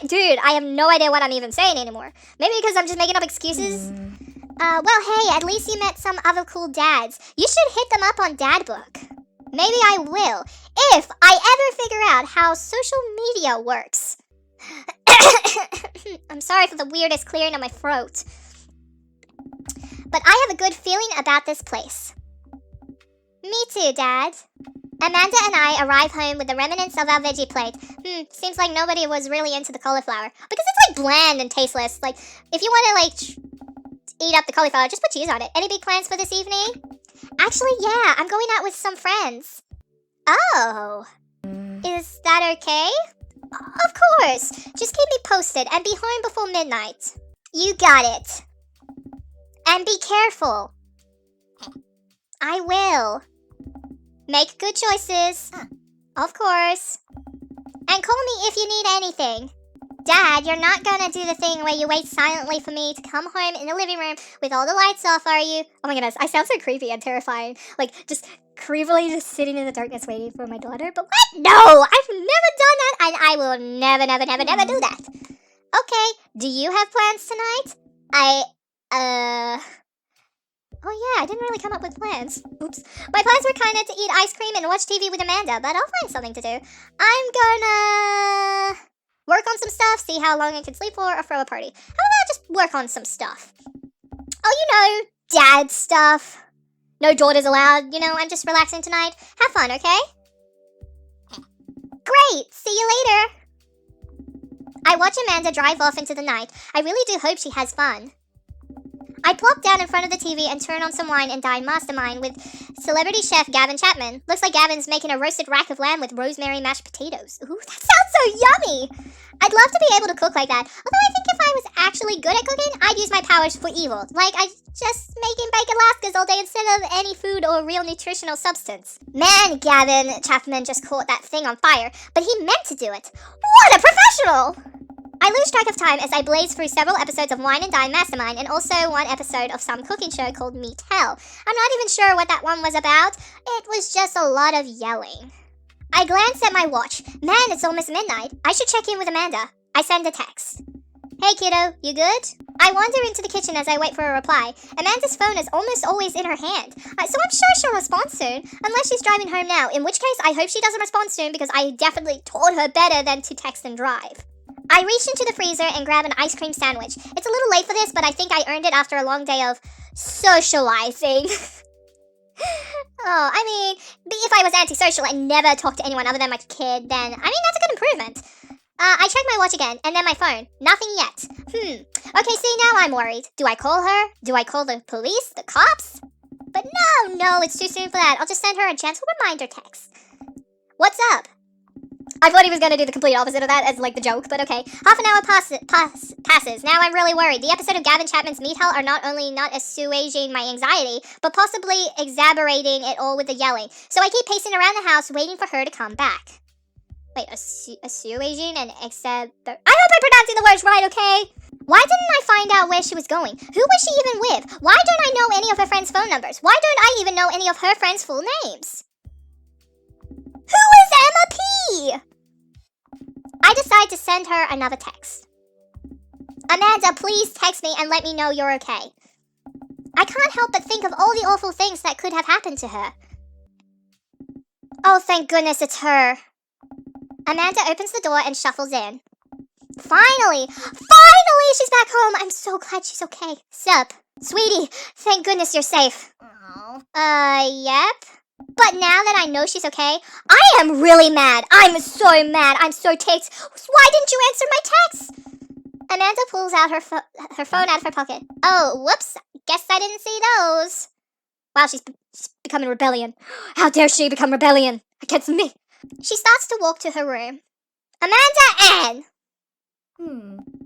Dude, I have no idea what I'm even saying anymore. Maybe because I'm just making up excuses? Well, hey, at least you met some other cool dads. You should hit them up on Dad Book. Maybe I will, if I ever figure out how social media works. I'm sorry for the weirdest clearing of my throat. but I have a good feeling about this place. Me too, Dad. Amanda and I arrive home with the remnants of our veggie plate. Seems like nobody was really into the cauliflower. Because it's like bland and tasteless. Like, if you want to like eat up the cauliflower, just put cheese on it. Any big plans for this evening? Actually, yeah, I'm going out with some friends. Oh. Is that okay? Of course. Just keep me posted and be home before midnight. You got it. And be careful. I will. Make good choices. Of course. And call me if you need anything. Dad, you're not gonna do the thing where you wait silently for me to come home in the living room with all the lights off, are you? Oh my goodness, I sound so creepy and terrifying. Like, just creepily just sitting in the darkness waiting for my daughter. But what? No! I've never done that, and I will never do that. Okay, do you have plans tonight? Oh yeah, I didn't really come up with plans. Oops. My plans were kinda to eat ice cream and watch TV with Amanda, but I'll find something to do. I'm gonna work on some stuff, see how long I can sleep for, or throw a party. How about just work on some stuff? Oh, you know, dad stuff. No daughters allowed, you know, I'm just relaxing tonight. Have fun, okay? Great, see you later. I watch Amanda drive off into the night. I really do hope she has fun. I plop down in front of the TV and turn on some wine and dine mastermind with celebrity chef Gavin Chapman. Looks like Gavin's making a roasted rack of lamb with rosemary mashed potatoes. Ooh, that sounds so yummy! I'd love to be able to cook like that, although I think if I was actually good at cooking, I'd use my powers for evil. Like, I just making bacon latkes all day instead of any food or real nutritional substance. Man, Gavin Chapman just caught that thing on fire, but he meant to do it. What a professional! I lose track of time as I blaze through several episodes of Wine and Dine Mastermind and also one episode of some cooking show called Meet Hell. I'm not even sure what that one was about. It was just a lot of yelling. I glance at my watch. Man, it's almost midnight. I should check in with Amanda. I send a text. Hey kiddo, you good? I wander into the kitchen as I wait for a reply. Amanda's phone is almost always in her hand, so I'm sure she'll respond soon, unless she's driving home now, in which case I hope she doesn't respond soon because I definitely taught her better than to text and drive. I reach into the freezer and grab an ice cream sandwich. It's a little late for this, but I think I earned it after a long day of socializing. Oh, I mean, if I was antisocial and never talked to anyone other than my kid, then, I mean, that's a good improvement. I check my watch again, and then my phone. Nothing yet. Okay, see, now I'm worried. Do I call her? Do I call the police? The cops? But no, it's too soon for that. I'll just send her a gentle reminder text. What's up? I thought he was going to do the complete opposite of that as, like, the joke, but okay. Half an hour passes. Now I'm really worried. The episode of Gavin Chapman's Meat Hell are not only not assuaging my anxiety, but possibly exacerbating it all with the yelling. So I keep pacing around the house, waiting for her to come back. Wait, assuaging and I hope I'm pronouncing the words right, okay? Why didn't I find out where she was going? Who was she even with? Why don't I know any of her friends' phone numbers? Why don't I even know any of her friends' full names? Who is Emma P? I decide to send her another text. Amanda, please text me and let me know you're okay. I can't help but think of all the awful things that could have happened to her. Oh, thank goodness it's her. Amanda opens the door and shuffles in. Finally, she's back home. I'm so glad she's okay. Sup? Sweetie, thank goodness you're safe. Yep. But now that I know she's okay, I am really mad. I'm so mad. I'm so ticked. Why didn't you answer my text? Amanda pulls out her phone out of her pocket. Oh, whoops. Guess I didn't see those. Wow, she's becoming rebellion. How dare she become rebellion against me? She starts to walk to her room. Amanda Ann!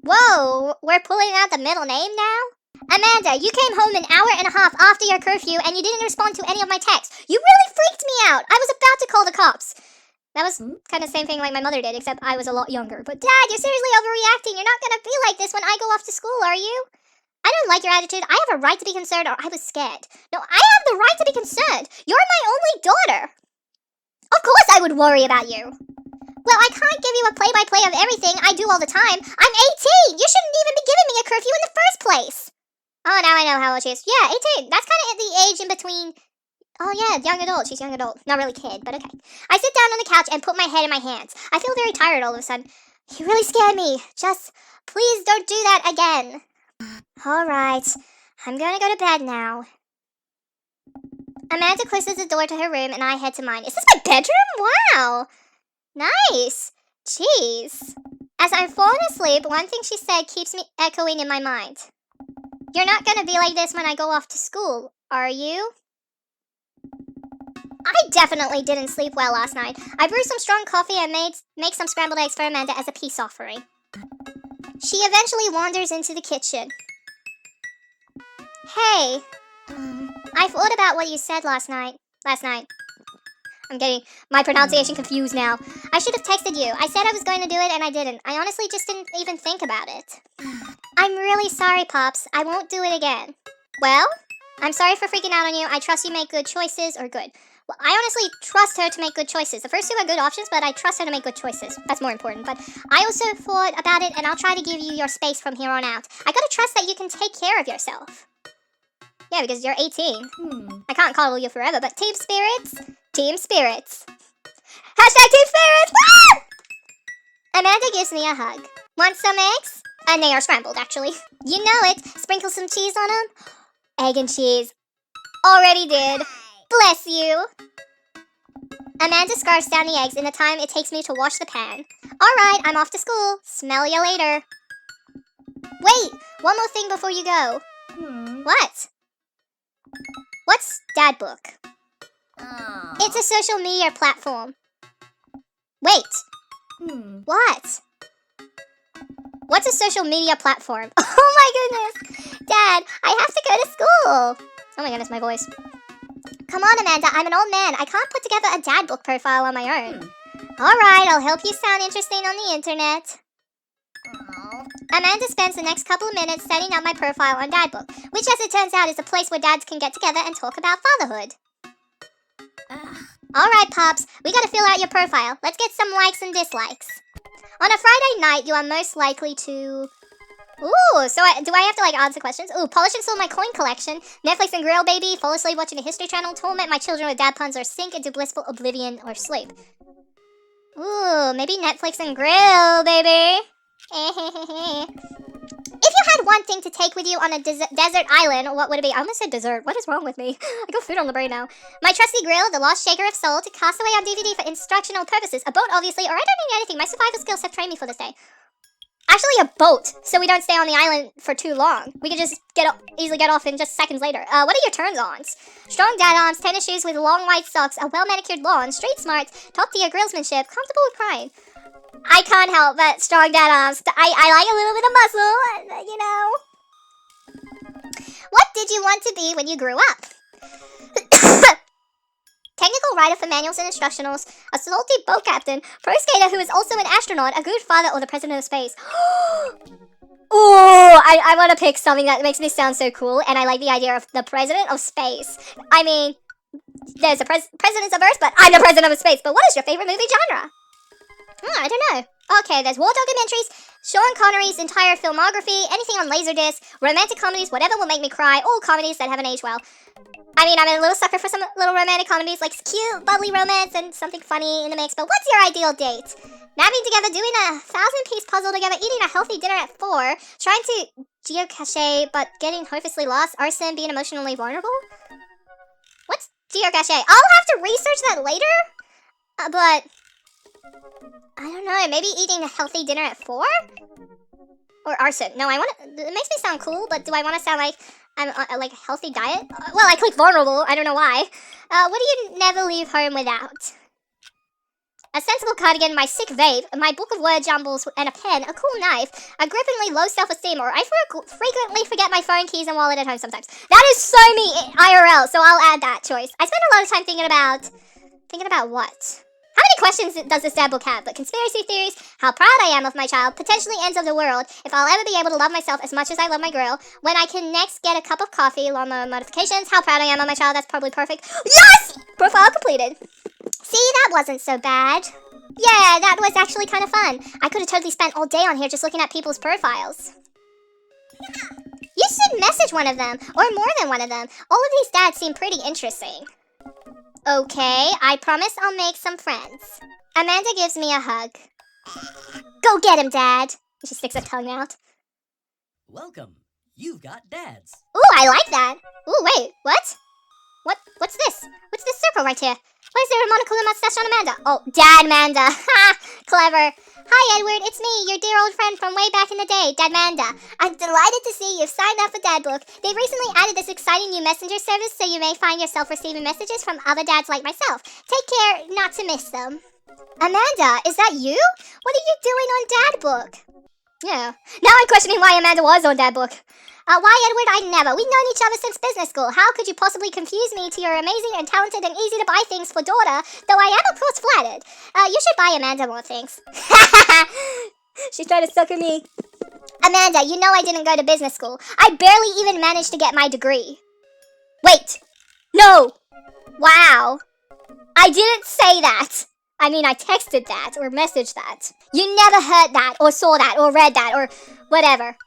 Whoa, we're pulling out the middle name now? Amanda, you came home an hour and a half after your curfew and you didn't respond to any of my texts. You really freaked me out. I was about to call the cops. That was kind of the same thing like my mother did, except I was a lot younger. But Dad, you're seriously overreacting. You're not going to be like this when I go off to school, are you? I don't like your attitude. I have a right to be concerned, or I was scared. No, I have the right to be concerned. You're my only daughter. Of course I would worry about you. Well, I can't give you a play-by-play of everything I do all the time. I'm 18. You shouldn't even be giving me a curfew in the first place. Oh, now I know how old she is. Yeah, 18. That's kind of the age in between. Oh, yeah, young adult. She's young adult. Not really kid, but okay. I sit down on the couch and put my head in my hands. I feel very tired all of a sudden. You really scared me. Just, please don't do that again. All right. I'm gonna go to bed now. Amanda closes the door to her room and I head to mine. Is this my bedroom? Wow. Nice. Jeez. As I'm falling asleep, one thing she said keeps me echoing in my mind. You're not gonna be like this when I go off to school, are you? I definitely didn't sleep well last night. I brewed some strong coffee and make some scrambled eggs for Amanda as a peace offering. She eventually wanders into the kitchen. Hey, I thought about what you said last night. I'm getting my pronunciation confused now. I should have texted you. I said I was going to do it and I didn't. I honestly just didn't even think about it. I'm really sorry, Pops. I won't do it again. Well, I'm sorry for freaking out on you. I trust you make good choices, or good. Well, I honestly trust her to make good choices. The first two are good options, but I trust her to make good choices. That's more important. But I also thought about it, and I'll try to give you your space from here on out. I gotta trust that you can take care of yourself. Yeah, because you're 18. I can't coddle you forever, but team spirits? Team spirits. Hashtag team spirits! Woo! Amanda gives me a hug. Want some eggs? And they are scrambled, actually. You know it. Sprinkle some cheese on them. Egg and cheese. Already did. Bless you. Amanda scarfs down the eggs in the time it takes me to wash the pan. Alright, I'm off to school. Smell ya later. Wait, one more thing before you go. What? What's Dad Book? It's a social media platform. Wait. What? What's a social media platform? Oh my goodness. Dad, I have to go to school. Oh my goodness, my voice. Come on, Amanda, I'm an old man. I can't put together a Dad Book profile on my own. Alright, I'll help you sound interesting on the internet. Amanda spends the next couple of minutes setting up my profile on Dad Book, which as it turns out is a place where dads can get together and talk about fatherhood. Alright, Pops, we gotta fill out your profile. Let's get some likes and dislikes. On a Friday night, you are most likely to... Ooh, so do I have to, answer questions? Ooh, polish and sort my coin collection. Netflix and grill, baby. Fall asleep watching a History Channel. Torment my children with dad puns or sink into blissful oblivion or sleep. Ooh, maybe Netflix and grill, baby. If you had one thing to take with you on a desert island, what would it be? I almost said dessert. What is wrong with me? I got food on the brain now. My trusty grill, the lost shaker of soul, to cast away on DVD for instructional purposes. A boat, obviously, or I don't need anything. My survival skills have trained me for this day. Actually, a boat, so we don't stay on the island for too long. We can just easily get off in just seconds later. What are your turns-ons? Strong dad arms, tennis shoes with long white socks, a well-manicured lawn, street smarts, top-tier grillsmanship, comfortable with crying. I can't help but strong dad arms. I like a little bit of muscle, you know. What did you want to be when you grew up? Technical writer for manuals and instructionals, a salty boat captain, pro skater who is also an astronaut, a good father, or the president of space. Ooh, I want to pick something that makes me sound so cool, and I like the idea of the president of space. I mean, there's a president of Earth, but I'm the president of space. But what is your favorite movie genre? I don't know. Okay, there's war documentaries, Sean Connery's entire filmography, anything on Laserdisc, romantic comedies, whatever will make me cry, all comedies that haven't aged well. I mean, I'm a little sucker for some little romantic comedies, like cute, bubbly romance and something funny in the mix, but what's your ideal date? Napping together, doing a 1,000-piece puzzle together, eating a healthy dinner at 4, trying to geocache but getting hopelessly lost, arson, being emotionally vulnerable? What's geocache? I'll have to research that later, but... I don't know, maybe eating a healthy dinner at 4? Or arson. No, it makes me sound cool, but do I want to sound like I'm on a healthy diet? Well, I clicked vulnerable, I don't know why. What do you never leave home without? A sensible cardigan, my sick vape, my book of word jumbles and a pen, a cool knife, a grippingly low self-esteem, or I frequently forget my phone, keys, and wallet at home sometimes. That is so me, IRL, so I'll add that choice. I spend a lot of time thinking about what? How many questions does this dad book have? But conspiracy theories, how proud I am of my child, potentially ends of the world, if I'll ever be able to love myself as much as I love my girl, when I can next get a cup of coffee, lawnmower notifications, how proud I am of my child, that's probably perfect. Yes! Profile completed. See, that wasn't so bad. Yeah, that was actually kind of fun. I could have totally spent all day on here just looking at people's profiles. You should message one of them, or more than one of them. All of these dads seem pretty interesting. Okay, I promise I'll make some friends. Amanda gives me a hug. Go get him, Dad. She sticks her tongue out. Welcome. You've got dads. Ooh, I like that. Ooh, wait, what? What's this? What's this circle right here? Why is there a monocle and mustache on Amanda? Oh, Dad Manda. Ha! Clever. Hi, Edward. It's me, your dear old friend from way back in the day, Dad Manda. I'm delighted to see you've signed up for Dad Book. They've recently added this exciting new messenger service, so you may find yourself receiving messages from other dads like myself. Take care not to miss them. Amanda, is that you? What are you doing on Dad Book? Yeah. Now I'm questioning why Amanda was on Dad Book. Why, Edward? I never. We've known each other since business school. How could you possibly confuse me to your amazing and talented and easy to buy things for daughter, though I am, of course, flattered. You should buy Amanda more things. She's trying to sucker me. Amanda, you know I didn't go to business school. I barely even managed to get my degree. Wait. No. Wow. I didn't say that. I mean, I texted that or messaged that. You never heard that or saw that or read that or whatever.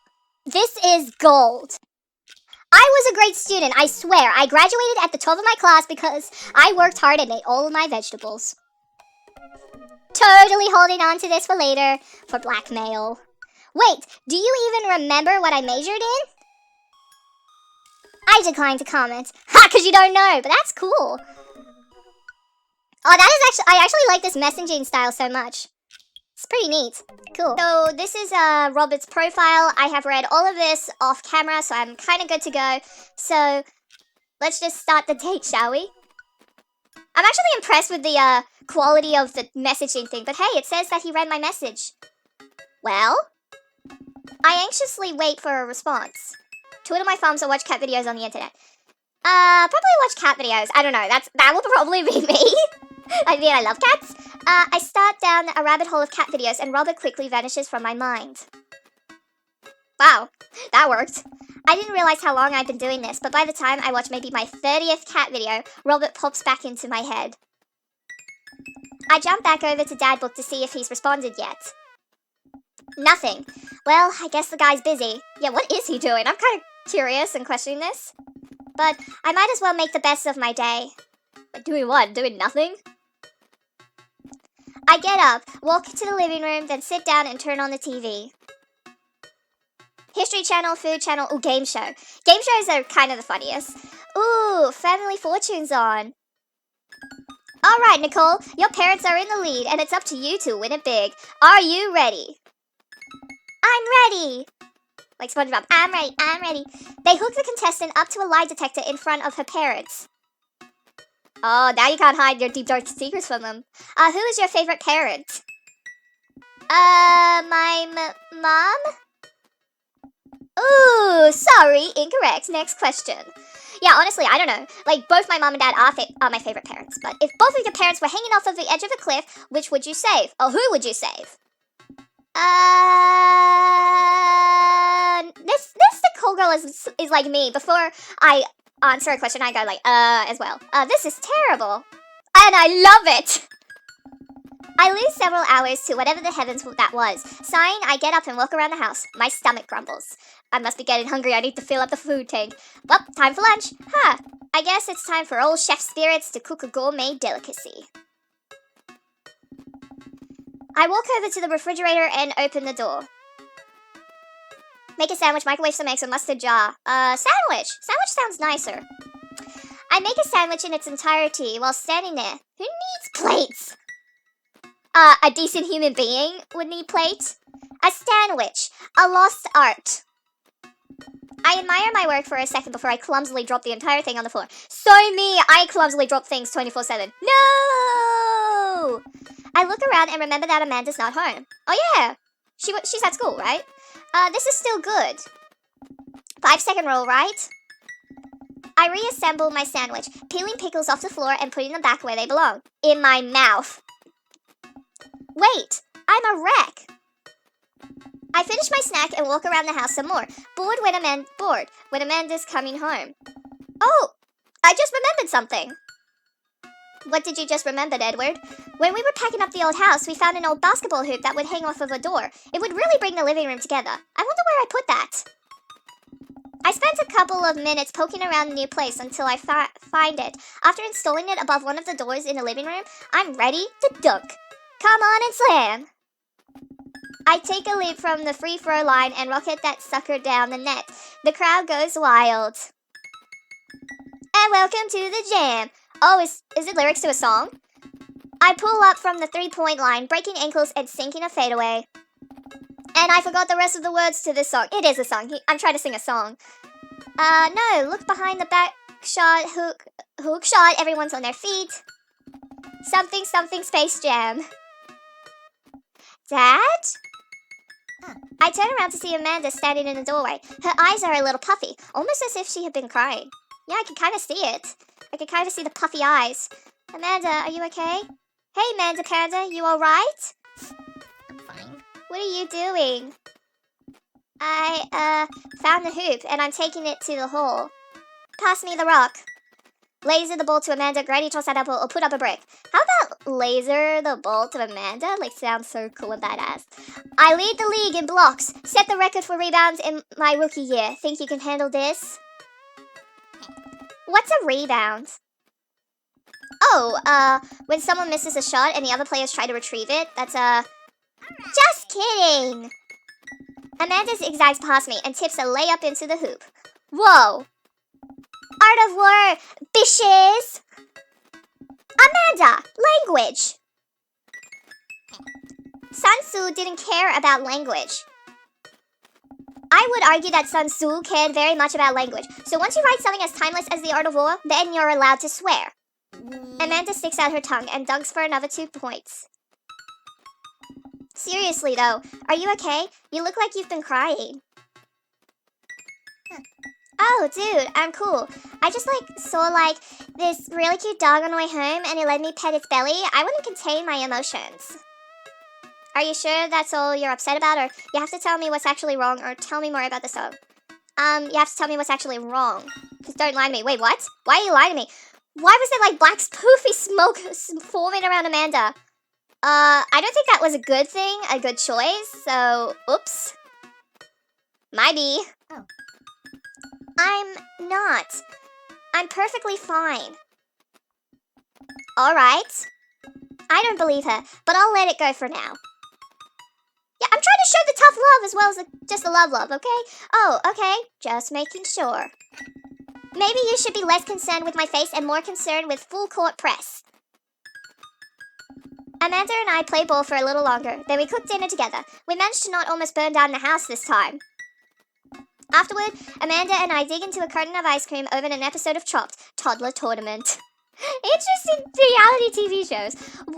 This is gold. I was a great student, I swear. I graduated at the top of my class because I worked hard and ate all of my vegetables. Totally holding on to this for later, for blackmail. Wait, do you even remember what I majored in? I decline to comment. Ha, because you don't know, but that's cool. Oh, I actually like this messaging style so much. It's pretty neat. Cool. So this is Robert's profile. I have read all of this off camera, so I'm kind of good to go. So let's just start the date, shall we? I'm actually impressed with the quality of the messaging thing, but hey, it says that he read my message. Well, I anxiously wait for a response. Twiddle my thumbs or watch cat videos on the internet. Probably watch cat videos. I don't know. That will probably be me. I mean, I love cats. I start down a rabbit hole of cat videos and Robert quickly vanishes from my mind. Wow, that worked. I didn't realize how long I'd been doing this, but by the time I watch maybe my 30th cat video, Robert pops back into my head. I jump back over to Dad Book to see if he's responded yet. Nothing. Well, I guess the guy's busy. Yeah, what is he doing? I'm kind of curious and questioning this. But I might as well make the best of my day. But doing what? Doing nothing? I get up, walk to the living room, then sit down and turn on the TV. History Channel, Food Channel, ooh, Game Show. Game shows are kind of the funniest. Ooh, Family Fortune's on. Alright, Nicole, your parents are in the lead, and it's up to you to win it big. Are you ready? I'm ready! Like SpongeBob, I'm ready. They hook the contestant up to a lie detector in front of her parents. Oh, now you can't hide your deep dark secrets from them. Who is your favorite parent? My mom? Ooh, sorry, incorrect. Next question. Yeah, honestly, I don't know. Like, both my mom and dad are my favorite parents. But if both of your parents were hanging off of the edge of a cliff, which would you save? Or who would you save? This Nicole girl is like me. Before I answer a question, I go like, as well. This is terrible. And I love it! I lose several hours to whatever the heavens that was. Sighing, I get up and walk around the house. My stomach grumbles. I must be getting hungry. I need to fill up the food tank. Well, time for lunch. Huh. I guess it's time for old Chef Spirits to cook a gourmet delicacy. I walk over to the refrigerator and open the door. Make a sandwich, microwave some eggs, a mustard jar. Sandwich! Sandwich sounds nicer. I make a sandwich in its entirety while standing there. Who needs plates? A decent human being would need plates. A sandwich. A lost art. I admire my work for a second before I clumsily drop the entire thing on the floor. So me, I clumsily drop things 24/7. No! I look around and remember that Amanda's not home. Oh yeah, she's at school, right? This is still good. 5-second rule, right? I reassemble my sandwich, peeling pickles off the floor and putting them back where they belong. In my mouth. Wait, I'm a wreck. I finish my snack and walk around the house some more, bored when Amanda's coming home. Oh, I just remembered something. What did you just remember, Edward? When we were packing up the old house, we found an old basketball hoop that would hang off of a door. It would really bring the living room together. I wonder where I put that. I spent a couple of minutes poking around the new place until I find it. After installing it above one of the doors in the living room, I'm ready to dunk. Come on and slam. I take a leap from the free throw line and rocket that sucker down the net. The crowd goes wild. And welcome to the jam. Oh, is it lyrics to a song? I pull up from the 3-point line, breaking ankles and sinking a fadeaway. And I forgot the rest of the words to this song. It is a song. I'm trying to sing a song. No, look behind the back shot, hook shot, everyone's on their feet. Something, something, Space Jam. Dad? I turn around to see Amanda standing in the doorway. Her eyes are a little puffy, almost as if she had been crying. Yeah, I can kind of see it. I can kind of see the puffy eyes. Amanda, are you okay? Hey, Amanda Panda, you alright? I'm fine. What are you doing? I, found the hoop, and I'm taking it to the hole. Pass me the rock. Laser the ball to Amanda, Granny toss that apple, or put up a brick. How about laser the ball to Amanda? Like, sounds so cool and badass. I lead the league in blocks. Set the record for rebounds in my rookie year. Think you can handle this? What's a rebound? Oh, when someone misses a shot and the other players try to retrieve it, that's Just kidding! Amanda zigzags past me and tips a layup into the hoop. Whoa! Art of war, bitches! Amanda, language! Sun Tzu didn't care about language. I would argue that Sun Tzu cared very much about language. So once you write something as timeless as the Art of War, then you're allowed to swear. Amanda sticks out her tongue and dunks for another 2 points. Seriously though, are you okay? You look like you've been crying. Oh, dude, I'm cool. I just saw this really cute dog on the way home and it let me pet its belly. I wouldn't contain my emotions. Are you sure that's all you're upset about, or you have to tell me what's actually wrong, or tell me more about the song? You have to tell me what's actually wrong. Just don't lie to me. Wait, what? Why are you lying to me? Why was there black poofy smoke forming around Amanda? I don't think that was a good thing, a good choice, so, oops. Maybe. Oh. I'm not. I'm perfectly fine. Alright. I don't believe her, but I'll let it go for now. Yeah, I'm trying to show the tough love as well as just the love, okay? Oh, okay. Just making sure. Maybe you should be less concerned with my face and more concerned with full court press. Amanda and I played ball for a little longer, then we cooked dinner together. We managed to not almost burn down the house this time. Afterward, Amanda and I dig into a carton of ice cream over an episode of Chopped, Toddler Tournament. Interesting reality TV shows.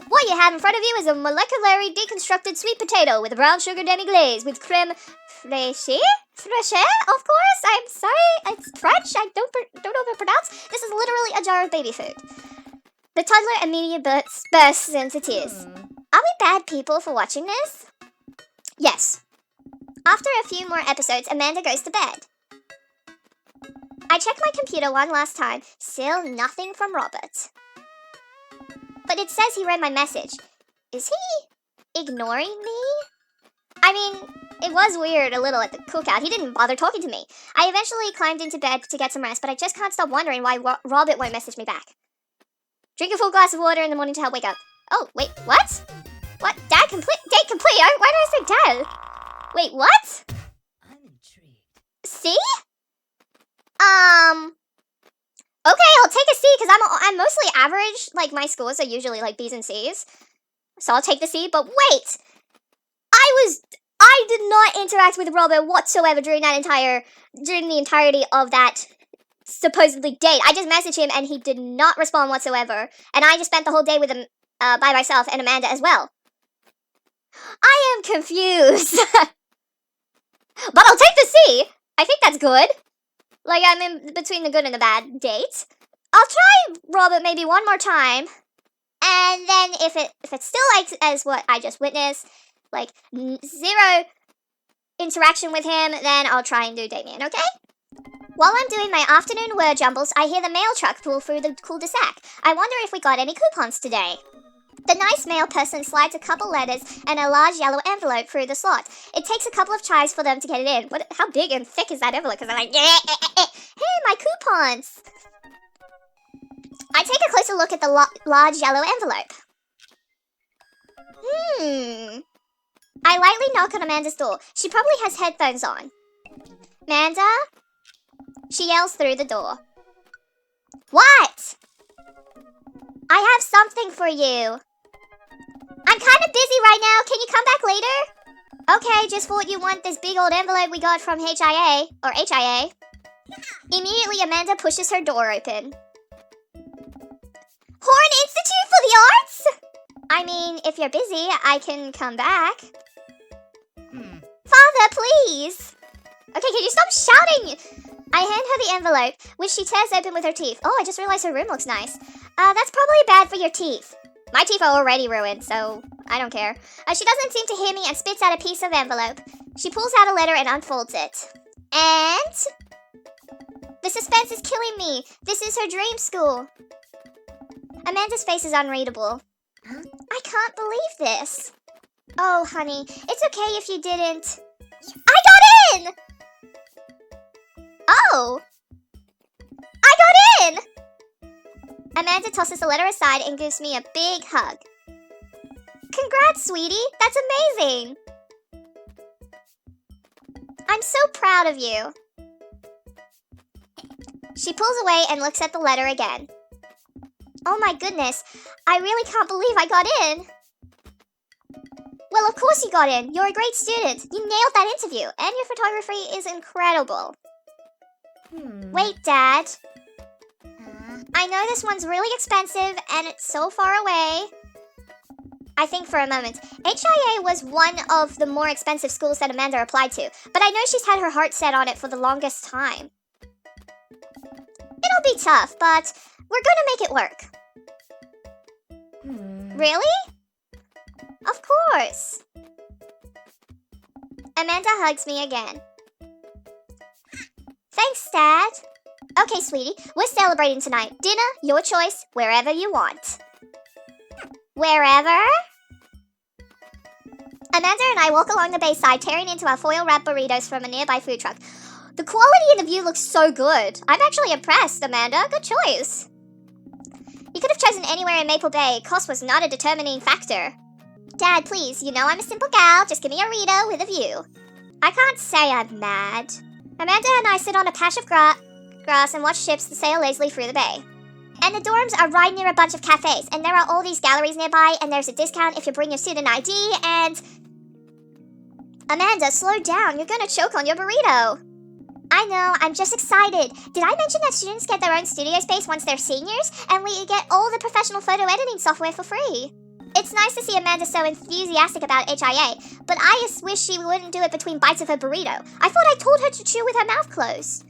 What you have in front of you is a molecularly deconstructed sweet potato with a brown sugar demi-glaze with creme fraîche? Fraîche, of course. I'm sorry, it's French. I don't overpronounce. This is literally a jar of baby food. The toddler immediately bursts into tears. Are we bad people for watching this? Yes. After a few more episodes, Amanda goes to bed. I check my computer one last time. Still nothing from Robert. But it says he read my message. Is he ignoring me? I mean, it was weird a little at the cookout. He didn't bother talking to me. I eventually climbed into bed to get some rest, but I just can't stop wondering why Robert won't message me back. Drink a full glass of water in the morning to help wake up. Oh, wait, what? What? Date complete? Why did I say dad? Wait, what? I'm intrigued. C? Okay, I'll take a C because I'm mostly average. My scores are usually B's and C's. So I'll take the C, but wait! I did not interact with Robert whatsoever during the entirety of that supposedly date. I just messaged him and he did not respond whatsoever. And I just spent the whole day with him by myself and Amanda as well. I am confused. But I'll take the C. I think that's good. I'm in between the good and the bad date. I'll try Robert maybe one more time. And then if it's still as what I just witnessed, zero interaction with him, then I'll try and do Damien, okay? While I'm doing my afternoon word jumbles, I hear the mail truck pull through the cul-de-sac. I wonder if we got any coupons today. The nice mail person slides a couple letters and a large yellow envelope through the slot. It takes a couple of tries for them to get it in. How big and thick is that envelope? Because I'm like, hey, my coupons! I take a closer look at the large yellow envelope. I lightly knock on Amanda's door. She probably has headphones on. Amanda? She yells through the door. What? I have something for you. I'm kind of busy right now. Can you come back later? Okay, just thought you want this big old envelope we got from HIA. Or HIA. Immediately, Amanda pushes her door open. Horn Institute for the Arts? I mean, if you're busy, I can come back. Father, please. Okay, can you stop shouting? I hand her the envelope, which she tears open with her teeth. Oh, I just realized her room looks nice. That's probably bad for your teeth. My teeth are already ruined, so I don't care. She doesn't seem to hear me and spits out a piece of envelope. She pulls out a letter and unfolds it. And? The suspense is killing me. This is her dream school. Amanda's face is unreadable. I can't believe this. Oh, honey, it's okay if you didn't. I got in! Oh! I got in! Amanda tosses the letter aside and gives me a big hug. Congrats, sweetie. That's amazing. I'm so proud of you. She pulls away and looks at the letter again. Oh my goodness, I really can't believe I got in. Well, of course you got in. You're a great student. You nailed that interview, and your photography is incredible. Wait, Dad. I know this one's really expensive, and it's so far away. I think for a moment. HIA was one of the more expensive schools that Amanda applied to, but I know she's had her heart set on it for the longest time. It'll be tough, but we're gonna make it work. Really? Of course. Amanda hugs me again. Thanks, Dad. Okay, sweetie, we're celebrating tonight. Dinner, your choice, wherever you want. Wherever? Amanda and I walk along the bayside, tearing into our foil-wrapped burritos from a nearby food truck. The quality in the view looks so good. I'm actually impressed, Amanda. Good choice. You could have chosen anywhere in Maple Bay. Cost was not a determining factor. Dad, please, you know I'm a simple gal. Just give me a Rito with a view. I can't say I'm mad. Amanda and I sit on a patch of grass and watch ships sail lazily through the bay. And the dorms are right near a bunch of cafes, and there are all these galleries nearby, and there's a discount if you bring your student ID, and... Amanda, slow down. You're gonna choke on your burrito. I know, I'm just excited. Did I mention that students get their own studio space once they're seniors, and we get all the professional photo editing software for free? It's nice to see Amanda so enthusiastic about HIA, but I just wish she wouldn't do it between bites of her burrito. I thought I told her to chew with her mouth closed.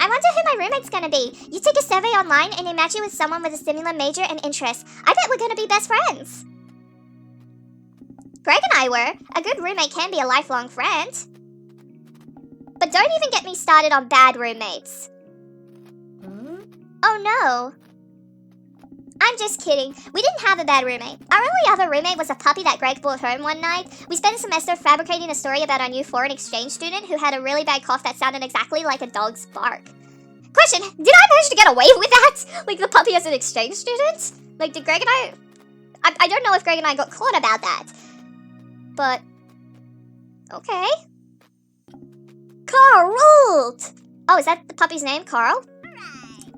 I wonder who my roommate's gonna be. You take a survey online and they match you with someone with a similar major and interest. I bet we're gonna be best friends. Greg and I were. A good roommate can be a lifelong friend. But don't even get me started on bad roommates. Oh no. I'm just kidding. We didn't have a bad roommate. Our only other roommate was a puppy that Greg brought home one night. We spent a semester fabricating a story about our new foreign exchange student who had a really bad cough that sounded exactly like a dog's bark. Question, did I manage to get away with that? Like the puppy as an exchange student? Like did Greg and I don't know if Greg and I got caught about that. But, okay. Carl ruled! Oh, is that the puppy's name, Carl?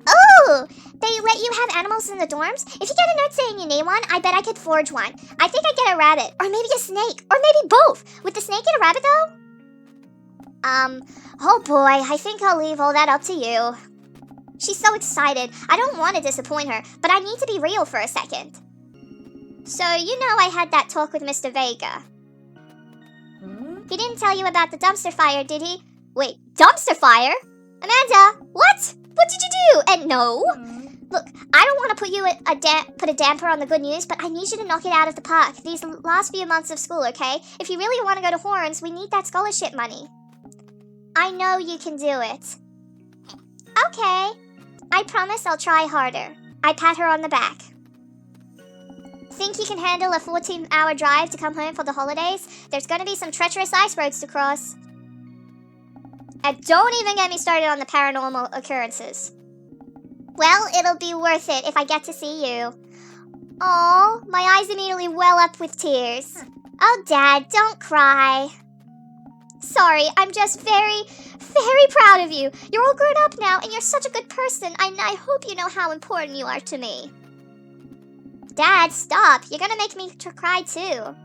Oh! They let you have animals in the dorms? If you get a note saying you need one, I bet I could forge one. I think I'd get a rabbit, or maybe a snake, or maybe both. Would the snake get a rabbit, though? Oh boy, I think I'll leave all that up to you. She's so excited. I don't want to disappoint her, but I need to be real for a second. So, you know I had that talk with Mr. Vega. He didn't tell you about the dumpster fire, did he? Wait, dumpster fire? Amanda, what? What did you do? And no. Look, I don't want to put you put a damper on the good news, but I need you to knock it out of the park these last few months of school, okay? If you really want to go to Horns, we need that scholarship money. I know you can do it. Okay. I promise I'll try harder. I pat her on the back. Think you can handle a 14-hour drive to come home for the holidays? There's going to be some treacherous ice roads to cross. And don't even get me started on the paranormal occurrences. Well, it'll be worth it if I get to see you. Aw, my eyes immediately well up with tears. Oh, Dad, don't cry. Sorry, I'm just very, very proud of you. You're all grown up now, and you're such a good person. I hope you know how important you are to me. Dad, stop. You're gonna make me cry too.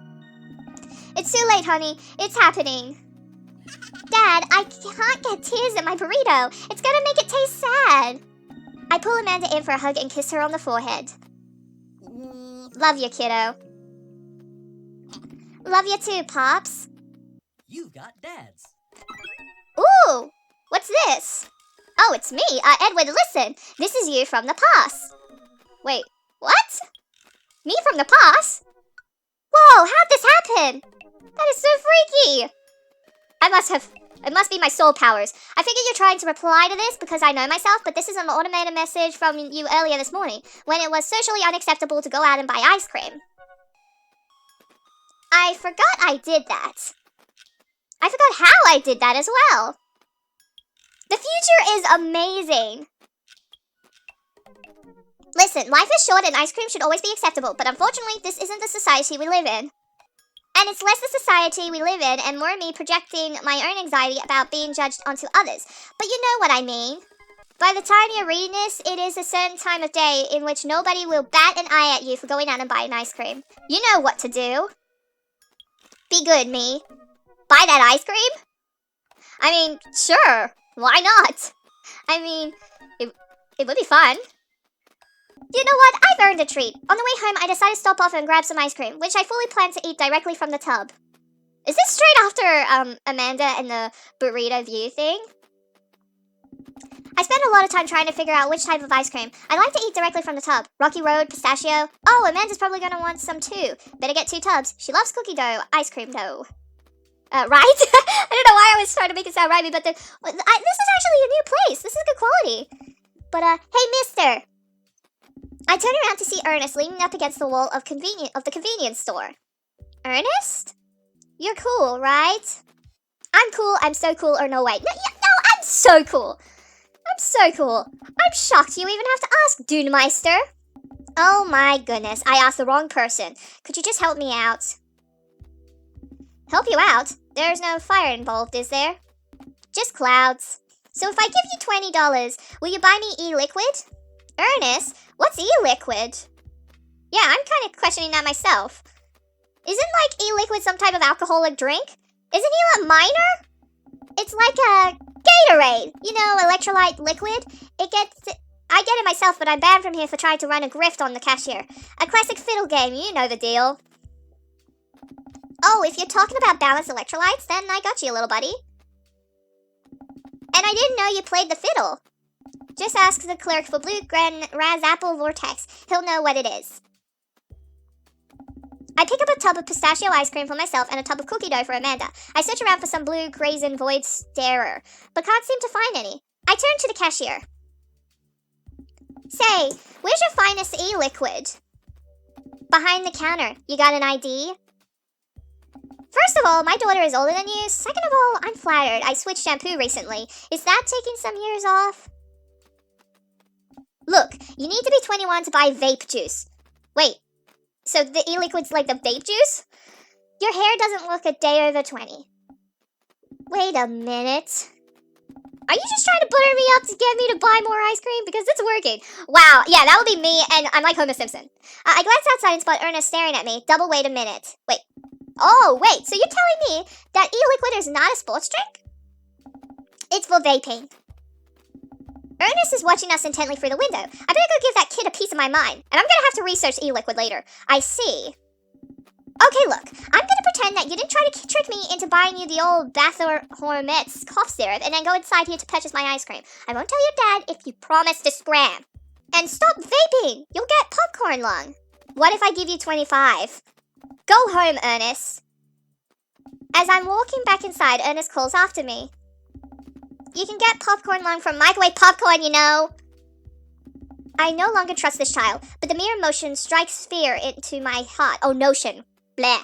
It's too late, honey. It's happening. Dad, I can't get tears in my burrito. It's gonna make it taste sad. I pull Amanda in for a hug and kiss her on the forehead. Love you, kiddo. Love you too, Pops. You got dads. Ooh, what's this? Oh, it's me. Edward, listen. This is you from the past. Wait, what? Me from the past? Whoa, how'd this happen? That is so freaky. It must be my soul powers. I figure you're trying to reply to this because I know myself, but this is an automated message from you earlier this morning when it was socially unacceptable to go out and buy ice cream. I forgot I did that. I forgot how I did that as well. The future is amazing. Listen, life is short and ice cream should always be acceptable, but unfortunately, this isn't the society we live in. And it's less the society we live in and more me projecting my own anxiety about being judged onto others. But you know what I mean. By the time you're reading this, it is a certain time of day in which nobody will bat an eye at you for going out and buying ice cream. You know what to do. Be good, me. Buy that ice cream? I mean, sure. Why not? I mean, it would be fun. You know what? I've earned a treat. On the way home, I decided to stop off and grab some ice cream, which I fully plan to eat directly from the tub. Is this straight after Amanda and the burrito view thing? I spend a lot of time trying to figure out which type of ice cream. I like to eat directly from the tub. Rocky Road, pistachio. Oh, Amanda's probably going to want some too. Better get 2 tubs. She loves cookie dough, ice cream dough. Right? I don't know why I was trying to make it sound rhymey, but this is actually a new place. This is good quality. But, hey, mister. I turn around to see Ernest leaning up against the wall of the convenience store. Ernest? You're cool, right? I'm cool, I'm so cool, or no way. No, I'm so cool. I'm so cool. I'm shocked you even have to ask, Dudemeister. Oh my goodness, I asked the wrong person. Could you just help me out? Help you out? There's no fire involved, is there? Just clouds. So if I give you $20, will you buy me e-liquid? Ernest, what's e-liquid? Yeah, I'm kind of questioning that myself. Isn't like e-liquid some type of alcoholic drink? Isn't he a minor? It's like a Gatorade, you know, electrolyte liquid. I get it myself, but I'm banned from here for trying to run a grift on the cashier. A classic fiddle game, you know the deal. Oh, if you're talking about balanced electrolytes, then I got you, little buddy. And I didn't know you played the fiddle. Just ask the clerk for Blue Grand Raz Apple Vortex. He'll know what it is. I pick up a tub of pistachio ice cream for myself and a tub of cookie dough for Amanda. I search around for some blue Grayson Void Starer, but can't seem to find any. I turn to the cashier. Say, where's your finest e-liquid? Behind the counter. You got an ID? First of all, my daughter is older than you. Second of all, I'm flattered. I switched shampoo recently. Is that taking some years off? Look, you need to be 21 to buy vape juice. Wait, so the e-liquid's like the vape juice? Your hair doesn't look a day over 20. Wait a minute. Are you just trying to butter me up to get me to buy more ice cream? Because it's working. Wow, yeah, that would be me, and I'm like Homer Simpson. I glance outside and spot Ernest staring at me. Double wait a minute. Wait. Oh, wait, so you're telling me that e-liquid is not a sports drink? It's for vaping. Ernest is watching us intently through the window. I better go give that kid a piece of my mind, and I'm gonna have to research e-liquid later. I see. Okay, look, I'm gonna pretend that you didn't try to trick me into buying you the old Bathormet's cough syrup and then go inside here to purchase my ice cream. I won't tell your dad if you promise to scram. And stop vaping! You'll get popcorn lung. What if I give you 25? Go home, Ernest. As I'm walking back inside, Ernest calls after me. You can get popcorn lung from microwave popcorn, you know. I no longer trust this child, but the mere motion strikes fear into my heart. Oh, notion. Bleh.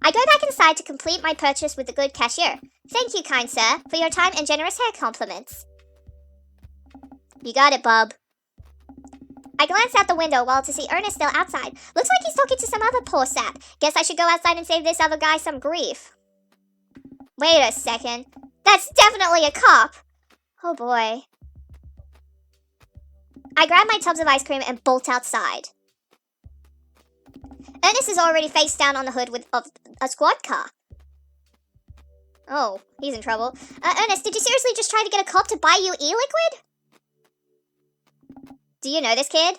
I go back inside to complete my purchase with the good cashier. Thank you, kind sir, for your time and generous hair compliments. You got it, bub. I glance out the window while to see Ernest still outside. Looks like he's talking to some other poor sap. Guess I should go outside and save this other guy some grief. Wait a second. That's definitely a cop. Oh boy. I grab my tubs of ice cream and bolt outside. Ernest is already face down on the hood of a squad car. Oh, he's in trouble. Ernest, did you seriously just try to get a cop to buy you e-liquid? Do you know this kid?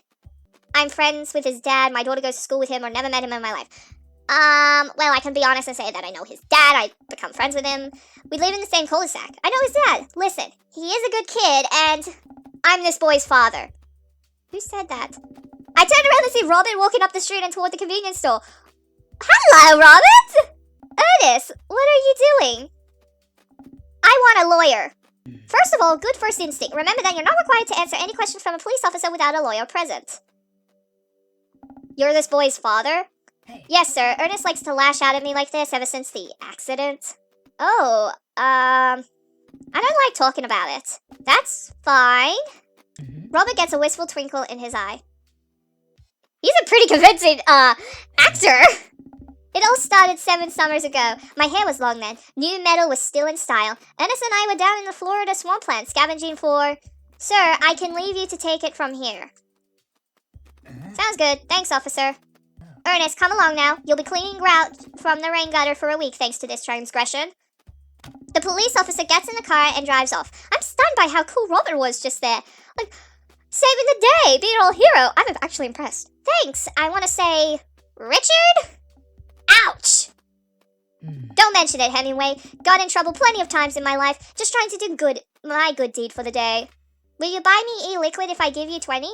I'm friends with his dad. My daughter goes to school with him or never met him in my life. Well, I can be honest and say that I know his dad. I've become friends with him. We live in the same cul-de-sac. I know his dad. Listen, he is a good kid, and I'm this boy's father. Who said that? I turned around to see Robert walking up the street and toward the convenience store. Hello, Robert! Ernest, what are you doing? I want a lawyer. First of all, good first instinct. Remember that you're not required to answer any questions from a police officer without a lawyer present. You're this boy's father? Hey. Yes, sir. Ernest likes to lash out at me like this ever since the accident. Oh, I don't like talking about it. That's fine. Robert gets a wistful twinkle in his eye. He's a pretty convincing, actor. It all started 7 summers ago. My hair was long then. New metal was still in style. Ernest and I were down in the Florida swampland scavenging for... Sir, I can leave you to take it from here. Sounds good. Thanks, officer. Ernest, come along now. You'll be cleaning grout from the rain gutter for a week thanks to this transgression. The police officer gets in the car and drives off. I'm stunned by how cool Robert was just there. Like, saving the day, being all hero. I'm actually impressed. Thanks. I want to say... Richard? Ouch! Don't mention it, Hemingway. Got in trouble plenty of times in my life, just trying to do good, my good deed for the day. Will you buy me e-liquid if I give you 20?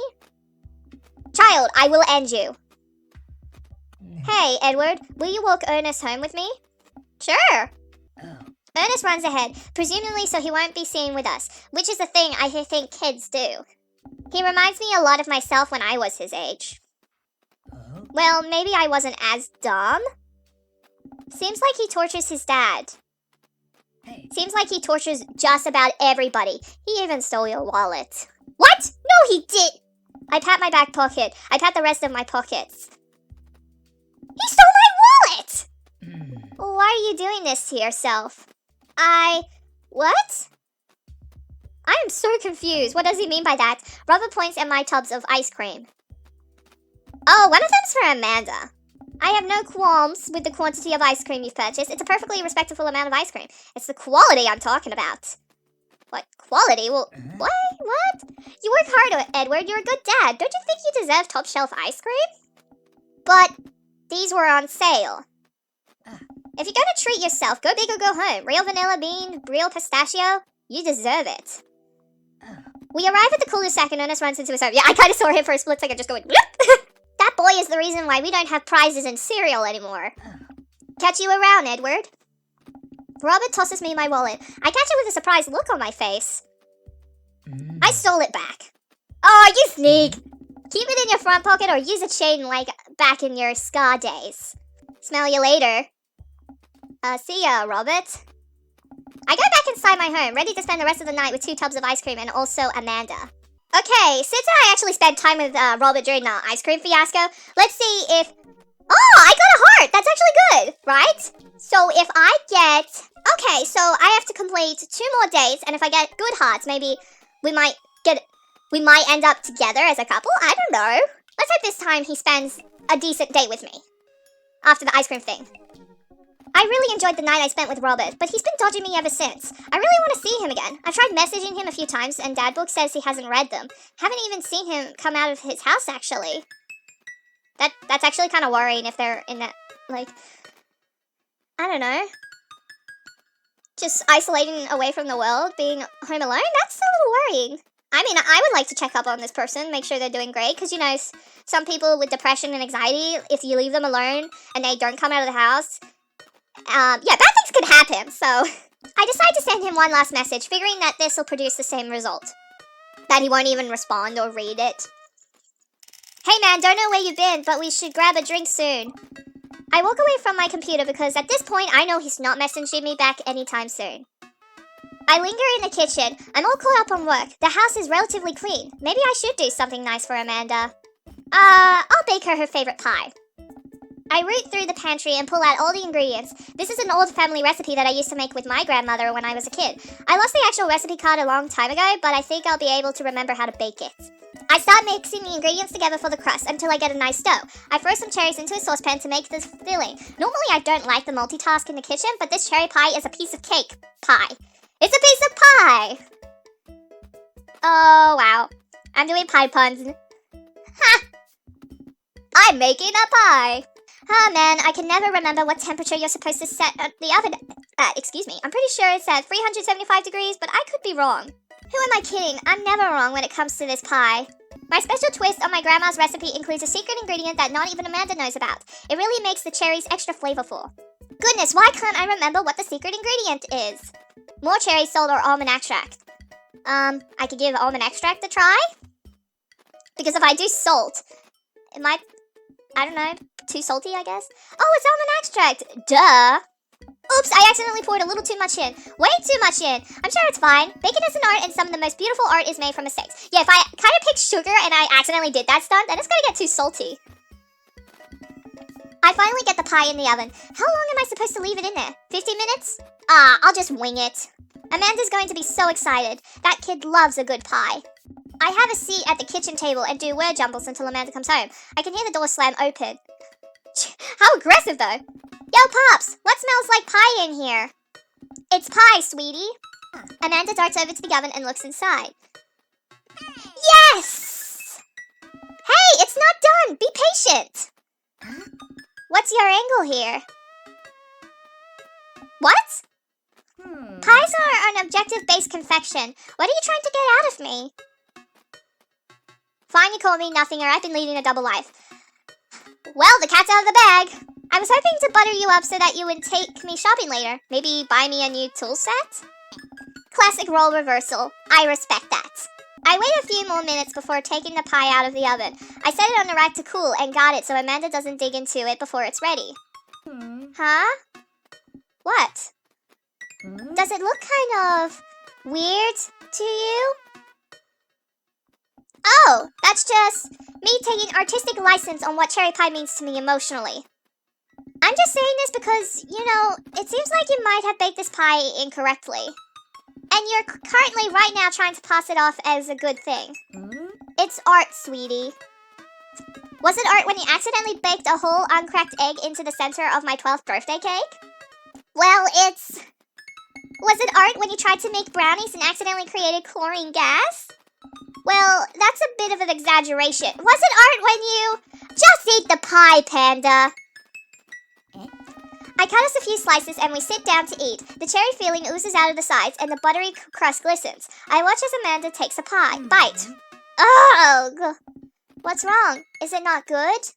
Child, I will end you. Hey, Edward, will you walk Ernest home with me? Sure. Ernest runs ahead, presumably so he won't be seen with us, which is a thing I think kids do. He reminds me a lot of myself when I was his age. Well, maybe I wasn't as dumb. Seems like he tortures his dad. Seems like he tortures just about everybody. He even stole your wallet. What? No, he did. I pat my back pocket. I pat the rest of my pockets. He stole my wallet! Why are you doing this to yourself? What? I am so confused. What does he mean by that? Robert points at my tubs of ice cream. Oh, one of them's for Amanda. I have no qualms with the quantity of ice cream you've purchased. It's a perfectly respectable amount of ice cream. It's the quality I'm talking about. What? Quality? Well, what? You work hard, Edward. You're a good dad. Don't you think you deserve top shelf ice cream? But these were on sale. If you're gonna treat yourself, go big or go home. Real vanilla bean, real pistachio. You deserve it. We arrive at the cul-de-sac and Ernest runs into his home. Yeah, I kind of saw him for a split second just going, bloop. That boy is the reason why we don't have prizes in cereal anymore. Catch you around, Edward. Robert tosses me my wallet. I catch it with a surprised look on my face. I stole it back. Oh, you sneak. Keep it in your front pocket or use a chain like back in your ska days. Smell you later. See ya, Robert. I go back inside my home, ready to spend the rest of the night with 2 tubs of ice cream and also Amanda. Okay, since I actually spent time with Robert during the ice cream fiasco, let's see if... Oh, I got a heart! That's actually good, right? So if I get... Okay, so I have to complete 2 more dates, and if I get good hearts, maybe we might end up together as a couple? I don't know. Let's hope this time he spends a decent date with me. After the ice cream thing. I really enjoyed the night I spent with Robert, but he's been dodging me ever since. I really want to see him again. I've tried messaging him a few times, and Dadbook says he hasn't read them. Haven't even seen him come out of his house, actually. That's actually kind of worrying if they're in that, like... I don't know. Just isolating away from the world, being home alone? That's a little worrying. I mean, I would like to check up on this person, make sure they're doing great, because, you know, some people with depression and anxiety, if you leave them alone and they don't come out of the house... yeah, bad things could happen, so... I decide to send him one last message, figuring that this will produce the same result. That he won't even respond or read it. Hey man, don't know where you've been, but we should grab a drink soon. I walk away from my computer because at this point, I know he's not messaging me back anytime soon. I linger in the kitchen. I'm all caught up on work. The house is relatively clean. Maybe I should do something nice for Amanda. I'll bake her favorite pie. I root through the pantry and pull out all the ingredients. This is an old family recipe that I used to make with my grandmother when I was a kid. I lost the actual recipe card a long time ago, but I think I'll be able to remember how to bake it. I start mixing the ingredients together for the crust until I get a nice dough. I throw some cherries into a saucepan to make the filling. Normally I don't like the multitask in the kitchen, but this cherry pie is a piece of cake pie. It's a piece of pie! Oh, wow. I'm doing pie puns. Ha! I'm making a pie! Oh man, I can never remember what temperature you're supposed to set the oven. Excuse me, I'm pretty sure it's at 375 degrees, but I could be wrong. Who am I kidding? I'm never wrong when it comes to this pie. My special twist on my grandma's recipe includes a secret ingredient that not even Amanda knows about. It really makes the cherries extra flavorful. Goodness, why can't I remember what the secret ingredient is? More cherry, salt, or almond extract. I could give almond extract a try? Because if I do salt, it might, I don't know, too salty, I guess? Oh, it's almond extract! Duh! Oops, I accidentally poured a little too much in. Way too much in. I'm sure it's fine. Bacon is an art, and some of the most beautiful art is made from mistakes. Yeah, if I kind of picked sugar and I accidentally did that stunt, then it's gonna get too salty. I finally get the pie in the oven. How long am I supposed to leave it in there? 50 minutes? I'll just wing it. Amanda's going to be so excited. That kid loves a good pie. I have a seat at the kitchen table and do word jumbles until Amanda comes home. I can hear the door slam open. How aggressive, though. Yo, Pops, what smells like pie in here? It's pie, sweetie. Amanda darts over to the oven and looks inside. Yes! Hey, it's not done. Be patient. What's your angle here? What? Pies are an objective-based confection. What are you trying to get out of me? Fine, you call me nothing, or I've been leading a double life. Well, the cat's out of the bag. I was hoping to butter you up so that you would take me shopping later. Maybe buy me a new tool set? Classic role reversal. I respect that. I wait a few more minutes before taking the pie out of the oven. I set it on the rack to cool and got it so Amanda doesn't dig into it before it's ready. Huh? What? Does it look kind of weird to you? Oh, that's just me taking artistic license on what cherry pie means to me emotionally. I'm just saying this because, you know, it seems like you might have baked this pie incorrectly. And you're currently right now trying to pass it off as a good thing. It's art, sweetie. Was it art when you accidentally baked a whole uncracked egg into the center of my 12th birthday cake? Well, Was it art when you tried to make brownies and accidentally created chlorine gas? Well, that's a bit of an exaggeration. Was it art when you... Just eat the pie, Panda! I cut us a few slices and we sit down to eat. The cherry filling oozes out of the sides and the buttery crust glistens. I watch as Amanda takes a bite. Ugh! What's wrong? Is it not good?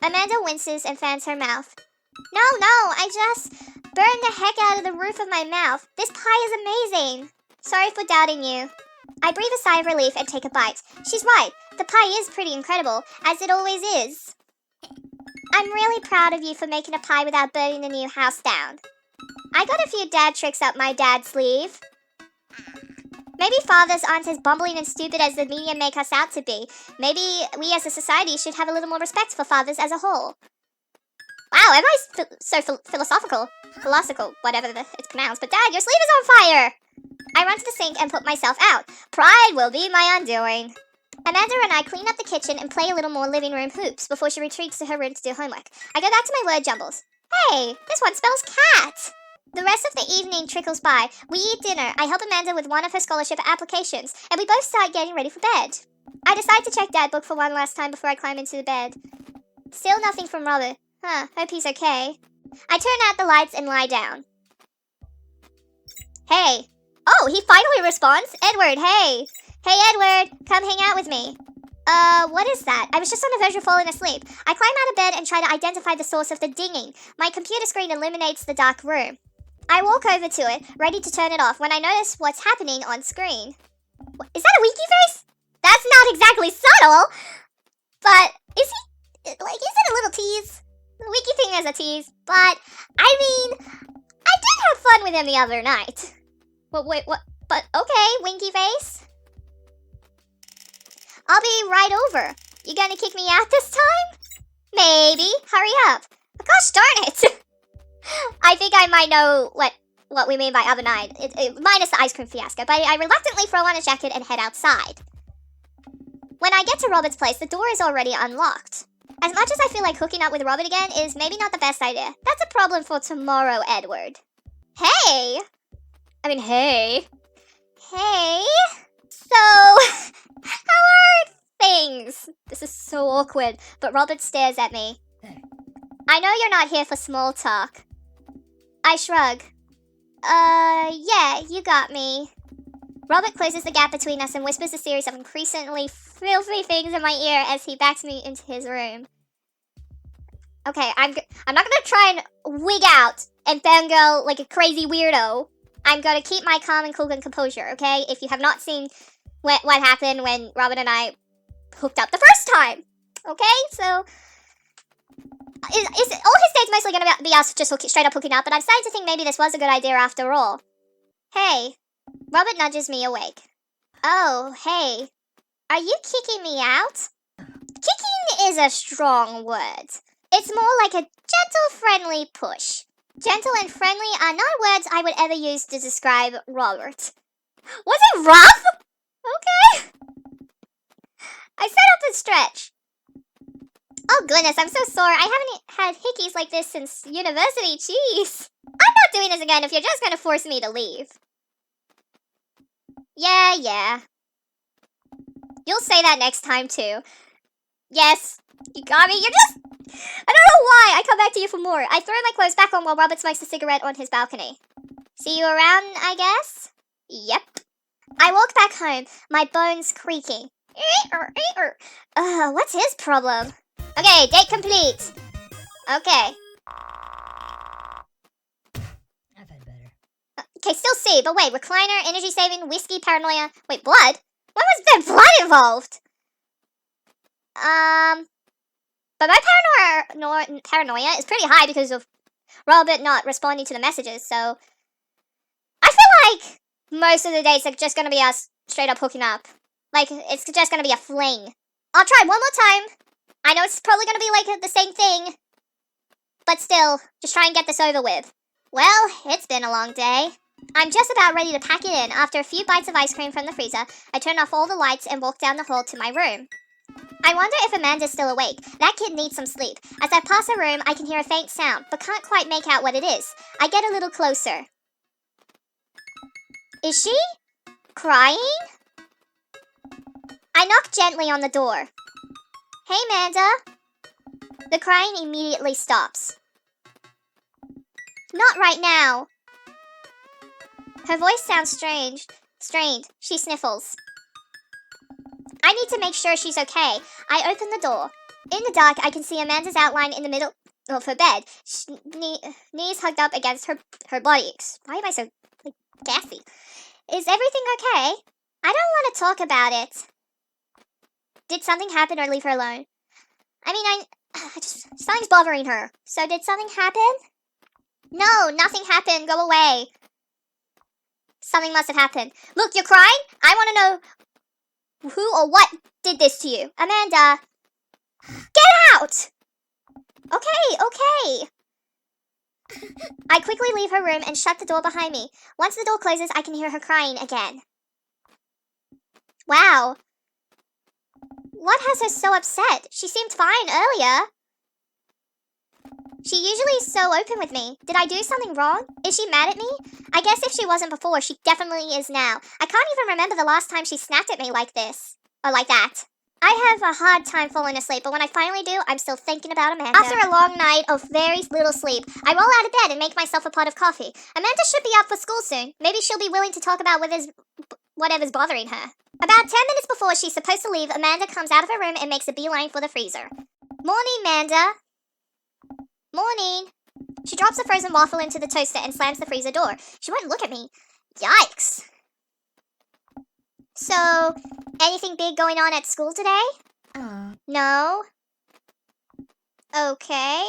Amanda winces and fans her mouth. No, I just burned the heck out of the roof of my mouth. This pie is amazing. Sorry for doubting you. I breathe a sigh of relief and take a bite. She's right. The pie is pretty incredible, as it always is. I'm really proud of you for making a pie without burning the new house down. I got a few dad tricks up my dad's sleeve. Maybe fathers aren't as bumbling and stupid as the media make us out to be. Maybe we as a society should have a little more respect for fathers as a whole. Wow, am I philosophical, whatever it's pronounced. But Dad, your sleeve is on fire! I run to the sink and put myself out. Pride will be my undoing. Amanda and I clean up the kitchen and play a little more living room hoops before she retreats to her room to do homework. I go back to my word jumbles. Hey, this one spells cat! The rest of the evening trickles by. We eat dinner. I help Amanda with one of her scholarship applications, and we both start getting ready for bed. I decide to check Dad book for one last time before I climb into the bed. Still nothing from Robert. Hope he's okay. I turn out the lights and lie down. Hey. Oh, he finally responds. Edward, hey. Hey, Edward, come hang out with me. What is that? I was just on the verge of falling asleep. I climb out of bed and try to identify the source of the dinging. My computer screen illuminates the dark room. I walk over to it, ready to turn it off, when I notice what's happening on screen. Is that a wiki face? That's not exactly subtle, but is it a little tease? The wiki thing is a tease, but, I mean, I did have fun with him the other night. Wait, what? But, okay, winky face. I'll be right over. You gonna kick me out this time? Maybe. Hurry up. Oh, gosh darn it. I think I might know what we mean by other night. Minus the ice cream fiasco, but I reluctantly throw on a jacket and head outside. When I get to Robert's place, the door is already unlocked. As much as I feel like hooking up with Robert again is maybe not the best idea. That's a problem for tomorrow, Edward. Hey! Hey. So, how are things? This is so awkward, but Robert stares at me. Hey. I know you're not here for small talk. I shrug. Yeah, you got me. Robert closes the gap between us and whispers a series of increasingly filthy things in my ear as he backs me into his room. Okay, I'm not gonna try and wig out and fangirl like a crazy weirdo. I'm gonna keep my calm and cool and composure, okay? If you have not seen what happened when Robert and I hooked up the first time, okay? So, all his dates mostly gonna be us just straight up hooking up, but I'm starting to think maybe this was a good idea after all. Hey, Robert nudges me awake. Oh, hey, are you kicking me out? Kicking is a strong word. It's more like a gentle, friendly push. Gentle and friendly are not words I would ever use to describe Robert. Was it rough? Okay. I set up and stretch. Oh goodness, I'm so sore. I haven't had hickeys like this since university. Jeez. I'm not doing this again if you're just gonna force me to leave. Yeah. You'll say that next time too. Yes, you got me. You're just... I don't know why. I come back to you for more. I throw my clothes back on while Robert smokes a cigarette on his balcony. See you around, I guess? Yep. I walk back home, my bones creaking. What's his problem? Okay, date complete. Okay. I've had better. Okay, still C, but wait, recliner, energy saving, whiskey, paranoia. Wait, blood? When was there blood involved? But my paranoia is pretty high because of Robert not responding to the messages, so I feel like most of the dates are just gonna be us straight up hooking up. Like, it's just gonna be a fling. I'll try one more time. I know it's probably gonna be like the same thing, but still, just try and get this over with. Well, it's been a long day. I'm just about ready to pack it in. After a few bites of ice cream from the freezer, I turn off all the lights and walk down the hall to my room. I wonder if Amanda's still awake. That kid needs some sleep. As I pass her room, I can hear a faint sound, but can't quite make out what it is. I get a little closer. Is she crying? I knock gently on the door. Hey, Amanda. The crying immediately stops. Not right now. Her voice sounds strained. She sniffles. I need to make sure she's okay. I open the door. In the dark, I can see Amanda's outline in the middle of her bed, knees hugged up against her body. Why am I so gassy? Is everything okay? I don't want to talk about it. Did something happen or leave her alone? Something's bothering her. So did something happen? No, nothing happened. Go away. Something must have happened. Look, you're crying? I want to know who or what did this to you? Amanda! Get out! Okay. I quickly leave her room and shut the door behind me. Once the door closes, I can hear her crying again. Wow. What has her so upset? She seemed fine earlier. She usually is so open with me. Did I do something wrong? Is she mad at me? I guess if she wasn't before, she definitely is now. I can't even remember the last time she snapped at me like this. Or like that. I have a hard time falling asleep, but when I finally do, I'm still thinking about Amanda. After a long night of very little sleep, I roll out of bed and make myself a pot of coffee. Amanda should be up for school soon. Maybe she'll be willing to talk about whatever's bothering her. About 10 minutes before she's supposed to leave, Amanda comes out of her room and makes a beeline for the freezer. Morning, Amanda. Morning. She drops a frozen waffle into the toaster and slams the freezer door. She won't look at me. Yikes. So, anything big going on at school today? No? Okay.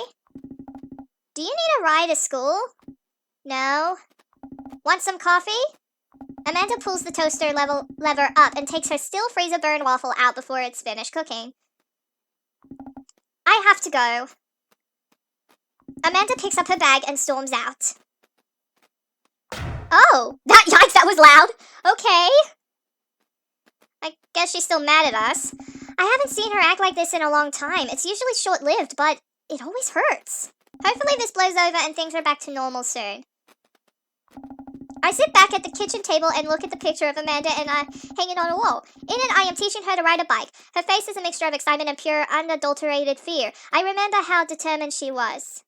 Do you need a ride to school? No. Want some coffee? Amanda pulls the toaster lever up and takes her still freezer burn waffle out before it's finished cooking. I have to go. Amanda picks up her bag and storms out. Oh, yikes, that was loud. Okay. I guess she's still mad at us. I haven't seen her act like this in a long time. It's usually short-lived, but it always hurts. Hopefully this blows over and things are back to normal soon. I sit back at the kitchen table and look at the picture of Amanda and I hanging on a wall. In it, I am teaching her to ride a bike. Her face is a mixture of excitement and pure, unadulterated fear. I remember how determined she was.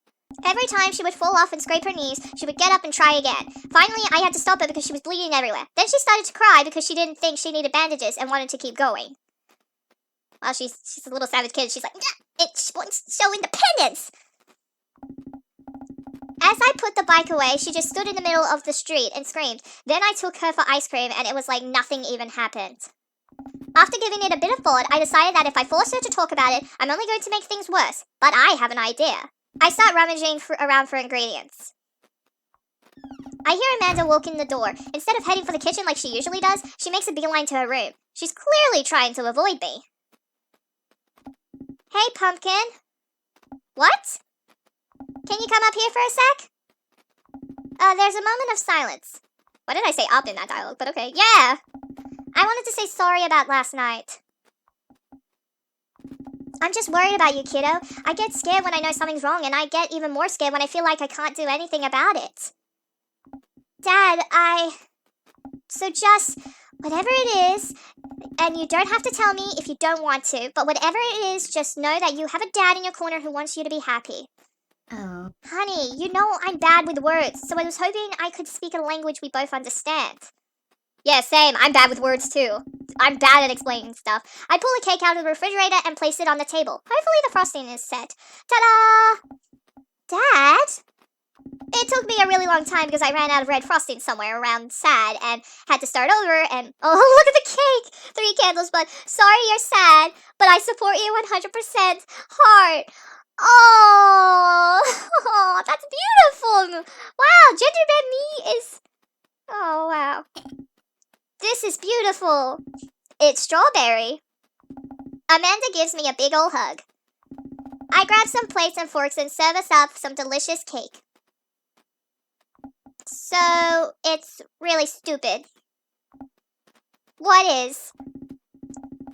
Every time she would fall off and scrape her knees, she would get up and try again. Finally, I had to stop her because she was bleeding everywhere. Then she started to cry because she didn't think she needed bandages and wanted to keep going. Well, she's a little savage kid. She's like, it wants to show independence. As I put the bike away, she just stood in the middle of the street and screamed. Then I took her for ice cream and it was like nothing even happened. After giving it a bit of thought, I decided that if I force her to talk about it, I'm only going to make things worse. But I have an idea. I start rummaging around for ingredients. I hear Amanda walk in the door. Instead of heading for the kitchen like she usually does, she makes a beeline to her room. She's clearly trying to avoid me. Hey, Pumpkin. What? Can you come up here for a sec? There's a moment of silence. Why did I say up in that dialogue? But okay, yeah. I wanted to say sorry about last night. I'm just worried about you, kiddo. I get scared when I know something's wrong, and I get even more scared when I feel like I can't do anything about it. Dad, So just, whatever it is, and you don't have to tell me if you don't want to, but whatever it is, just know that you have a dad in your corner who wants you to be happy. Oh. Honey, you know I'm bad with words, so I was hoping I could speak a language we both understand. Yeah, same. I'm bad with words, too. I'm bad at explaining stuff. I pull a cake out of the refrigerator and place it on the table. Hopefully the frosting is set. Ta-da! Dad? It took me a really long time because I ran out of red frosting somewhere around sad and had to start over and... Oh, look at the cake! 3 candles, but sorry you're sad, but I support you 100%. Heart. Oh, that's beautiful. Wow, gingerbread me is... Oh, wow. This is beautiful. It's strawberry. Amanda gives me a big ol' hug. I grab some plates and forks and serve us up some delicious cake. So, it's really stupid. What is?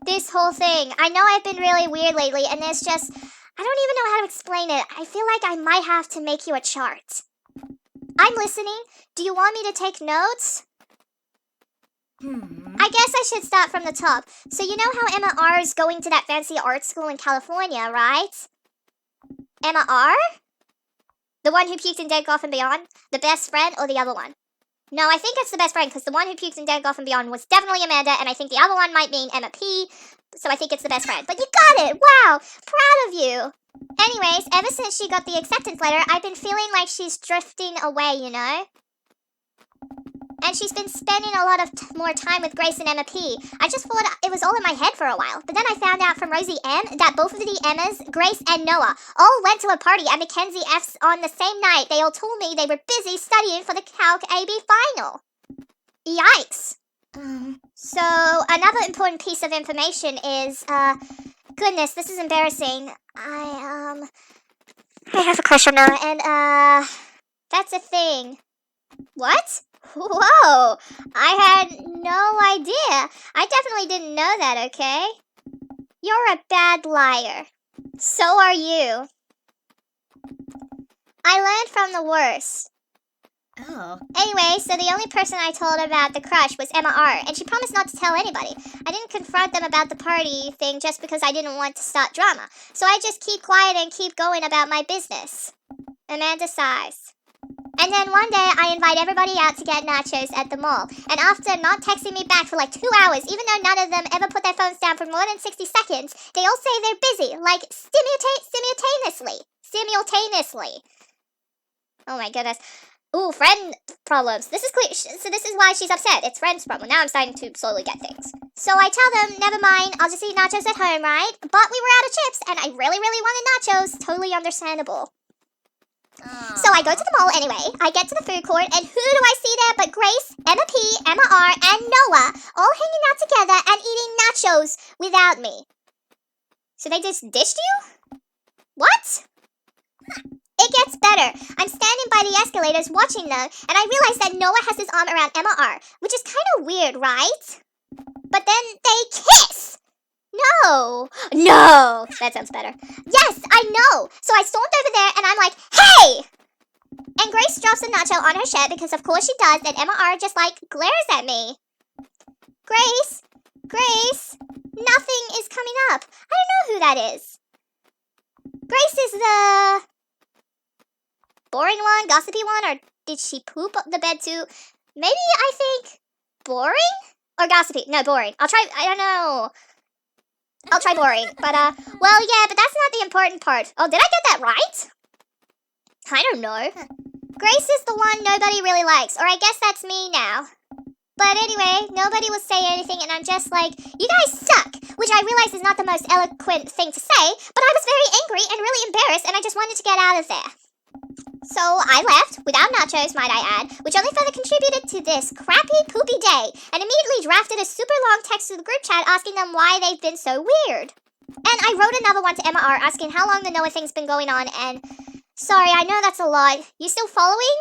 This whole thing. I know I've been really weird lately, and there's just... I don't even know how to explain it. I feel like I might have to make you a chart. I'm listening. Do you want me to take notes? I guess I should start from the top. So you know how Emma R is going to that fancy art school in California, right? Emma R? The one who puked in Dead Golf and Beyond? The best friend or the other one? No, I think it's the best friend because the one who puked in Dead Golf and Beyond was definitely Amanda and I think the other one might mean Emma P. So I think it's the best friend. But you got it! Wow! Proud of you! Anyways, ever since she got the acceptance letter, I've been feeling like she's drifting away, you know? And she's been spending a lot of more time with Grace and Emma P. I just thought it was all in my head for a while. But then I found out from Rosie M that both of the Emmas, Grace and Noah, all went to a party at Mackenzie F's on the same night. They all told me they were busy studying for the Calc AB final. Yikes. So, another important piece of information is, goodness, this is embarrassing. I have a crush on her, and, that's a thing. What? Whoa, I had no idea. I definitely didn't know that, okay? You're a bad liar. So are you. I learned from the worst. Oh. Anyway, so the only person I told about the crush was Emma R, and she promised not to tell anybody. I didn't confront them about the party thing just because I didn't want to start drama. So I just keep quiet and keep going about my business. Amanda sighs. And then one day, I invite everybody out to get nachos at the mall. And after not texting me back for like 2 hours, even though none of them ever put their phones down for more than 60 seconds, they all say they're busy, like simultaneously. Oh my goodness. Ooh, friend problems. This is clear. So this is why she's upset. It's friend's problem. Now I'm starting to slowly get things. So I tell them, never mind, I'll just eat nachos at home, right? But we were out of chips, and I really, really wanted nachos. Totally understandable. So I go to the mall anyway. I get to the food court, and who do I see there but Grace, Emma P, Emma R, and Noah all hanging out together and eating nachos without me. So they just ditched you? What? It gets better. I'm standing by the escalators watching them, and I realize that Noah has his arm around Emma R, which is kind of weird, right? But then they kiss! No! No! That sounds better. Yes, I know! So I stormed over there, and I'm like, hey! And Grace drops a nacho on her shirt, because of course she does, and Emma R just, like, glares at me. Grace? Grace? Nothing is coming up. I don't know who that is. Grace is the boring one, gossipy one, or did she poop up the bed too? Maybe I think boring or gossipy? No, boring. I don't know. I'll try boring. But, well, yeah, but that's not the important part. Oh, did I get that right? I don't know. Grace is the one nobody really likes, or I guess that's me now. But anyway, nobody will say anything, and I'm just like, you guys suck, which I realize is not the most eloquent thing to say, but I was very angry and really embarrassed, and I just wanted to get out of there. So I left, without nachos, might I add, which only further contributed to this crappy, poopy day, and immediately drafted a super long text to the group chat asking them why they've been so weird. And I wrote another one to Emma R asking how long the Noah thing's been going on, and sorry, I know that's a lot. You still following?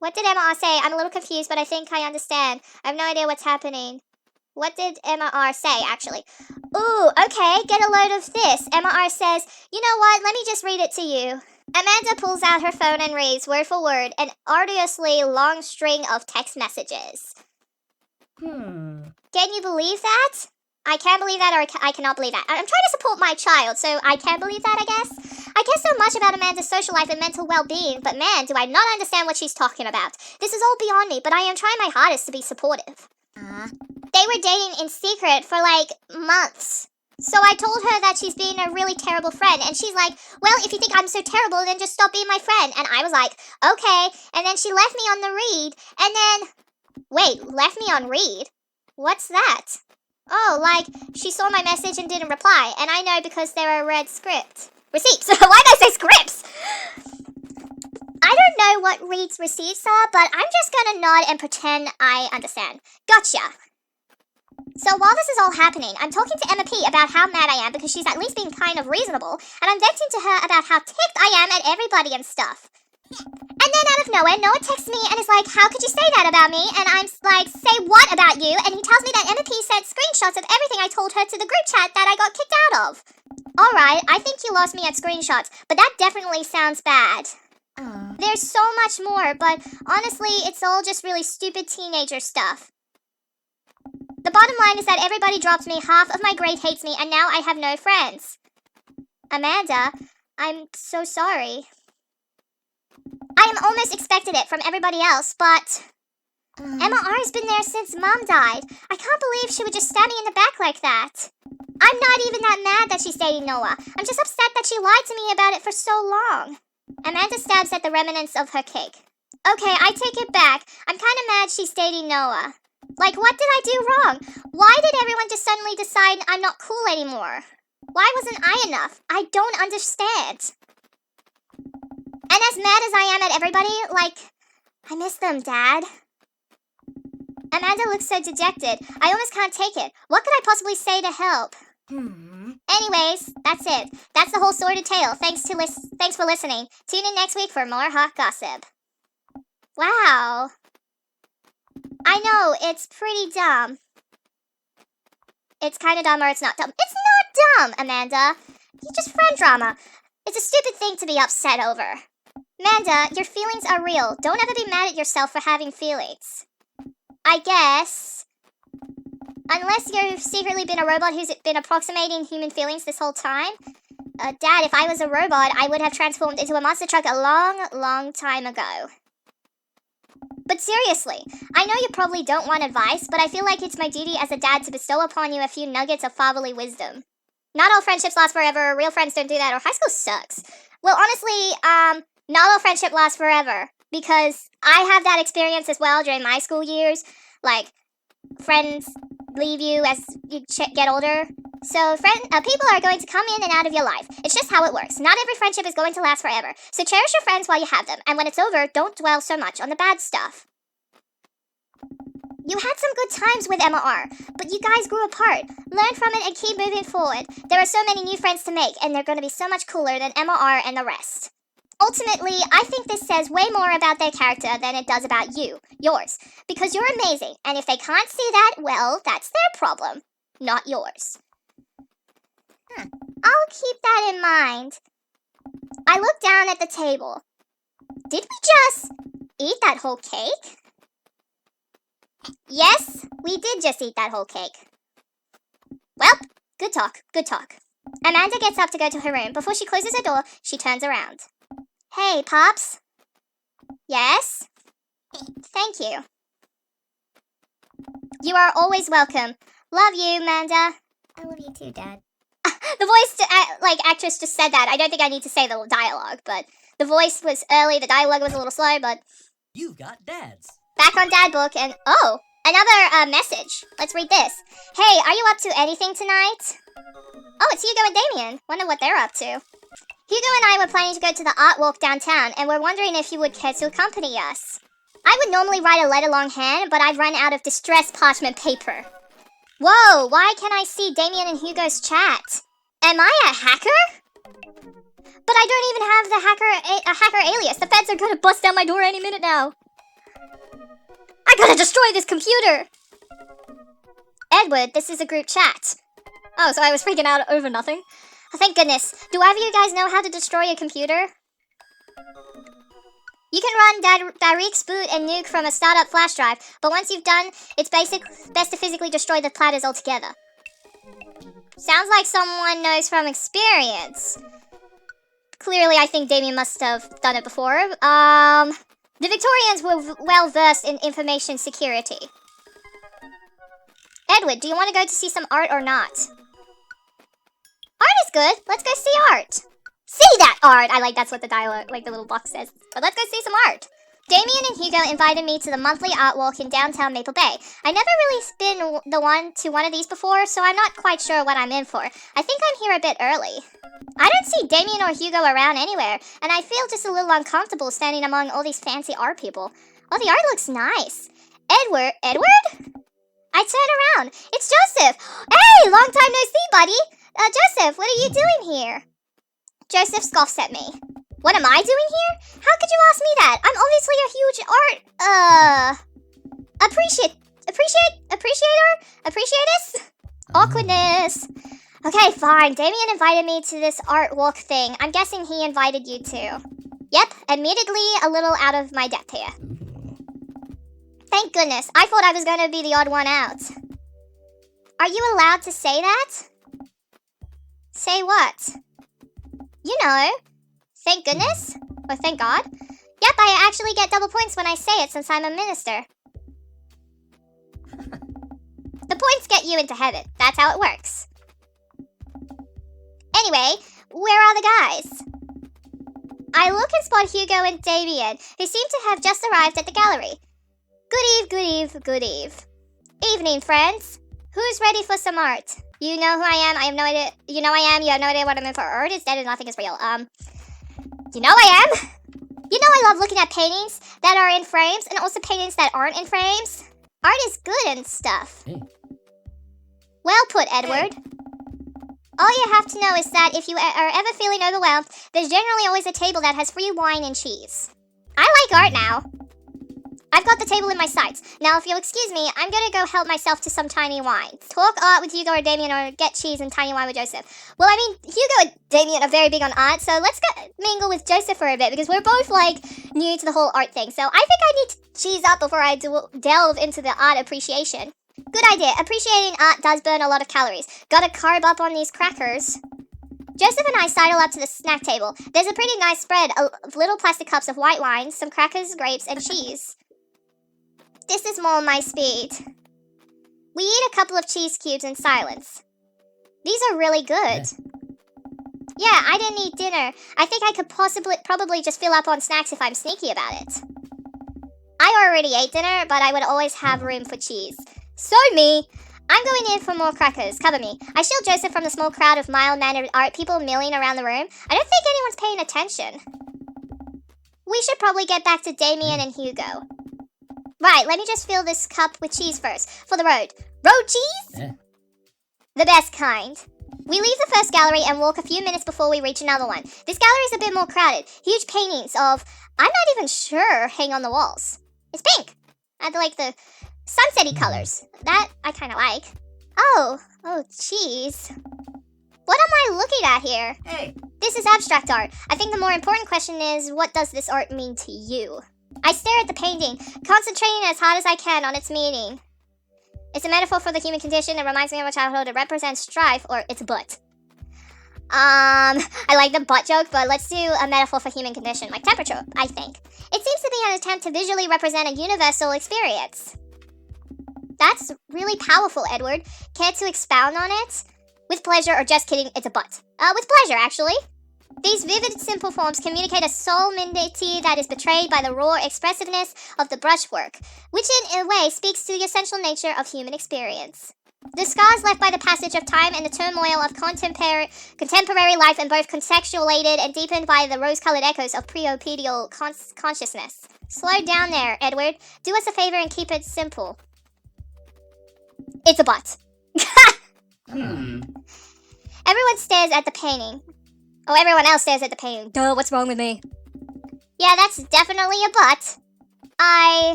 What did Emma R say? I'm a little confused, but I think I understand. I have no idea what's happening. What did Emma R say, actually? Ooh, okay, get a load of this. Emma R says, you know what, let me just read it to you. Amanda pulls out her phone and reads, word for word, an arduously long string of text messages. Can you believe that? I can't believe that, or I cannot believe that. I'm trying to support my child, so I can believe that, I guess. I care so much about Amanda's social life and mental well-being, but man, do I not understand what she's talking about. This is all beyond me, but I am trying my hardest to be supportive. They were dating in secret for, like, months. So I told her that she's being a really terrible friend, and she's like, well, if you think I'm so terrible, then just stop being my friend. And I was like, okay. And then she left me on the read, and then, wait, left me on read? What's that? Oh, like, she saw my message and didn't reply, and I know because there are red scripts. Receipts. Why did I say scripts? I don't know what reads receipts are, but I'm just gonna nod and pretend I understand. Gotcha. So while this is all happening, I'm talking to Emma P about how mad I am because she's at least being kind of reasonable, and I'm venting to her about how ticked I am at everybody and stuff. And then out of nowhere, Noah texts me and is like, how could you say that about me? And I'm like, say what about you? And he tells me that Emma P sent screenshots of everything I told her to the group chat that I got kicked out of. Alright, I think you lost me at screenshots, but that definitely sounds bad. There's so much more, but honestly, it's all just really stupid teenager stuff. The bottom line is that everybody dropped me, half of my grade hates me, and now I have no friends. Amanda, I'm so sorry. I am almost expected it from everybody else, but Emma R has been there since Mom died. I can't believe she would just stab me in the back like that. I'm not even that mad that she's dating Noah. I'm just upset that she lied to me about it for so long. Amanda stabs at the remnants of her cake. Okay, I take it back. I'm kind of mad she's dating Noah. Like, what did I do wrong? Why did everyone just suddenly decide I'm not cool anymore? Why wasn't I enough? I don't understand. And as mad as I am at everybody, like, I miss them, Dad. Amanda looks so dejected. I almost can't take it. What could I possibly say to help? Anyways, that's it. That's the whole sordid tale. Thanks for listening. Tune in next week for more hot gossip. Wow. I know, it's pretty dumb. It's kind of dumb or it's not dumb. It's not dumb, Amanda. You're just friend drama. It's a stupid thing to be upset over. Amanda, your feelings are real. Don't ever be mad at yourself for having feelings. I guess. Unless you've secretly been a robot who's been approximating human feelings this whole time. Dad, if I was a robot, I would have transformed into a monster truck a long, long time ago. But seriously, I know you probably don't want advice, but I feel like it's my duty as a dad to bestow upon you a few nuggets of fatherly wisdom. Not all friendships last forever, real friends don't do that, or high school sucks. Well, honestly, not all friendship lasts forever, because I have that experience as well during my school years. Like, friends leave you as you get older, So people are going to come in and out of your life. It's just how it works. Not every friendship is going to last forever. So cherish your friends while you have them. And when it's over, don't dwell so much on the bad stuff. You had some good times with Emma R, but you guys grew apart. Learn from it and keep moving forward. There are so many new friends to make, and they're going to be so much cooler than Emma R and the rest. Ultimately, I think this says way more about their character than it does about yours, because you're amazing, and if they can't see that, well, that's their problem, not yours. I'll keep that in mind. I looked down at the table. Did we just eat that whole cake? Yes, we did just eat that whole cake. Well, good talk, good talk. Amanda gets up to go to her room. Before she closes her door, she turns around. Hey, Pops. Yes? Thank you. You are always welcome. Love you, Amanda. I love you too, Dad. The voice, actress just said that. I don't think I need to say the dialogue, but the voice was early, the dialogue was a little slow, but... You've got dads. Back on Dad Book, and... Oh, another message. Let's read this. Hey, are you up to anything tonight? Oh, it's Hugo and Damien. Wonder what they're up to. Hugo and I were planning to go to the art walk downtown, and we're wondering if you would care to accompany us. I would normally write a letter longhand, but I've run out of distressed parchment paper. Whoa, why can't I see Damien and Hugo's chat? Am I a hacker? But I don't even have the hacker alias. The feds are gonna bust down my door any minute now. I gotta destroy this computer! Edward, this is a group chat. Oh, so I was freaking out over nothing? Oh, thank goodness. Do either of you guys know how to destroy a computer? You can run Darik's boot and nuke from a startup flash drive, but once you've done, it's best to physically destroy the platters altogether. Sounds like someone knows from experience. Clearly, I think Damien must have done it before. The Victorians were well versed in information security. Edward, do you want to go to see some art or not? Art is good. Let's go see art. See that art! I like that's what the dialogue, like the little box says. But let's go see some art. Damien and Hugo invited me to the monthly art walk in downtown Maple Bay. I never really been to one of these before, so I'm not quite sure what I'm in for. I think I'm here a bit early. I don't see Damien or Hugo around anywhere, and I feel just a little uncomfortable standing among all these fancy art people. Oh, the art looks nice. Edward? I turn around. It's Joseph. Hey, long time no see, buddy. Joseph, what are you doing here? Joseph scoffs at me. What am I doing here? How could you ask me that? I'm obviously a huge appreciator? Awkwardness. Okay, fine. Damien invited me to this art walk thing. I'm guessing he invited you too. Yep, admittedly a little out of my depth here. Thank goodness. I thought I was going to be the odd one out. Are you allowed to say that? Say what? You know. Thank goodness? Or thank God? Yep, I actually get double points when I say it since I'm a minister. The points get you into heaven. That's how it works. Anyway, where are the guys? I look and spot Hugo and Damien, who seem to have just arrived at the gallery. Good eve. Evening, friends. Who's ready for some art? You know who I am. I have no idea. You know I am. You have no idea what I'm in for. Art is dead and nothing is real. You know I am. You know I love looking at paintings that are in frames and also paintings that aren't in frames. Art is good and stuff. Hey. Well put, Edward. All you have to know is that if you are ever feeling overwhelmed, there's generally always a table that has free wine and cheese. I like art now. I've got the table in my sights. Now, if you'll excuse me, I'm gonna go help myself to some tiny wine. Talk art with Hugo or Damien, or get cheese and tiny wine with Joseph. Well, I mean, Hugo and Damien are very big on art, so let's go mingle with Joseph for a bit, because we're both, new to the whole art thing. So I think I need to cheese up before I delve into the art appreciation. Good idea. Appreciating art does burn a lot of calories. Gotta carb up on these crackers. Joseph and I sidle up to the snack table. There's a pretty nice spread of little plastic cups of white wine, some crackers, grapes, and cheese. This is more my speed. We eat a couple of cheese cubes in silence. These are really good. Yeah, I didn't eat dinner. I think I could probably just fill up on snacks if I'm sneaky about it. I already ate dinner, but I would always have room for cheese. So me. I'm going in for more crackers. Cover me. I shield Joseph from the small crowd of mild-mannered art people milling around the room. I don't think anyone's paying attention. We should probably get back to Damien and Hugo. Right, let me just fill this cup with cheese first. For the road. Road cheese? Yeah. The best kind. We leave the first gallery and walk a few minutes before we reach another one. This gallery is a bit more crowded. Huge paintings of, I'm not even sure, hang on the walls. It's pink. I like the sunsetty colors. That I kind of like. Oh, cheese. What am I looking at here? Hey. This is abstract art. I think the more important question is, what does this art mean to you? I stare at the painting, concentrating as hard as I can on its meaning. It's a metaphor for the human condition. It reminds me of my childhood. It represents strife, or its butt. I like the butt joke, but let's do a metaphor for human condition, like temperature, I think. It seems to be an attempt to visually represent a universal experience. That's really powerful, Edward. Care to expound on it? With pleasure, or just kidding, it's a butt. With pleasure, actually. These vivid, simple forms communicate a solemnity that is betrayed by the raw expressiveness of the brushwork, which in a way speaks to the essential nature of human experience. The scars left by the passage of time and the turmoil of contemporary life, and both contextualated and deepened by the rose-colored echoes of preopedial consciousness. Slow down there, Edward. Do us a favor and keep it simple. It's a butt. Everyone stares at the painting. Oh, everyone else stares at the painting. Duh, what's wrong with me? Yeah, that's definitely a butt.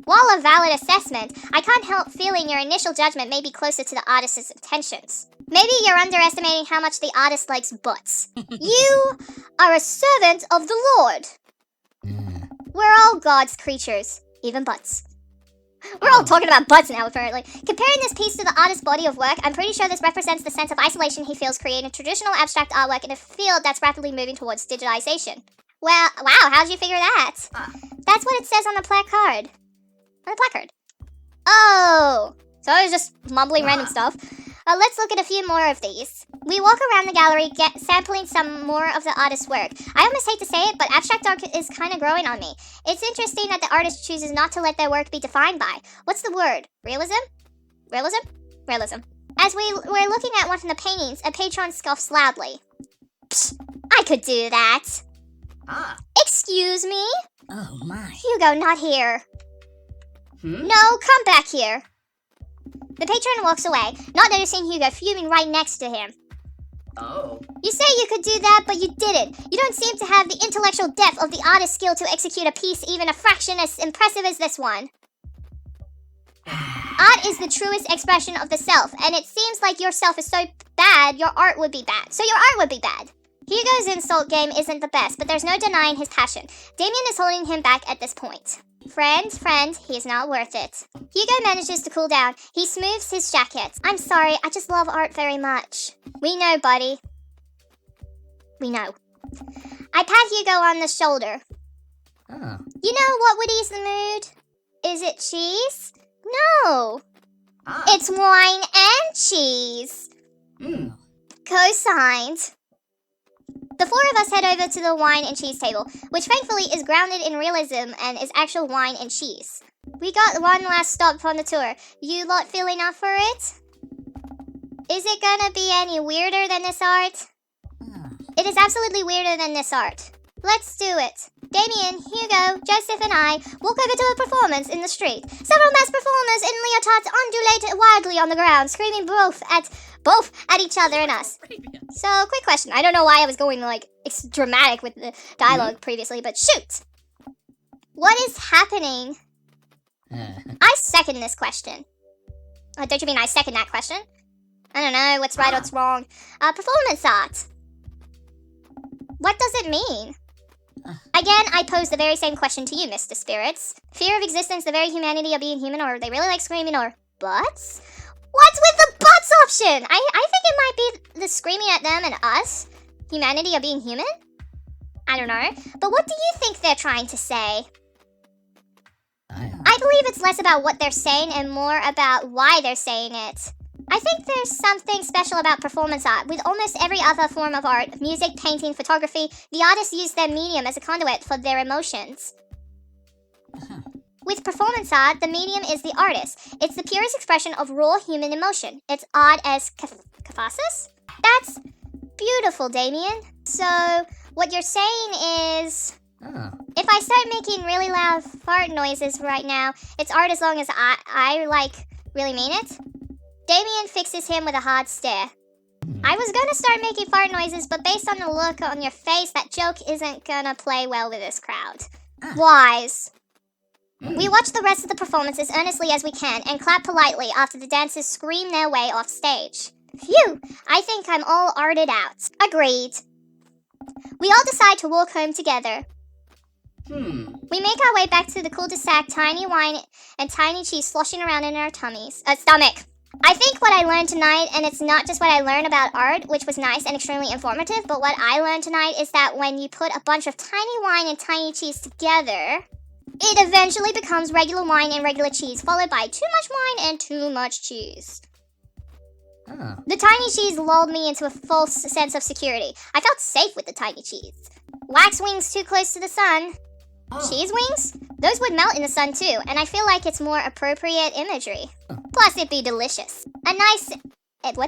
While a valid assessment, I can't help feeling your initial judgment may be closer to the artist's intentions. Maybe you're underestimating how much the artist likes butts. You are a servant of the Lord. We're all God's creatures, even butts. We're all talking about butts now, apparently. Comparing this piece to the artist's body of work, I'm pretty sure this represents the sense of isolation he feels creating traditional abstract artwork in a field that's rapidly moving towards digitalization. Well, wow, how'd you figure that? That's what it says on the placard. On the placard. Oh, so I was just mumbling random stuff. Let's look at a few more of these. We walk around the gallery, sampling some more of the artist's work. I almost hate to say it, but abstract art is kind of growing on me. It's interesting that the artist chooses not to let their work be defined by, what's the word? Realism? Realism? Realism. As we're looking at one of the paintings, a patron scoffs loudly. Psst, I could do that. Excuse me? Oh my. Hugo, not here. No, come back here. The patron walks away, not noticing Hugo fuming right next to him. Oh. You say you could do that, but you didn't. You don't seem to have the intellectual depth of the artist's skill to execute a piece even a fraction as impressive as this one. Art is the truest expression of the self, and it seems like your self is so bad, your art would be bad. So your art would be bad. Hugo's insult game isn't the best, but there's no denying his passion. Damien is holding him back at this point. Friend, he is not worth it. Hugo manages to cool down. He smooths his jacket. I'm sorry, I just love art very much. We know, buddy. We know. I pat Hugo on the shoulder. Oh. You know what would ease the mood? Is it cheese? No. It's wine and cheese. Co-signed. The four of us head over to the wine and cheese table, which thankfully is grounded in realism and is actual wine and cheese. We got one last stop on the tour. You lot feeling up for it? Is it gonna be any weirder than this art? It is absolutely weirder than this art. Let's do it. Damien, Hugo, Joseph, and I walk over to a performance in the street. Several masked performers in leotards undulate wildly on the ground, screaming both at each other and us. So, quick question. I don't know why I was going, like, dramatic with the dialogue previously, but shoot! What is happening? I second this question. Don't you mean I second that question? I don't know what's right or what's wrong. Performance art. What does it mean? Again, I pose the very same question to you, Mr. Spirits. Fear of existence, the very humanity of being human, or they really like screaming, or butts? What's with the butts option? I think it might be the screaming at them and us. Humanity of being human? I don't know. But what do you think they're trying to say? I believe it's less about what they're saying and more about why they're saying it. I think there's something special about performance art. With almost every other form of art, music, painting, photography, the artists use their medium as a conduit for their emotions. With performance art, the medium is the artist. It's the purest expression of raw human emotion. It's art as catharsis? That's beautiful, Damien. So, what you're saying is... Oh. If I start making really loud fart noises right now, it's art as long as I really mean it. Damien fixes him with a hard stare. I was gonna start making fart noises, but based on the look on your face, that joke isn't gonna play well with this crowd. Wise. We watch the rest of the performance as earnestly as we can and clap politely after the dancers scream their way off stage. Phew, I think I'm all arted out. Agreed. We all decide to walk home together. We make our way back to the cul-de-sac, tiny wine and tiny cheese sloshing around in our stomach. I think what I learned tonight, and it's not just what I learned about art, which was nice and extremely informative, but what I learned tonight is that when you put a bunch of tiny wine and tiny cheese together, it eventually becomes regular wine and regular cheese, followed by too much wine and too much cheese. Oh. The tiny cheese lulled me into a false sense of security. I felt safe with the tiny cheese. Wax wings too close to the sun. Cheese wings? Those would melt in the sun too, and I feel like it's more appropriate imagery. Plus, it'd be delicious. A nice... Emmentaler,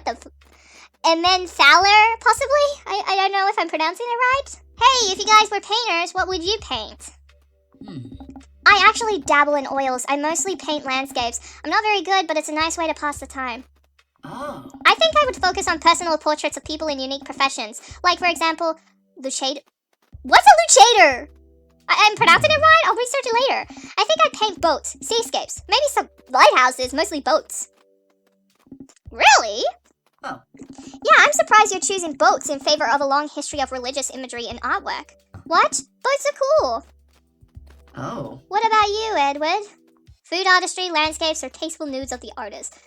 possibly? I don't know if I'm pronouncing it right. Hey, if you guys were painters, what would you paint? I actually dabble in oils. I mostly paint landscapes. I'm not very good, but it's a nice way to pass the time. Oh. I think I would focus on personal portraits of people in unique professions. Like, for example, luchador. What's a luchador? I'm pronouncing it right? I'll research it later. I think I'd paint boats, seascapes, maybe some lighthouses, mostly boats. Really? Oh. Yeah, I'm surprised you're choosing boats in favor of a long history of religious imagery in artwork. What? Boats are cool. Oh. What about you, Edward? Food artistry, landscapes, or tasteful nudes of the artist?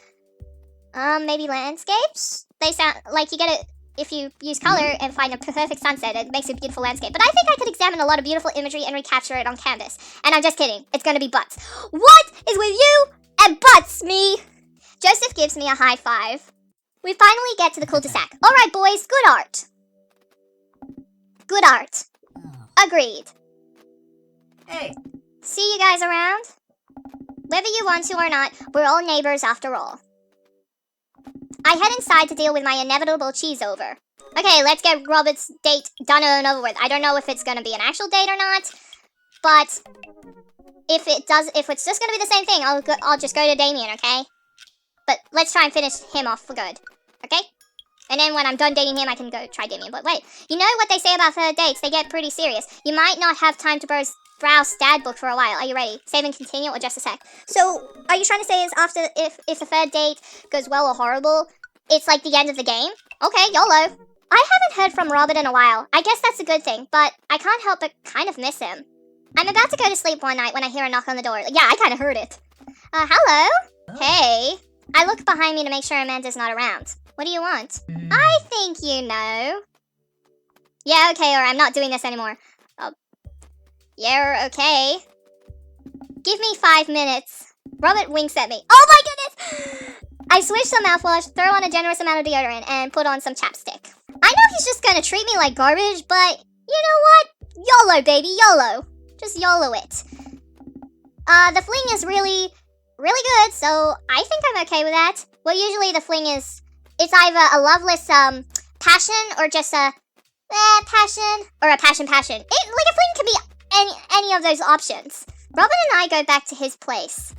Maybe landscapes? They sound like you get it if you use color and find a perfect sunset. It makes a beautiful landscape. But I think I could examine a lot of beautiful imagery and recapture it on canvas. And I'm just kidding. It's gonna be butts. What is with you and butts, me? Joseph gives me a high five. We finally get to the cul-de-sac. All right, boys. Good art. Good art. Agreed. Hey. See you guys around? Whether you want to or not, we're all neighbors after all. I head inside to deal with my inevitable cheese over. Okay, let's get Robert's date done and over with. I don't know if it's gonna be an actual date or not, but if it's just gonna be the same thing, I'll just go to Damien, okay? But let's try and finish him off for good, okay? And then when I'm done dating him, I can go try Damien. But wait, you know what they say about third dates? They get pretty serious. You might not have time to browse stat book for a while. Are you ready? Save and continue or just a sec? So, are you trying to say is after, if the third date goes well or horrible, it's like the end of the game? Okay, YOLO. I haven't heard from Robert in a while. I guess that's a good thing, but I can't help but kind of miss him. I'm about to go to sleep one night when I hear a knock on the door. Yeah, I kind of heard it. Hello? Oh. Hey. I look behind me to make sure Amanda's not around. What do you want? I think you know. Yeah, okay, or I'm not doing this anymore. Yeah, okay. Give me 5 minutes. Robert winks at me. Oh my goodness! I swish some mouthwash, throw on a generous amount of deodorant, and put on some chapstick. I know he's just gonna treat me like garbage, but you know what? YOLO, baby, YOLO. Just YOLO it. The fling is really good, so I think I'm okay with that. Well, usually the fling is, it's either a loveless, passion, or just a, passion, or a passion. Like a fling can be any of those options. Robin and I go back to his place.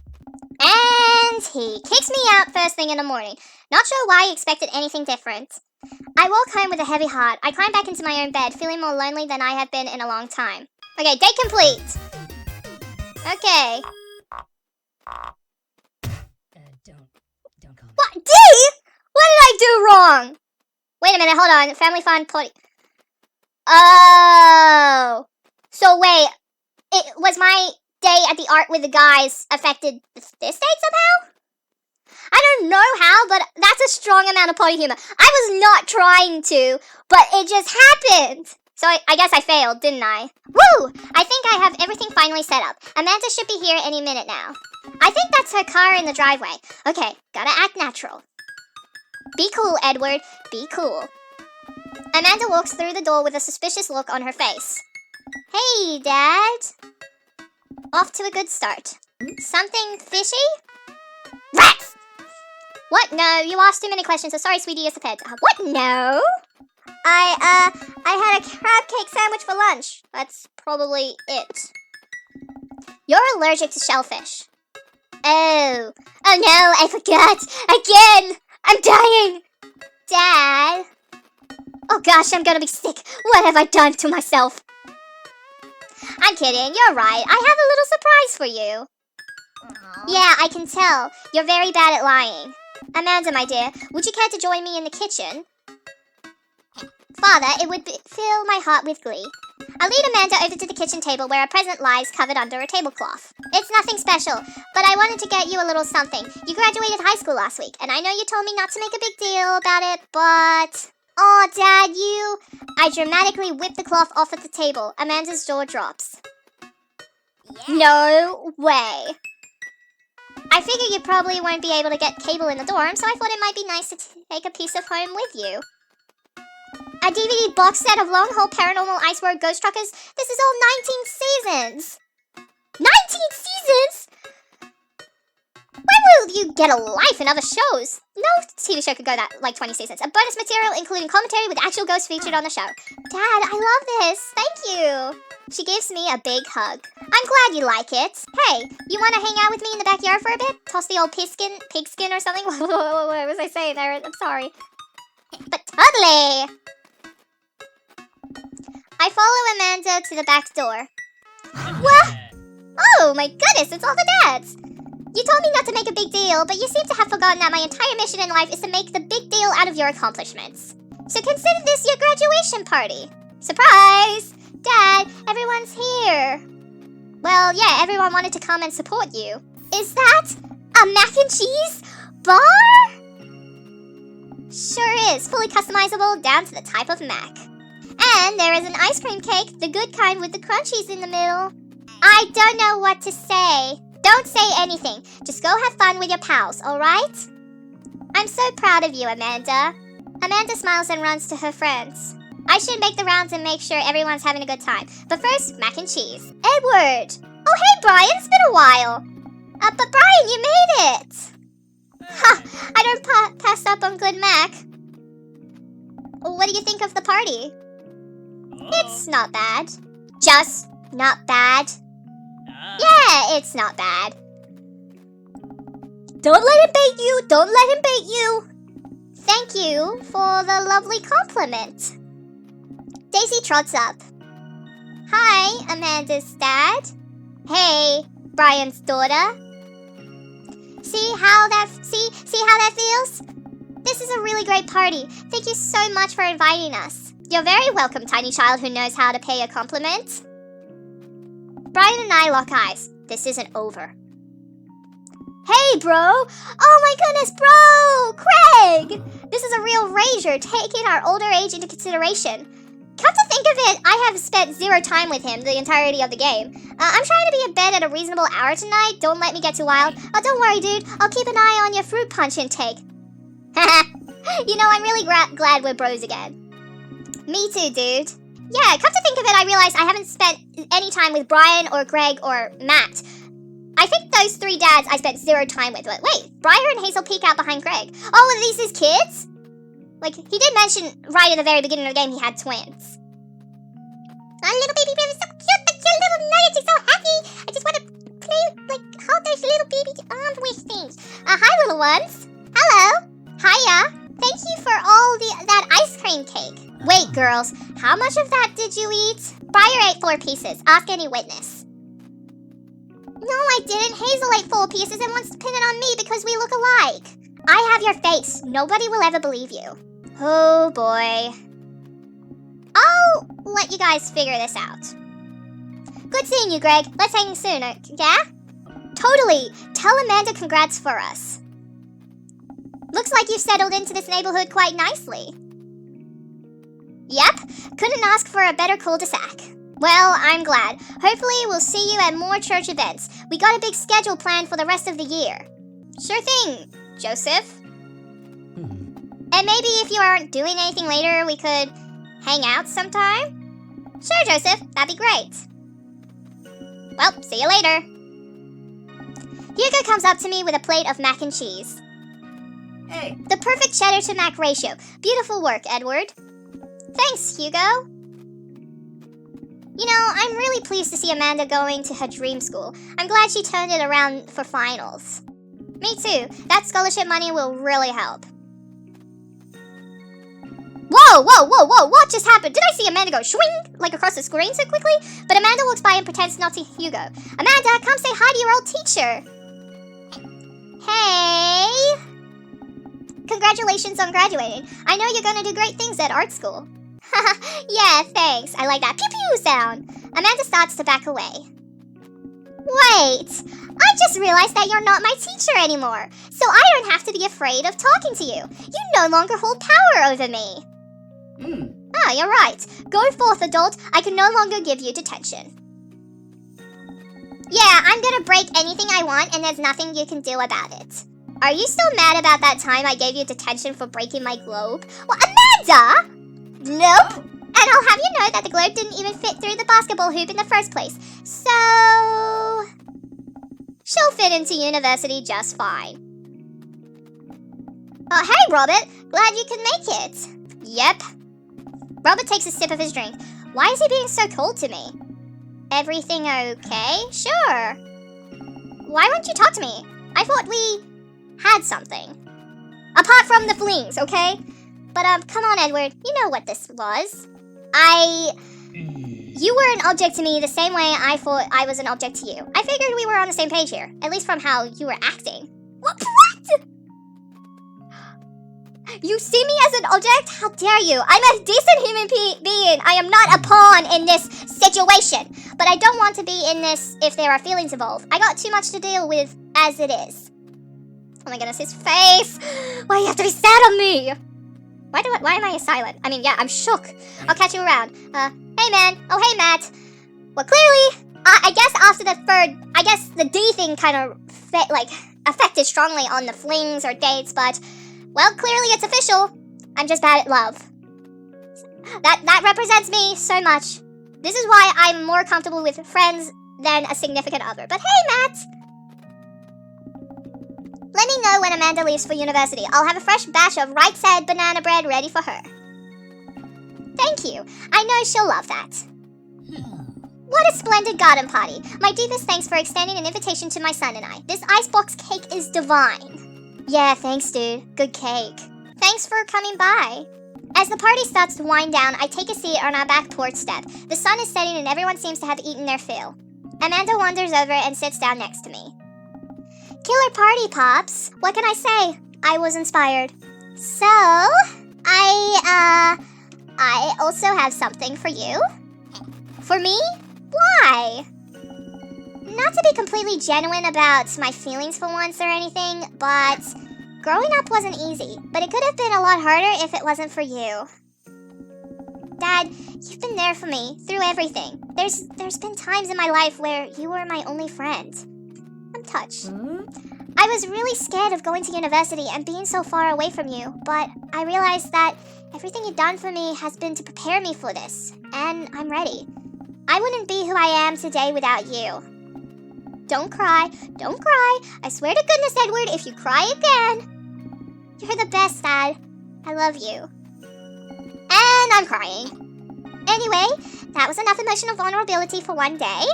And he kicks me out first thing in the morning. Not sure why he expected anything different. I walk home with a heavy heart. I climb back into my own bed, feeling more lonely than I have been in a long time. Okay, date complete. Okay. Don't call me. What? D? What did I do wrong? Wait a minute, hold on. Family fun potty. Oh. So wait, it was my day at the art with the guys affected this date somehow? I don't know how, but that's a strong amount of potty humor. I was not trying to, but it just happened. So I guess I failed, didn't I? Woo! I think I have everything finally set up. Amanda should be here any minute now. I think that's her car in the driveway. Okay, gotta act natural. Be cool, Edward. Be cool. Amanda walks through the door with a suspicious look on her face. Hey, Dad. Off to a good start. Something fishy? Rats! What? No, you asked too many questions, so sorry, sweetie, yes, pet. What? No? I had a crab cake sandwich for lunch. That's probably it. You're allergic to shellfish. Oh. Oh no, I forgot. Again! I'm dying! Dad? Oh gosh, I'm gonna be sick. What have I done to myself? I'm kidding, you're right. I have a little surprise for you. Yeah, I can tell. You're very bad at lying. Amanda, my dear, would you care to join me in the kitchen? Father, it would fill my heart with glee. I'll lead Amanda over to the kitchen table where a present lies covered under a tablecloth. It's nothing special, but I wanted to get you a little something. You graduated high school last week, and I know you told me not to make a big deal about it, but... Oh, Dad, you... I dramatically whip the cloth off at the table. Amanda's jaw drops. Yeah. No way. I figure you probably won't be able to get cable in the dorm, so I thought it might be nice to take a piece of home with you. A DVD box set of long-haul paranormal ice road ghost truckers. This is all 19 seasons. 19 seasons? When will you get a life in other shows? No TV show could go that like 20 seasons. A bonus material including commentary with actual ghosts featured on the show. Dad, I love this. Thank you. She gives me a big hug. I'm glad you like it. Hey, you want to hang out with me in the backyard for a bit? Toss the old pigskin or something? What was I saying there? I'm sorry. But totally. I follow Amanda to the back door. What? Oh my goodness, it's all the dads. You told me not to make a big deal, but you seem to have forgotten that my entire mission in life is to make the big deal out of your accomplishments. So consider this your graduation party. Surprise! Dad, everyone's here. Well, yeah, everyone wanted to come and support you. Is that a mac and cheese bar? Sure is, fully customizable down to the type of mac. And there is an ice cream cake, the good kind with the crunchies in the middle. I don't know what to say. Don't say anything. Just go have fun with your pals, alright? I'm so proud of you, Amanda. Amanda smiles and runs to her friends. I should make the rounds and make sure everyone's having a good time. But first, mac and cheese. Edward! Oh, hey, Brian, it's been a while. But Brian, you made it! Ha! I don't pass up on good mac. What do you think of the party? It's not bad. Just not bad. Yeah, it's not bad. Don't let him bait you! Don't let him bait you! Thank you for the lovely compliment. Daisy trots up. Hi, Amanda's dad. Hey, Brian's daughter. See how that feels? This is a really great party. Thank you so much for inviting us. You're very welcome, tiny child who knows how to pay a compliment. Brian and I lock eyes. This isn't over. Hey, bro! Oh my goodness, bro! Craig! This is a real rager, taking our older age into consideration. Come to think of it, I have spent 0 time with him the entirety of the game. I'm trying to be in bed at a reasonable hour tonight. Don't let me get too wild. Oh, don't worry, dude. I'll keep an eye on your fruit punch intake. Haha. You know, I'm really glad we're bros again. Me too, dude. Yeah, come to think of it, I realized I haven't spent any time with Brian or Greg or Matt. I think those 3 dads I spent 0 time with. But wait, Briar and Hazel peek out behind Greg. Oh, are these his kids? Like, he did mention right at the very beginning of the game he had twins. Oh, little baby bear is so cute. The cute little nuggets are so happy. I just want to play, like, hold those little baby arm wish things. Hi, little ones. Hello. Hiya. Thank you for all that ice cream cake. Wait, girls, how much of that did you eat? Briar ate 4 pieces. Ask any witness. No, I didn't. Hazel ate 4 pieces and wants to pin it on me because we look alike. I have your face. Nobody will ever believe you. Oh, boy. I'll let you guys figure this out. Good seeing you, Greg. Let's hang soon, yeah? Totally. Tell Amanda congrats for us. Looks like you've settled into this neighborhood quite nicely. Yep, couldn't ask for a better cul-de-sac. Well, I'm glad. Hopefully we'll see you at more church events. We got a big schedule planned for the rest of the year. Sure thing, Joseph. And maybe if you aren't doing anything later, we could hang out sometime? Sure, Joseph, that'd be great. Well, see you later. Hugo comes up to me with a plate of mac and cheese. Hey. The perfect cheddar to mac ratio. Beautiful work, Edward. Thanks, Hugo. You know, I'm really pleased to see Amanda going to her dream school. I'm glad she turned it around for finals. Me too. That scholarship money will really help. Whoa, whoa, whoa, whoa, what just happened? Did I see Amanda go swing, like across the screen so quickly? But Amanda walks by and pretends not to Hugo. Amanda, come say hi to your old teacher. Hey! Congratulations on graduating. I know you're gonna do great things at art school. Yeah, thanks. I like that pew-pew sound. Amanda starts to back away. Wait, I just realized that you're not my teacher anymore, so I don't have to be afraid of talking to you. You no longer hold power over me. Ah, you're right. Go forth, adult. I can no longer give you detention. Yeah, I'm gonna break anything I want, and there's nothing you can do about it. Are you still mad about that time I gave you detention for breaking my globe? Well, Amanda! Nope. And I'll have you know that the globe didn't even fit through the basketball hoop in the first place. So... she'll fit into university just fine. Oh, hey, Robert. Glad you could make it. Yep. Robert takes a sip of his drink. Why is he being so cold to me? Everything okay? Sure. Why won't you talk to me? I thought we had something. Apart from the flings, okay? But, come on, Edward. You know what this was. You were an object to me the same way I thought I was an object to you. I figured we were on the same page here. At least from how you were acting. What? You see me as an object? How dare you? I'm a decent human being. I am not a pawn in this situation. But I don't want to be in this if there are feelings involved. I got too much to deal with as it is. Oh my goodness, his face. Why do you have to be sad on me? Why am I silent? I mean, yeah, I'm shook. I'll catch you around. Hey, man. Oh, hey, Matt. Well, clearly, I guess after the third, I guess the D thing kind of, affected strongly on the flings or dates, but, well, clearly it's official. I'm just bad at love. That represents me so much. This is why I'm more comfortable with friends than a significant other. But hey, Matt. Let me know when Amanda leaves for university. I'll have a fresh batch of right-side banana bread ready for her. Thank you. I know she'll love that. What a splendid garden party. My deepest thanks for extending an invitation to my son and I. This icebox cake is divine. Yeah, thanks, dude. Good cake. Thanks for coming by. As the party starts to wind down, I take a seat on our back porch step. The sun is setting and everyone seems to have eaten their fill. Amanda wanders over and sits down next to me. Killer party, Pops. What can I say? I was inspired. So, I also have something for you. For me? Why? Not to be completely genuine about my feelings for once or anything, but growing up wasn't easy. But it could have been a lot harder if it wasn't for you. Dad, you've been there for me through everything. There's been times in my life where you were my only friend. I'm touched. I was really scared of going to university and being so far away from you, but I realized that everything you've done for me has been to prepare me for this, and I'm ready. I wouldn't be who I am today without you. Don't cry. Don't cry. I swear to goodness, Edward, if you cry again. You're the best, Dad. I love you. And I'm crying. Anyway, that was enough emotional vulnerability for one day.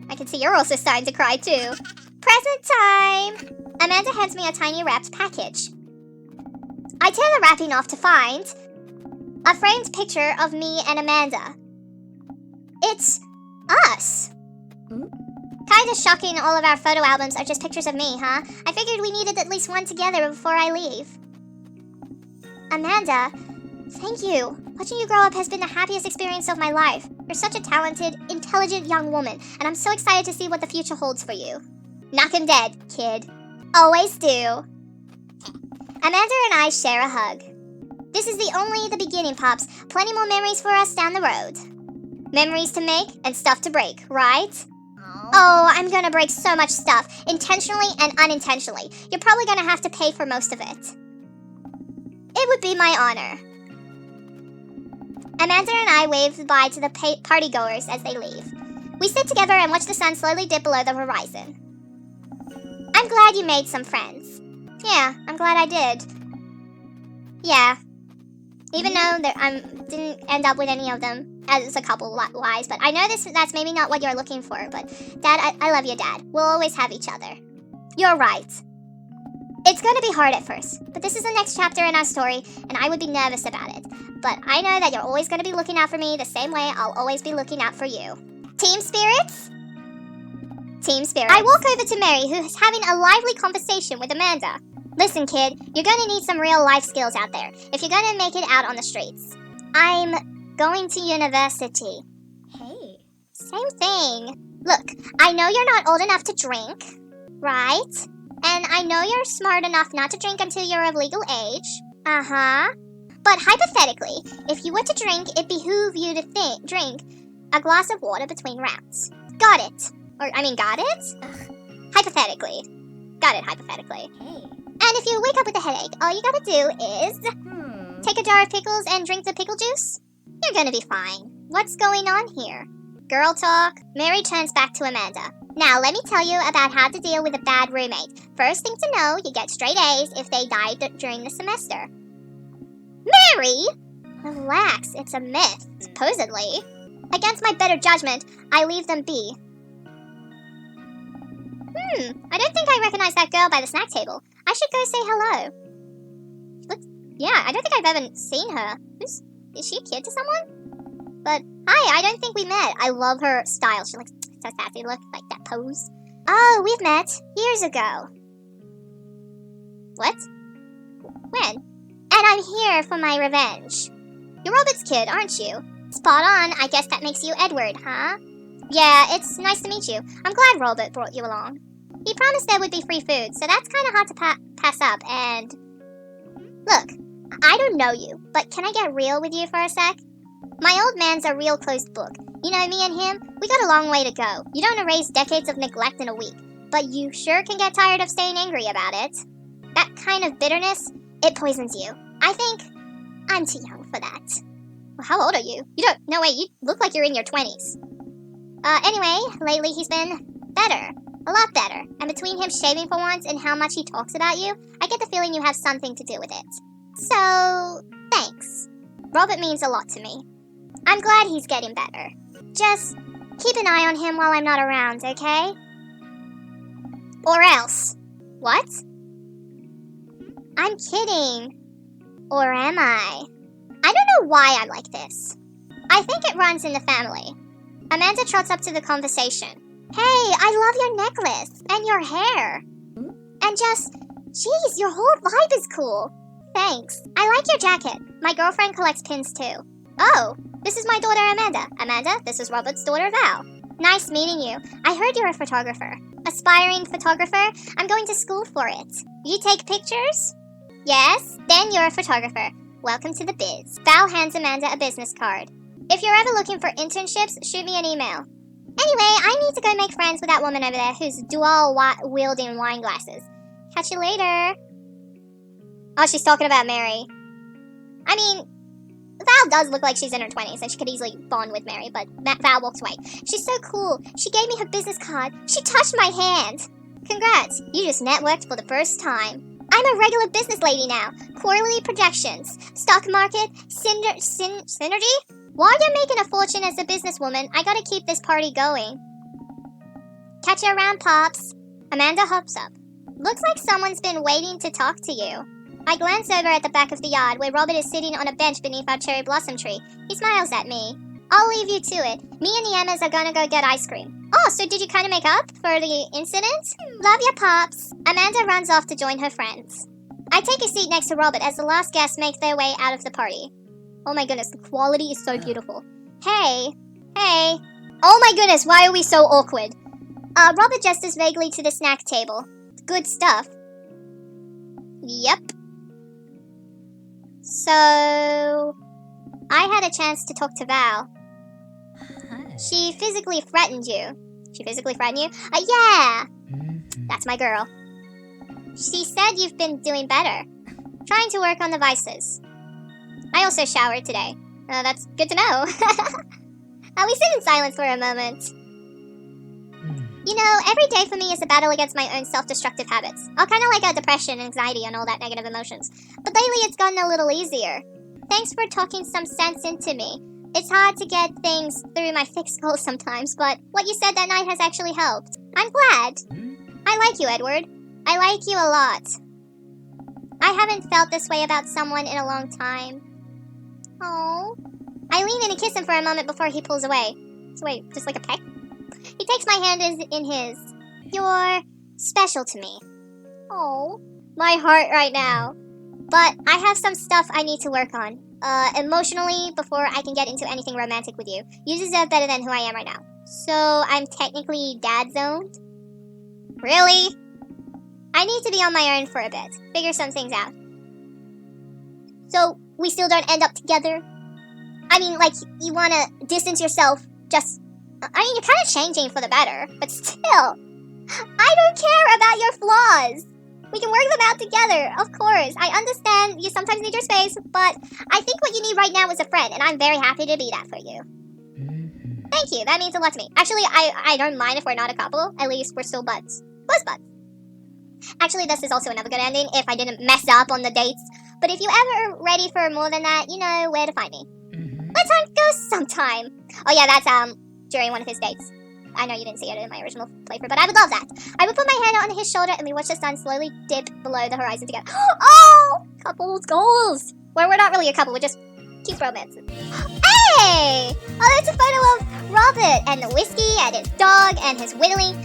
I can see you're also starting to cry, too. Present time! Amanda hands me a tiny wrapped package. I tear the wrapping off to find a framed picture of me and Amanda. It's us. Kinda shocking all of our photo albums are just pictures of me, huh? I figured we needed at least one together before I leave. Amanda, thank you. Watching you grow up has been the happiest experience of my life. You're such a talented, intelligent young woman, and I'm so excited to see what the future holds for you. Knock 'em dead, kid. Always do. Amanda and I share a hug. This is only the beginning, Pops. Plenty more memories for us down the road. Memories to make and stuff to break, right? Oh, I'm gonna break so much stuff, intentionally and unintentionally. You're probably gonna have to pay for most of it. It would be my honor. Amanda and I wave goodbye to the partygoers as they leave. We sit together and watch the sun slowly dip below the horizon. I'm glad you made some friends. Yeah, I'm glad I did. Yeah. Even though I didn't end up with any of them as a couple wise, but I know that's maybe not what you're looking for, but Dad, I love you, Dad. We'll always have each other. You're right. It's going to be hard at first, but this is the next chapter in our story, and I would be nervous about it. But I know that you're always going to be looking out for me the same way I'll always be looking out for you. Team spirits? Team spirits. I walk over to Mary, who is having a lively conversation with Amanda. Listen, kid, you're going to need some real life skills out there if you're going to make it out on the streets. I'm going to university. Hey. Same thing. Look, I know you're not old enough to drink, right? And I know you're smart enough not to drink until you're of legal age. Uh-huh. But hypothetically, if you were to drink, it behoove you to drink a glass of water between rounds. Got it? Got it? Hypothetically. Got it, hypothetically. Hey. And if you wake up with a headache, all you gotta do is take a jar of pickles and drink the pickle juice. You're gonna be fine. What's going on here? Girl talk. Mary turns back to Amanda. Now, let me tell you about how to deal with a bad roommate. First thing to know, you get straight A's if they died during the semester. Mary! Relax, it's a myth, supposedly. Against my better judgment, I leave them be. I don't think I recognize that girl by the snack table. I should go say hello. I don't think I've ever seen her. Is she a kid to someone? But, hi, I don't think we met. I love her style. She looks so sassy, look, like that pose. Oh, we've met years ago. What? When? And I'm here for my revenge. You're Robert's kid, aren't you? Spot on. I guess that makes you Edward, huh? Yeah, it's nice to meet you. I'm glad Robert brought you along. He promised there would be free food, so that's kind of hard to pass up, and... Look, I don't know you, but can I get real with you for a sec? My old man's a real closed book. You know, me and him, we got a long way to go. You don't erase decades of neglect in a week, but you sure can get tired of staying angry about it. That kind of bitterness, it poisons you. I think I'm too young for that. Well, how old are you? No way, you look like you're in your 20s. Anyway, lately he's been better. A lot better. And between him shaving for once and how much he talks about you, I get the feeling you have something to do with it. So, thanks. Robert means a lot to me. I'm glad he's getting better. Just keep an eye on him while I'm not around, okay? Or else. What? I'm kidding. Or am I? I don't know why I'm like this. I think it runs in the family. Amanda trots up to the conversation. Hey, I love your necklace and your hair. And just, geez, your whole vibe is cool. Thanks. I like your jacket. My girlfriend collects pins too. Oh, this is my daughter Amanda. Amanda, this is Robert's daughter Val. Nice meeting you. I heard you're a photographer. Aspiring photographer? I'm going to school for it. You take pictures? Yes, then you're a photographer. Welcome to the biz. Val hands Amanda a business card. If you're ever looking for internships, shoot me an email. Anyway, I need to go make friends with that woman over there who's dual-wielding wine glasses. Catch you later. Oh, she's talking about Mary. I mean, Val does look like she's in her 20s, and she could easily bond with Mary, but Val walks away. She's so cool. She gave me her business card. She touched my hand. Congrats, you just networked for the first time. I'm a regular business lady now. Quarterly projections. Stock market. Synergy? While you're making a fortune as a businesswoman, I gotta keep this party going. Catch you around, Pops. Amanda hops up. Looks like someone's been waiting to talk to you. I glance over at the back of the yard where Robert is sitting on a bench beneath our cherry blossom tree. He smiles at me. I'll leave you to it. Me and the Emmas are gonna go get ice cream. Oh, so did you kind of make up for the incident? Love ya, Pops. Amanda runs off to join her friends. I take a seat next to Robert as the last guests make their way out of the party. Oh my goodness, the quality is so beautiful. Hey. Oh my goodness, why are we so awkward? Robert gestures vaguely to the snack table. Good stuff. Yep. So, I had a chance to talk to Val. Hi. She physically threatened you. Yeah. That's my girl. She said you've been doing better. Trying to work on the vices. I also showered today. That's good to know. We sit in silence for a moment. You know, every day for me is a battle against my own self-destructive habits. All kind of like a depression, anxiety, and all that negative emotions. But lately it's gotten a little easier. Thanks for talking some sense into me. It's hard to get things through my thick skull sometimes, but what you said that night has actually helped. I'm glad. I like you, Edward. I like you a lot. I haven't felt this way about someone in a long time. Oh. I lean in and kiss him for a moment before he pulls away. So wait, just like a peck? He takes my hand in his. You're special to me. Oh, my heart right now. But I have some stuff I need to work on. Emotionally, before I can get into anything romantic with you. You deserve better than who I am right now. So I'm technically dad-zoned? Really? I need to be on my own for a bit. Figure some things out. So, we still don't end up together? I mean, like, you wanna distance yourself just... I mean, you're kind of changing for the better, but still. I don't care about your flaws. We can work them out together, of course. I understand you sometimes need your space, but I think what you need right now is a friend, and I'm very happy to be that for you. Thank you, that means a lot to me. Actually, I don't mind if we're not a couple. At least we're still buds. Close buds. Actually, this is also another good ending if I didn't mess up on the dates. But if you ever are ready for more than that, you know where to find me. Let's hunt ghosts sometime. Oh yeah, that's during one of his dates. I know you didn't see it in my original playthrough, but I would love that. I would put my hand on his shoulder and we watch the sun slowly dip below the horizon together. Oh! Couples goals! Well, we're not really a couple, we're just cute romance. Hey! Oh, that's a photo of Robert and the whiskey and his dog and his whittling.